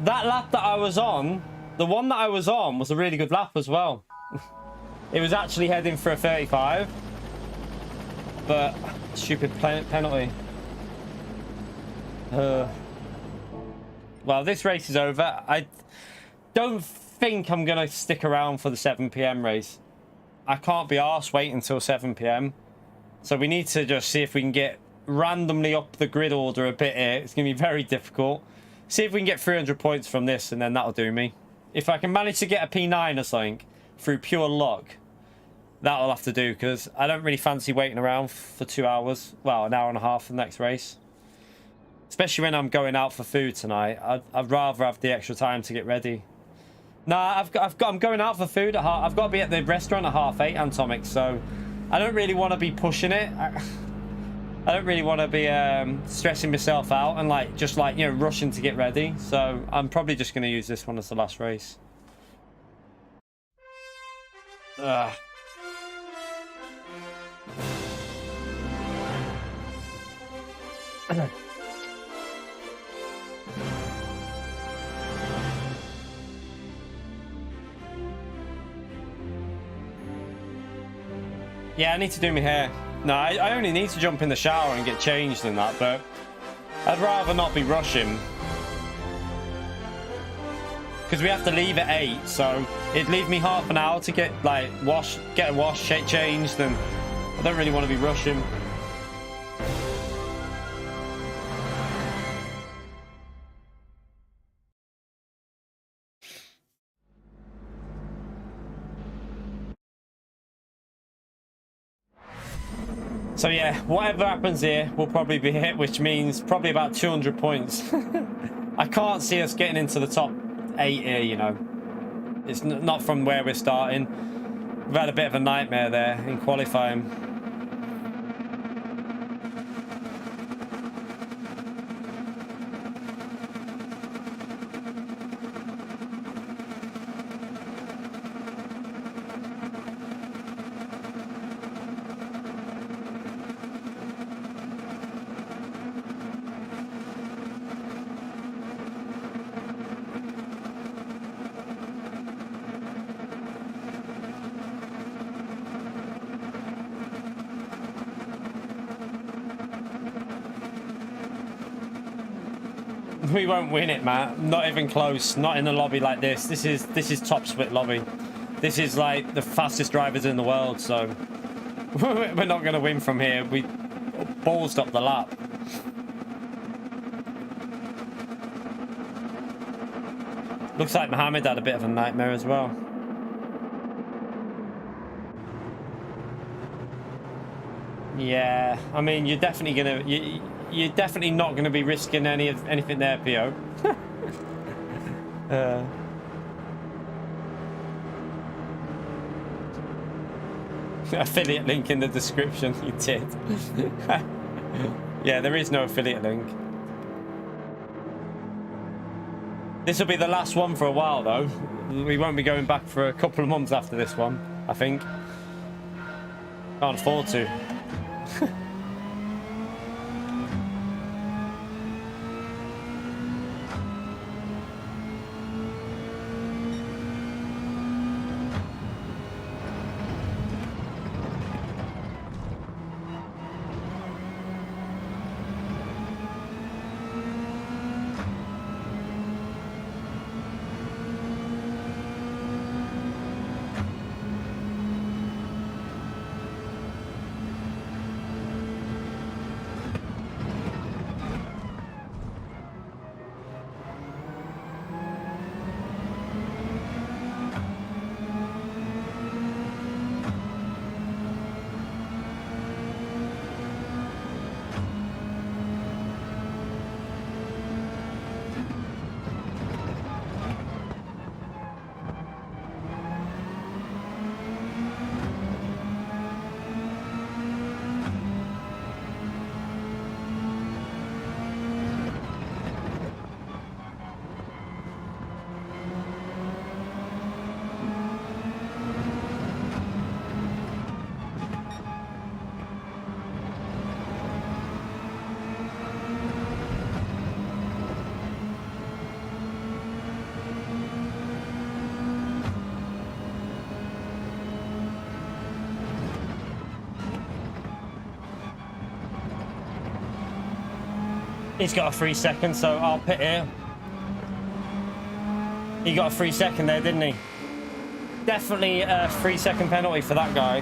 That lap that I was on, the one that I was on was a really good lap as well. It was actually heading for a 35. But stupid penalty. Well, this race is over. I don't think I'm going to stick around for the 7 PM race. I can't be arsed waiting until 7 PM. So we need to just see if we can get randomly up the grid order a bit here. It's going to be very difficult. See if we can get 300 points from this, and then that'll do me. If I can manage to get a P9 or something through pure luck, that'll have to do, because I don't really fancy waiting around for 2 hours. Well, an hour and a half for the next race. Especially when I'm going out for food tonight. I'd rather have the extra time to get ready. Nah, I'm going out for food at I've got to be at the restaurant at 8:30, Atomic, so I don't really want to be pushing it. I don't really want to be stressing myself out and you know, rushing to get ready. So I'm probably just going to use this one as the last race. Ugh. Yeah, I need to do my hair. No, I only need to jump in the shower and get changed and that, but I'd rather not be rushing. Because we have to leave at 8, so it'd leave me half an hour to get, like, get a wash, changed, and I don't really want to be rushing. So yeah, whatever happens here, we'll probably be hit, which means probably about 200 points. I can't see us getting into the top 8 here, you know. It's not from where we're starting. We've had a bit of a nightmare there in qualifying. We won't win it, man. Not even close. Not in a lobby like this. This is top split lobby. This is like the fastest drivers in the world, so we're not going to win from here. We ballsed up the lap. Looks like Mohammed had a bit of a nightmare as well. Yeah, I mean, you're definitely gonna, you're definitely not gonna be risking anything there, PO. Affiliate link in the description. You did. Yeah, there is no affiliate link. This will be the last one for a while, though. We won't be going back for a couple of months after this one, I think. Can't afford to. He's got a 3 second, so I'll pit here. He got a 3 second there, didn't he? Definitely a 3 second penalty for that guy.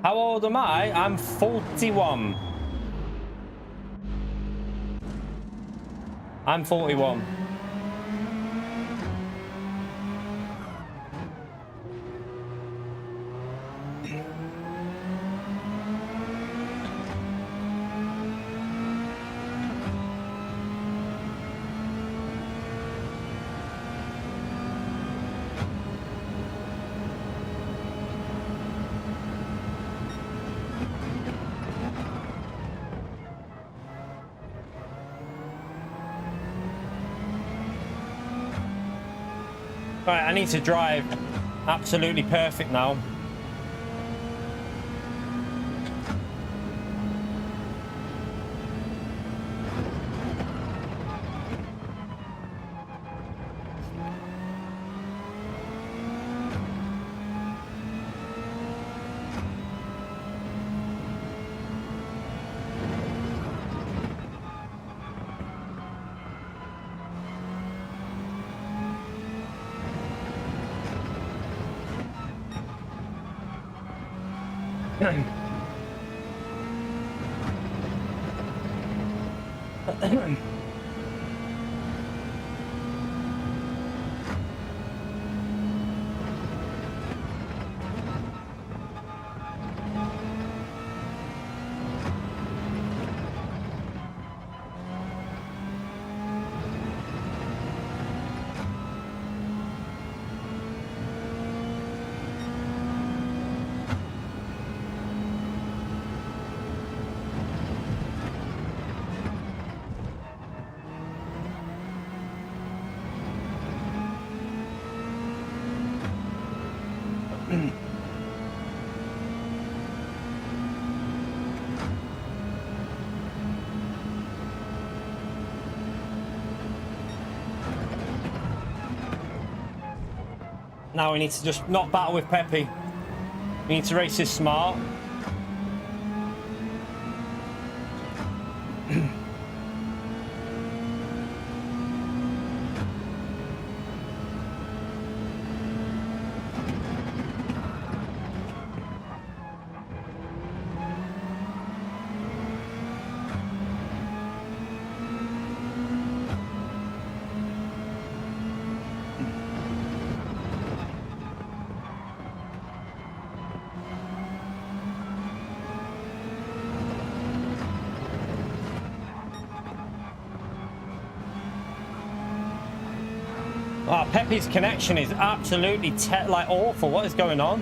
How old am I? I'm 41. I'm 41. Right, I need to drive absolutely perfect now. Now we need to just not battle with Peppy. We need to race this smart. Oh, Pepe's connection is absolutely like awful. What is going on?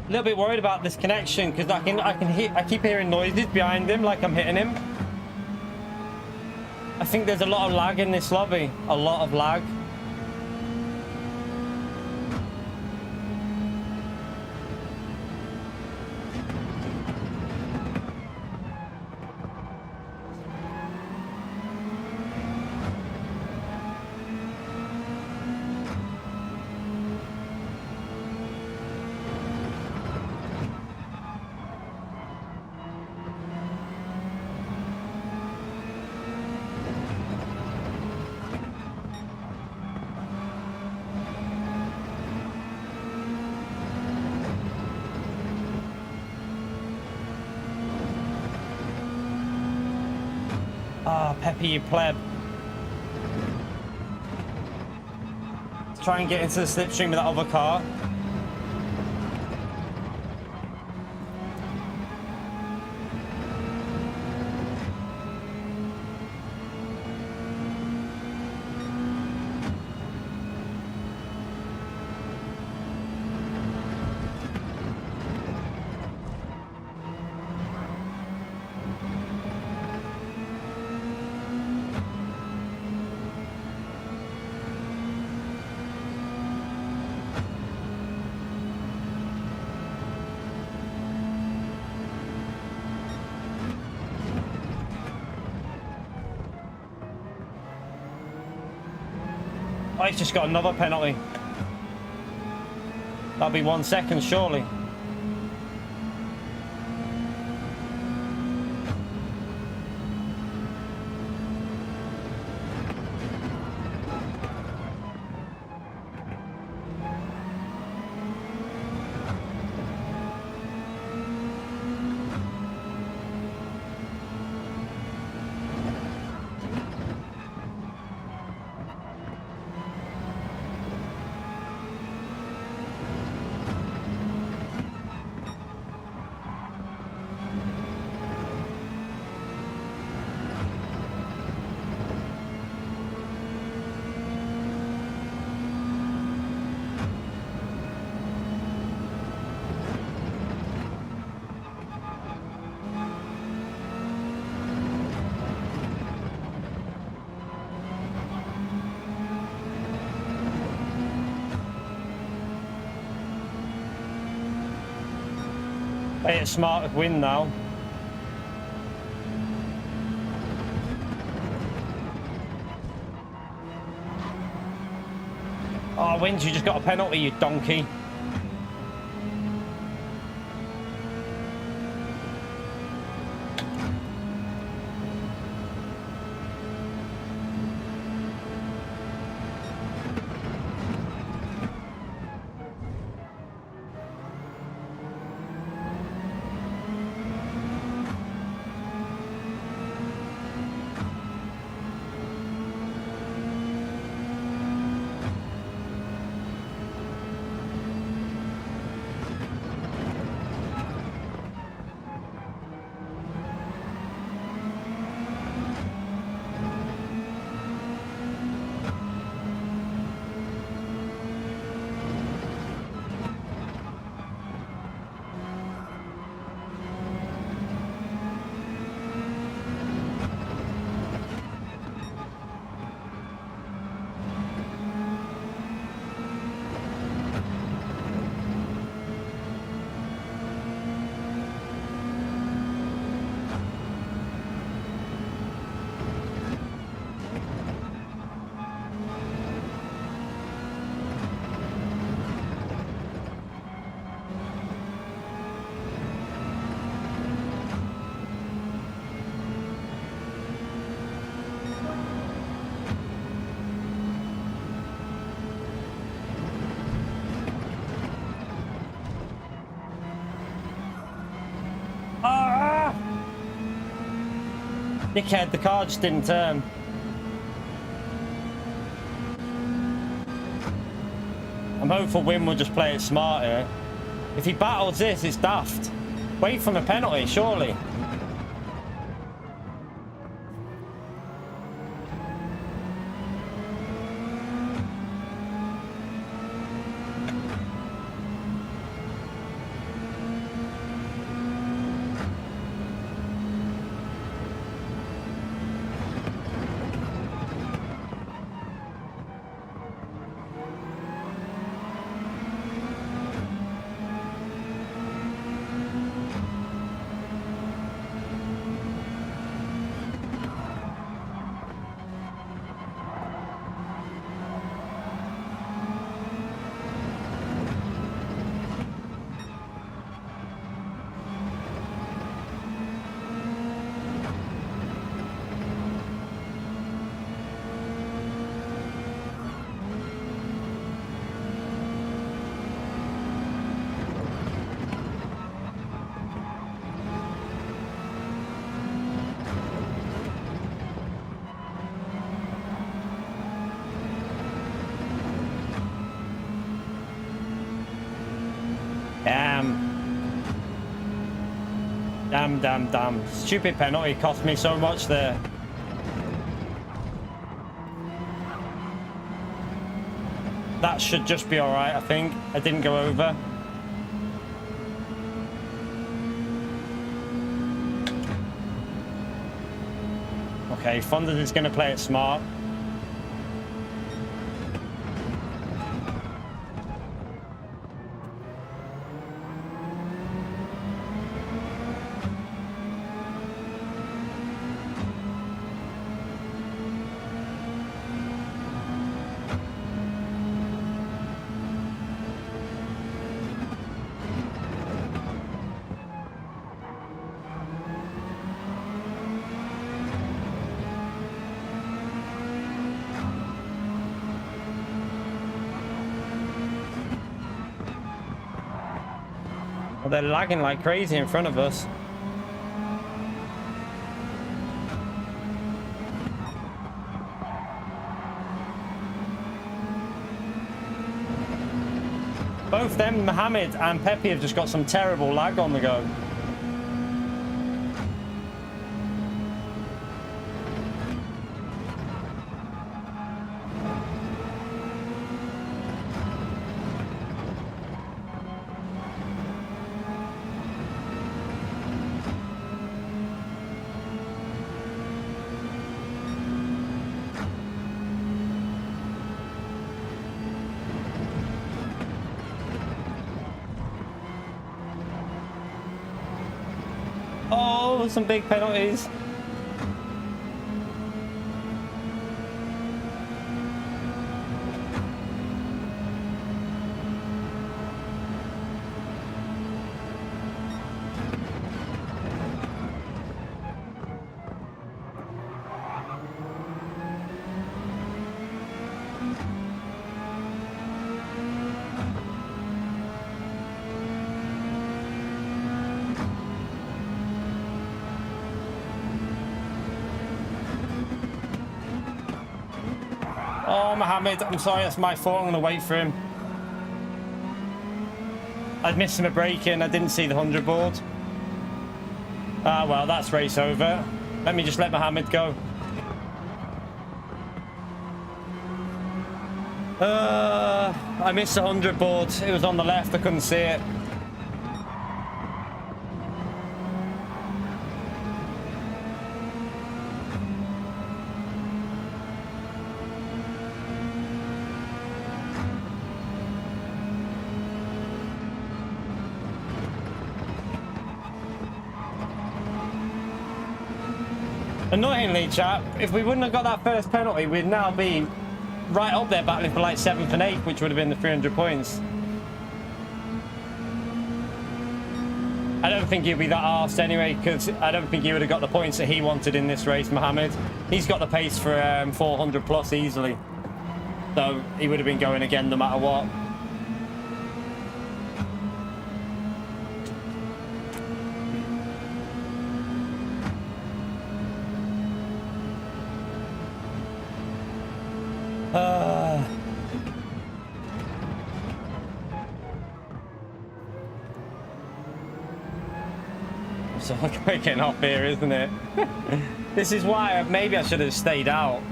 A little bit worried about this connection because I keep hearing noises behind him like I'm hitting him. I think there's a lot of lag in this lobby. A lot of lag. Ah, oh, Peppy, you pleb. Let's try and get into the slipstream of that other car. Oh, he's just got another penalty. That'll be 1 second, surely. Play it smart with wind now. Oh, Wins, you just got a penalty, you donkey. Dickhead, the car just didn't turn. I'm hopeful Win will just play it smart here. If he battles this, it's daft. Wait for the penalty, surely. Damn. Stupid penalty cost me so much there. That should just be alright, I think. I didn't go over. Okay, Fonda is going to play it smart. They're lagging like crazy in front of us. Both them, Mohammed and Pepe, have just got some terrible lag on the go. Oh, some big penalties. Oh, Mohammed, I'm sorry, that's my fault. I'm going to wait for him. I'd missed him a break in. I didn't see the 100 board. Ah, well, that's race over. Let me just let Mohammed go. I missed the 100 board. It was on the left. I couldn't see it. Annoyingly, chap, if we wouldn't have got that first penalty, we'd now be right up there battling for like 7th and 8th, which would have been the 300 points. I don't think he'd be that arsed anyway, because I don't think he would have got the points that he wanted in this race, Mohammed. He's got the pace for 400 plus easily. So he would have been going again no matter what. So quick off here, isn't it? This is why maybe I should have stayed out.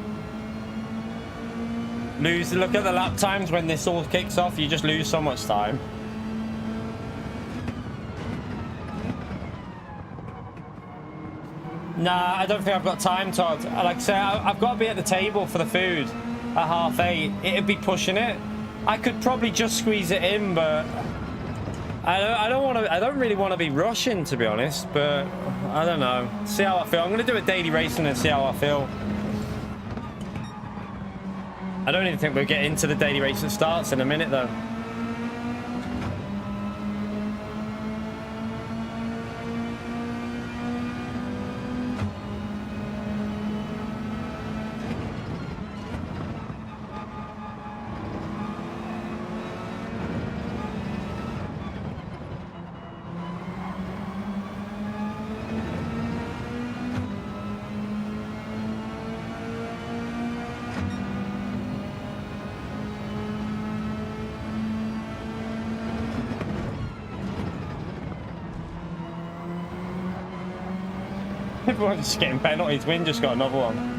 Look at the lap times when this all kicks off. You just lose so much time. Nah, I don't think I've got time, Todd. Like I say, I've got to be at the table for the food at 8:30. It'd be pushing it. I could probably just squeeze it in, but I don't really want to be rushing, to be honest. But I don't know. See how I feel. I'm going to do a daily racing and see how I feel. I don't even think we'll get into the daily race that starts in a minute, though. Everyone's just getting penalties. Win just got another one.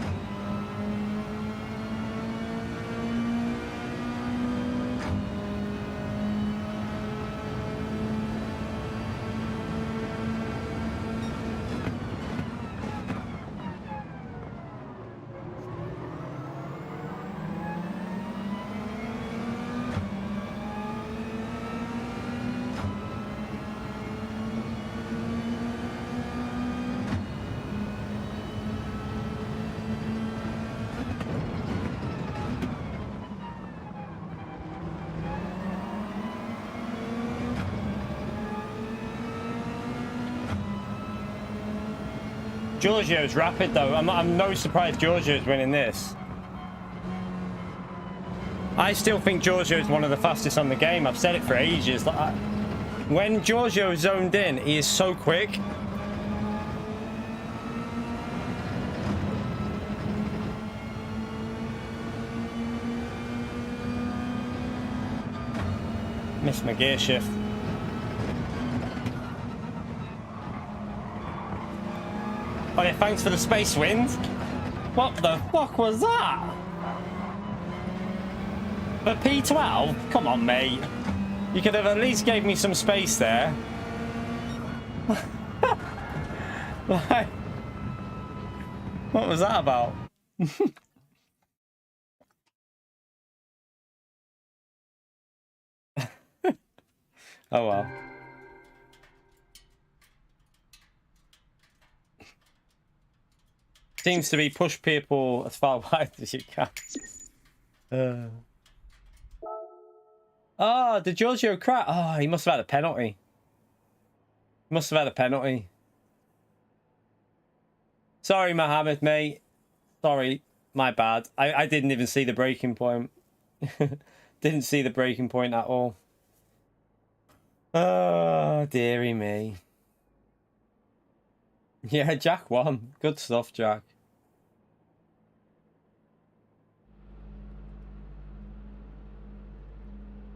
Giorgio's rapid though. I'm no surprised Giorgio's winning this. I still think Giorgio's one of the fastest on the game. I've said it for ages. When Giorgio is zoned in, he is so quick. Missed my gear shift. Oh yeah, thanks for the space wind. What the fuck was that? The P12? Come on, mate. You could have at least gave me some space there. Like, what was that about? Oh well. seems to be push people as far wide as you can. Oh, did Giorgio crack? Oh, he must have had a penalty. Must have had a penalty. Sorry, Mohammed, mate. Sorry, my bad. I didn't even see the breaking point. Didn't see the breaking point at all. Oh, dearie me. Yeah, Jack won. Good stuff, Jack.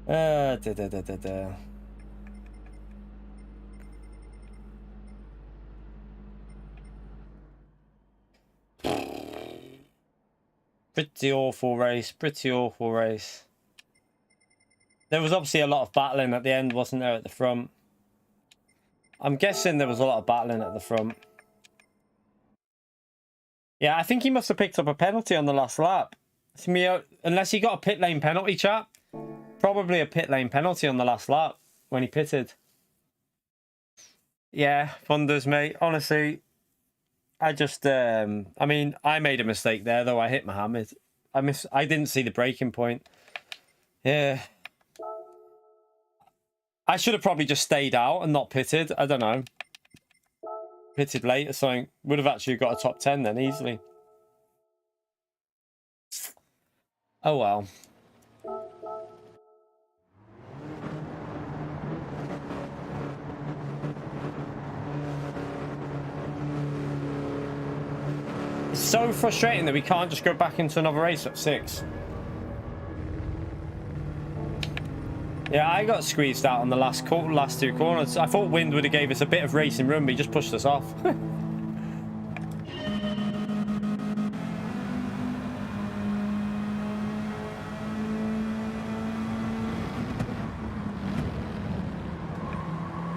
Da. Pretty awful race. Pretty awful race. There was obviously a lot of battling at the end, wasn't there, at the front? I'm guessing there was a lot of battling at the front. Yeah, I think he must have picked up a penalty on the last lap. Unless he got a pit lane penalty, chat. Probably a pit lane penalty on the last lap when he pitted. Yeah, Thunders, mate. Honestly, I just... I mean, I made a mistake there, though. I hit Mohammed. I didn't see the breaking point. Yeah. I should have probably just stayed out and not pitted. I don't know. Pitted late or something. Would have actually got a top 10 then, easily. Oh, well. It's so frustrating that we can't just go back into another race at 6. Yeah, I got squeezed out on the last two corners. I thought wind would have gave us a bit of racing room, but he just pushed us off.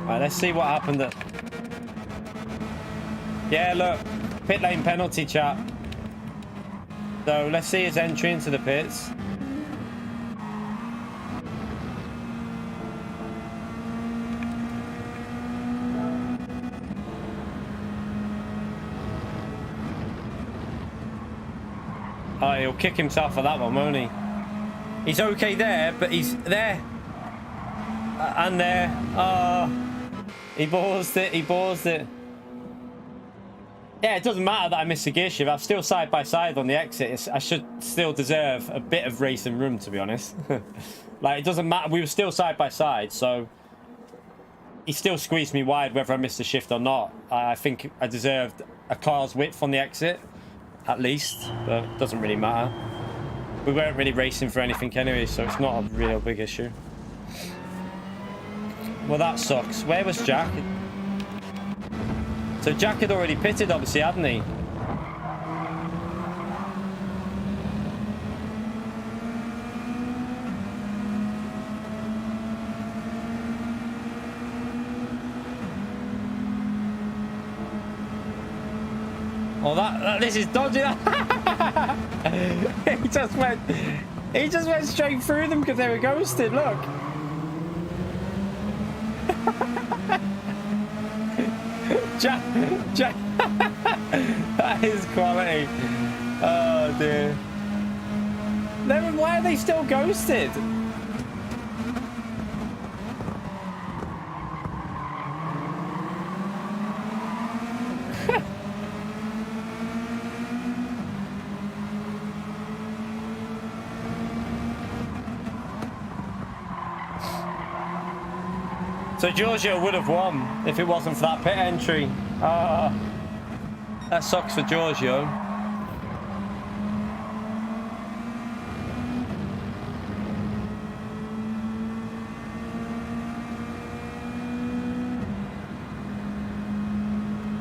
Right, let's see what happened. Yeah, look, pit lane penalty, chat. So let's see his entry into the pits. Oh, he'll kick himself for that one, won't he? He's okay there, but he's there. And there. Oh, he paused it. He paused it. Yeah, it doesn't matter that I missed a gear shift. I'm still side by side on the exit. I should still deserve a bit of racing room, to be honest. Like, it doesn't matter. We were still side by side, so he still squeezed me wide whether I missed a shift or not. I think I deserved a car's width on the exit. At least, but it doesn't really matter. We weren't really racing for anything anyway, so it's not a real big issue. Well, that sucks. Where was Jack? So Jack had already pitted, obviously, hadn't he? Oh, this is dodgy. He just went straight through them because they were ghosted. Look. Jack. That is quality. Oh dear. Why are they still ghosted? So Giorgio would have won if it wasn't for that pit entry. That sucks for Giorgio.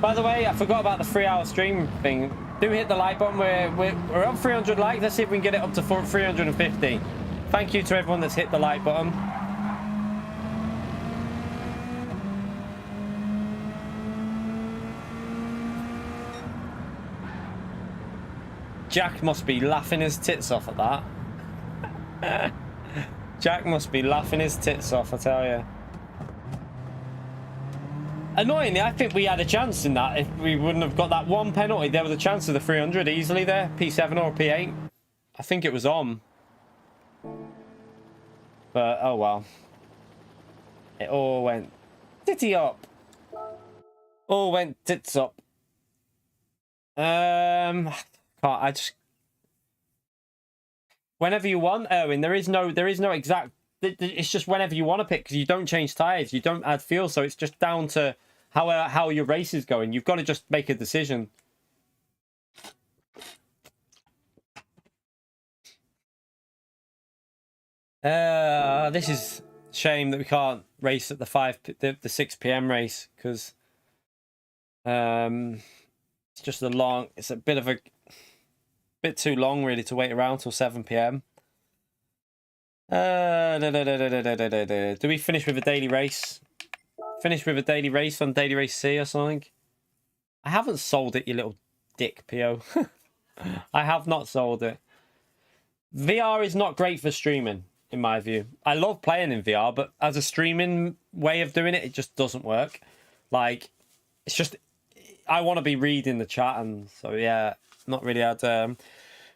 By the way, I forgot about the 3-hour stream thing. Do hit the like button. We're up 300 likes. Let's see if we can get it up to 350. Thank you to everyone that's hit the like button. Jack must be laughing his tits off at that. Jack must be laughing his tits off, I tell you. Annoyingly, I think we had a chance in that. If we wouldn't have got that one penalty, there was a chance of the 300 easily there. P7 or P8. I think it was on. But, oh well. It all went titty up. All went tits up. I just... Whenever you want, Erwin, there is no exact... It's just whenever you want to pick, because you don't change tyres, you don't add fuel, so it's just down to how your race is going. You've got to just make a decision. This is a shame that we can't race at the 6 p.m. race, because it's just it's a bit too long really to wait around till 7 p.m. Do we finish with a daily race? Finish with a daily race on Daily Race C or something? I haven't sold it, you little dick, PO. I have not sold it. VR is not great for streaming, in my view. I love playing in VR, but as a streaming way of doing it, it just doesn't work. Like, it's just... I want to be reading the chat, and so, yeah, not really had...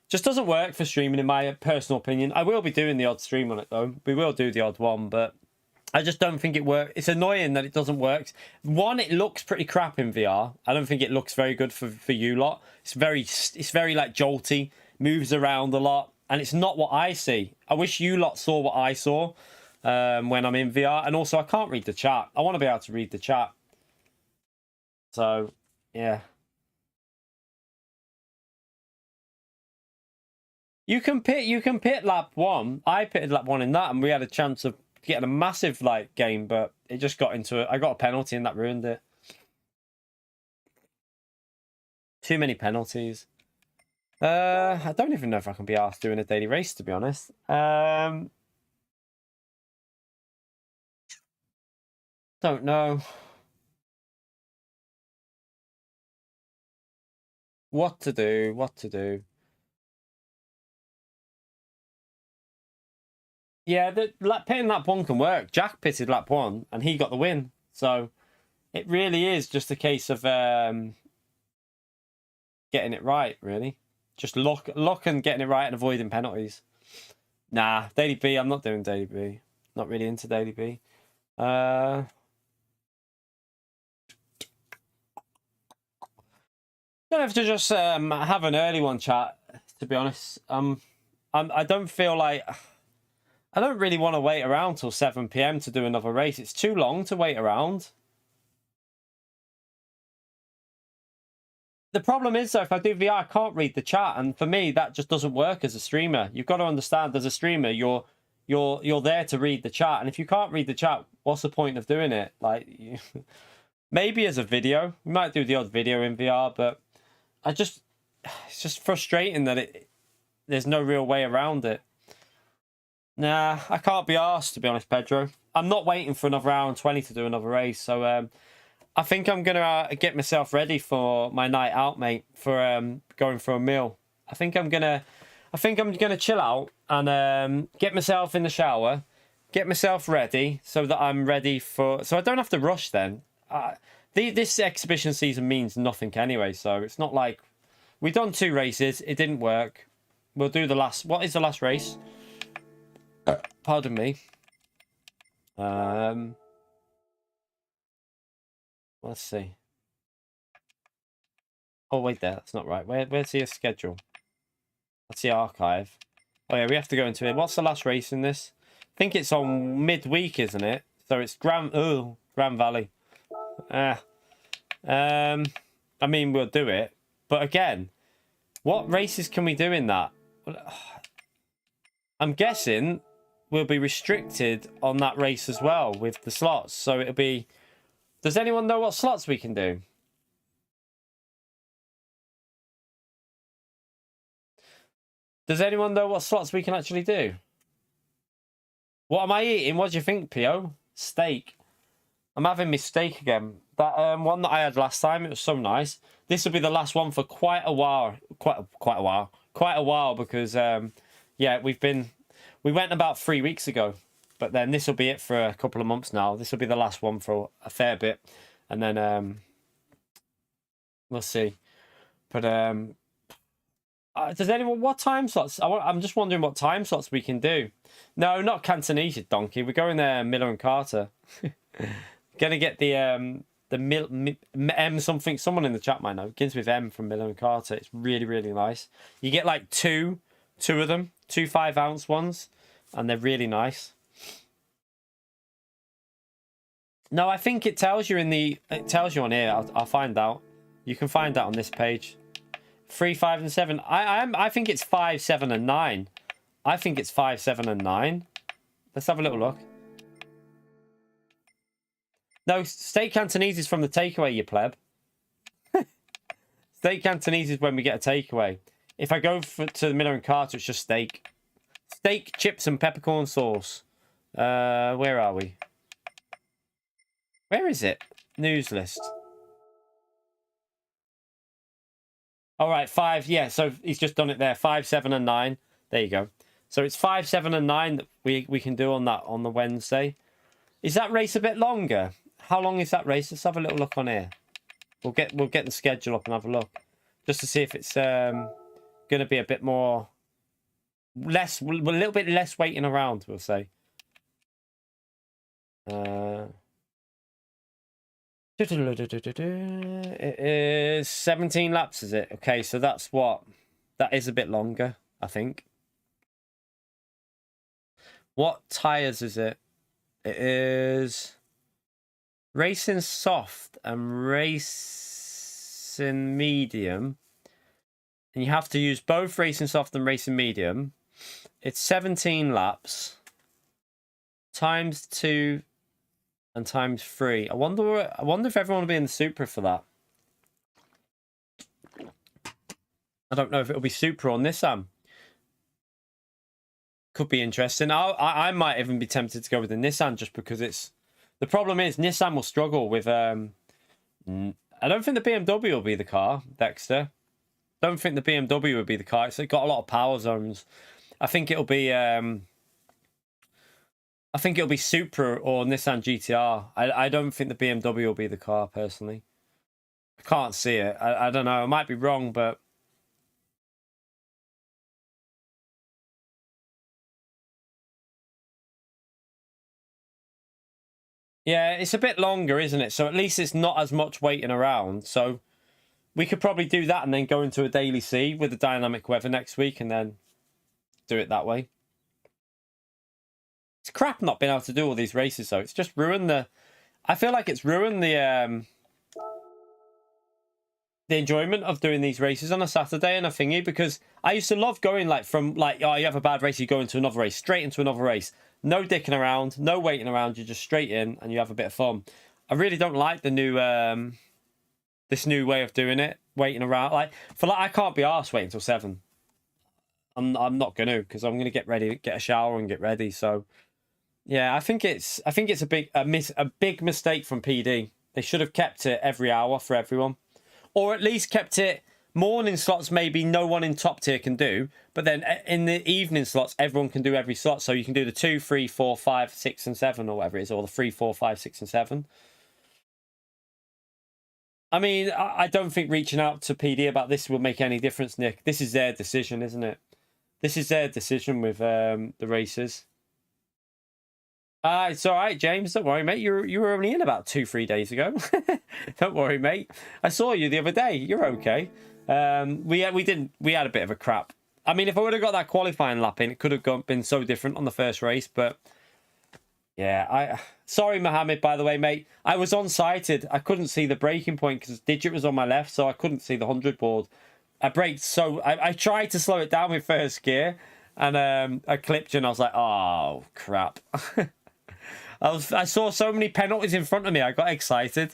just doesn't work for streaming, in my personal opinion. I will be doing the odd stream on it, though. We will do the odd one, but I just don't think it works. It's annoying that it doesn't work. One, it looks pretty crap in VR. I don't think it looks very good for you lot. It's very like jolty, moves around a lot, and it's not what I see. I wish you lot saw what I saw when I'm in VR. And also, I can't read the chat. I want to be able to read the chat. So, yeah. You can pit lap 1. I pitted lap 1 in that, and we had a chance of getting a massive like game, but it just got into it. I got a penalty, and that ruined it. Too many penalties. I don't even know if I can be asked doing a daily race, to be honest. Don't know. What to do. Yeah, pitting lap 1 can work. Jack pitted lap 1, and he got the win. So it really is just a case of getting it right, really. Just luck and getting it right and avoiding penalties. Nah, Daily B, I'm not doing Daily B. Not really into Daily B. Gonna have to just have an early one, chat, to be honest. I don't feel like... I don't really want to wait around till 7 p.m. to do another race. It's too long to wait around. The problem is, though, if I do VR, I can't read the chat, and for me, that just doesn't work as a streamer. You've got to understand, as a streamer, you're there to read the chat, and if you can't read the chat, what's the point of doing it? Like, maybe as a video, we might do the odd video in VR, but it's just frustrating that there's no real way around it. Nah, I can't be arsed, to be honest, Pedro. I'm not waiting for another hour and 20 to do another race, so I think I'm going to get myself ready for my night out, mate, for going for a meal. I think I'm going to chill out and get myself in the shower, get myself ready so that I'm ready for... So I don't have to rush then. This exhibition season means nothing anyway, so it's not like... We've done 2 races, it didn't work. We'll do the last... What is the last race? Pardon me. Let's see. Oh, wait there. That's not right. Where's the schedule? That's the archive. Oh, yeah, we have to go into it. What's the last race in this? I think it's on midweek, isn't it? So it's Grand Valley. I mean, we'll do it. But again, what races can we do in that? I'm guessing... we'll be restricted on that race as well with the slots. So it'll be... Does anyone know what slots we can do? Does anyone know what slots we can actually do? What am I eating? What do you think, Pio? Steak. I'm having my steak again. That one that I had last time, it was so nice. This will be the last one for quite a while. Quite a while because, yeah, we went about 3 weeks ago, but then this will be it for a couple of months now. This will be the last one for a fair bit. and then we'll see. But does anyone, what time slots? I'm just wondering what time slots we can do. No, not Cantonese, you donkey. We're going there, Miller and Carter. Gonna get the M something. Someone in the chat might know. It begins with M from Miller and Carter. It's really, really nice. You get like two of them, 2 5-ounce ones, and they're really nice. No, I think it tells you it tells you on here. I'll find out. You can find out on this page. 3, 5, and 7. I think it's 5, 7, and 9. I think it's 5, 7, and 9. Let's have a little look. No, steak Cantonese is from the takeaway, you pleb. Steak Cantonese is when we get a takeaway. If I go to the Miller and Carter, it's just steak. Steak, chips, and peppercorn sauce. Where are we? Where is it? News list. All right, 5. Yeah, so he's just done it there. 5, 7, and 9. There you go. So it's 5, 7, and 9 that we can do on the Wednesday. Is that race a bit longer? How long is that race? Let's have a little look on here. We'll get the schedule up and have a look, just to see if it's going to be a bit more a little bit less waiting around. We'll say. It is 17 laps, is it? Okay, so that is a bit longer, I think. What tires is it? It is racing soft and racing medium, and you have to use both racing soft and racing medium. It's 17 laps times 2 and times 3. I wonder if everyone will be in the Supra for that. I don't know if it'll be Supra or Nissan. Could be interesting. I might even be tempted to go with the Nissan, just because it's... The problem is Nissan will struggle with... I don't think the BMW will be the car, Dexter. Don't think the BMW would be the car. It's got a lot of power zones. I think it'll be... I think it'll be Supra or Nissan GTR. I don't think the BMW will be the car, personally. I can't see it. I don't know. I might be wrong, but... Yeah, it's a bit longer, isn't it? So at least it's not as much waiting around. So we could probably do that and then go into a daily C with the dynamic weather next week and then do it that way. It's crap not being able to do all these races, though. It's just ruined the... I feel like it's ruined the enjoyment of doing these races on a Saturday and a thingy, because I used to love going from oh, you have a bad race, you go into another race, straight into another race. No dicking around, no waiting around, you're just straight in and you have a bit of fun. I really don't like the new this new way of doing it, waiting around. I can't be arsed waiting until 7. I'm not gonna, because I'm gonna get ready, get a shower and get ready. So yeah, I think it's a big mistake from PD. They should have kept it every hour for everyone, or at least kept it morning slots. Maybe no one in top tier can do, but then in the evening slots, everyone can do every slot. So you can do the 2, 3, 4, 5, 6, and 7, or whatever it is, or the 3, 4, 5, 6, and 7. I mean, I don't think reaching out to PD about this will make any difference, Nick. This is their decision, isn't it? This is their decision with the races. It's all right, James. Don't worry, mate. You were only in about 2-3 days ago. Don't worry, mate. I saw you the other day. You're okay. We had a bit of a crap. I mean, if I would have got that qualifying lap in, it could have been so different on the first race. But yeah, sorry, Mohammed. By the way, mate, I was on-sighted. I couldn't see the braking point because Digit was on my left, so I couldn't see the 100 board. I braked, so I tried to slow it down with first gear, and I clipped you, and I was like, oh crap. I saw so many penalties in front of me. I got excited.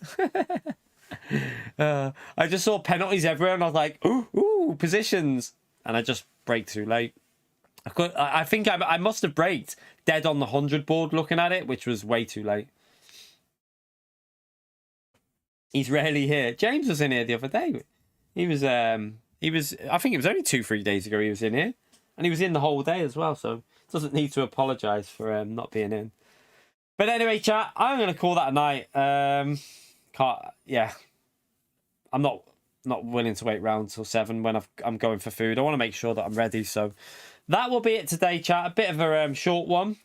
I just saw penalties everywhere, and I was like, ooh, positions, and I just braked too late. I think I must have braked dead on the 100 board looking at it, which was way too late. He's rarely here. James was in here the other day. He was I think it was only 2-3 days ago he was in here, and he was in the whole day as well, so doesn't need to apologize for not being in. But anyway, chat, I'm going to call that a night, can't. Yeah, I'm not willing to wait round till 7 when I'm going for food. I want to make sure that I'm ready. So that will be it today, chat. A bit of a short one.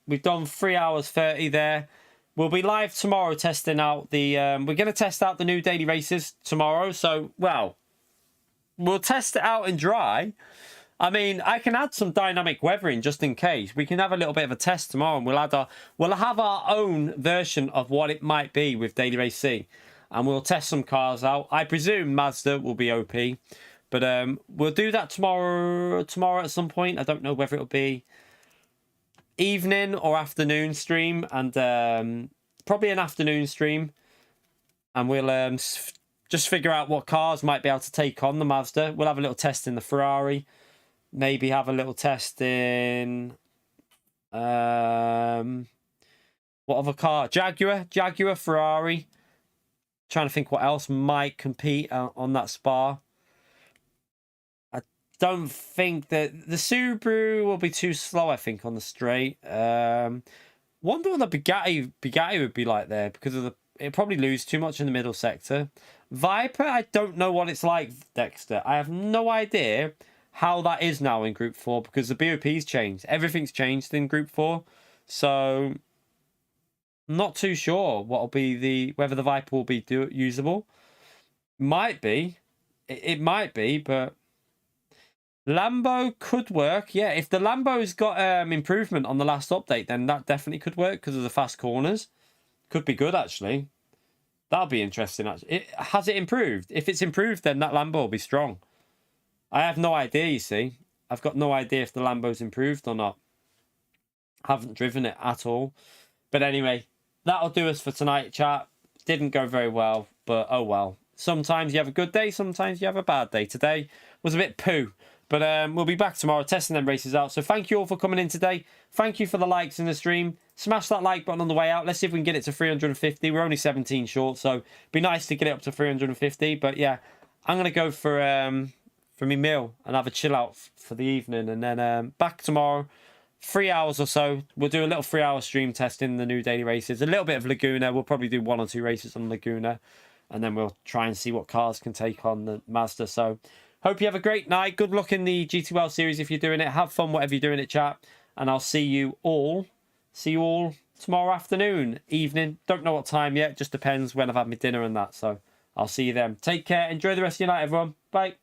We've done 3 hours 30 there. We'll be live tomorrow testing out the... we're going to test out the new daily races tomorrow. So, well, we'll test it out in dry. I mean, I can add some dynamic weathering just in case. We can have a little bit of a test tomorrow, and we'll have our own version of what it might be with Daily Race C. And we'll test some cars out. I presume Mazda will be OP. But we'll do that tomorrow at some point. I don't know whether it'll be evening or afternoon stream. And probably an afternoon stream. And we'll just figure out what cars might be able to take on the Mazda. We'll have a little test in the Ferrari. Maybe have a little test in what other car? Jaguar, Ferrari. Trying to think what else might compete on that Spa. I don't think that the Subaru will be too slow. I think on the straight. Wonder what the Bugatti would be like there because of it'd probably lose too much in the middle sector. Viper, I don't know what it's like, Dexter. I have no idea how that is now in Group 4 because the BOP's changed. Everything's changed in Group 4. So, not too sure whether the Viper will be usable. Might be. It might be, but Lambo could work. Yeah, if the Lambo's got improvement on the last update, then that definitely could work because of the fast corners. Could be good, actually. That'll be interesting, actually. Has it improved? If it's improved, then that Lambo will be strong. I have no idea, you see. I've got no idea if the Lambo's improved or not. Haven't driven it at all. But anyway, that'll do us for tonight, chat. Didn't go very well, but oh well. Sometimes you have a good day, sometimes you have a bad day. Today was a bit poo. But we'll be back tomorrow testing them races out. So thank you all for coming in today. Thank you for the likes in the stream. Smash that like button on the way out. Let's see if we can get it to 350. We're only 17 short, so it'd be nice to get it up to 350. But yeah, I'm going to go for me meal and have a chill out for the evening. And then back tomorrow, 3 hours or so. We'll do a little 3-hour stream testing the new daily races. A little bit of Laguna. We'll probably do 1 or 2 races on Laguna. And then we'll try and see what cars can take on the Mazda. So hope you have a great night. Good luck in the GTWL series if you're doing it. Have fun whatever you're doing it, chat. And I'll see you all tomorrow afternoon, evening. Don't know what time yet. Just depends when I've had my dinner and that. So I'll see you then. Take care. Enjoy the rest of your night, everyone. Bye.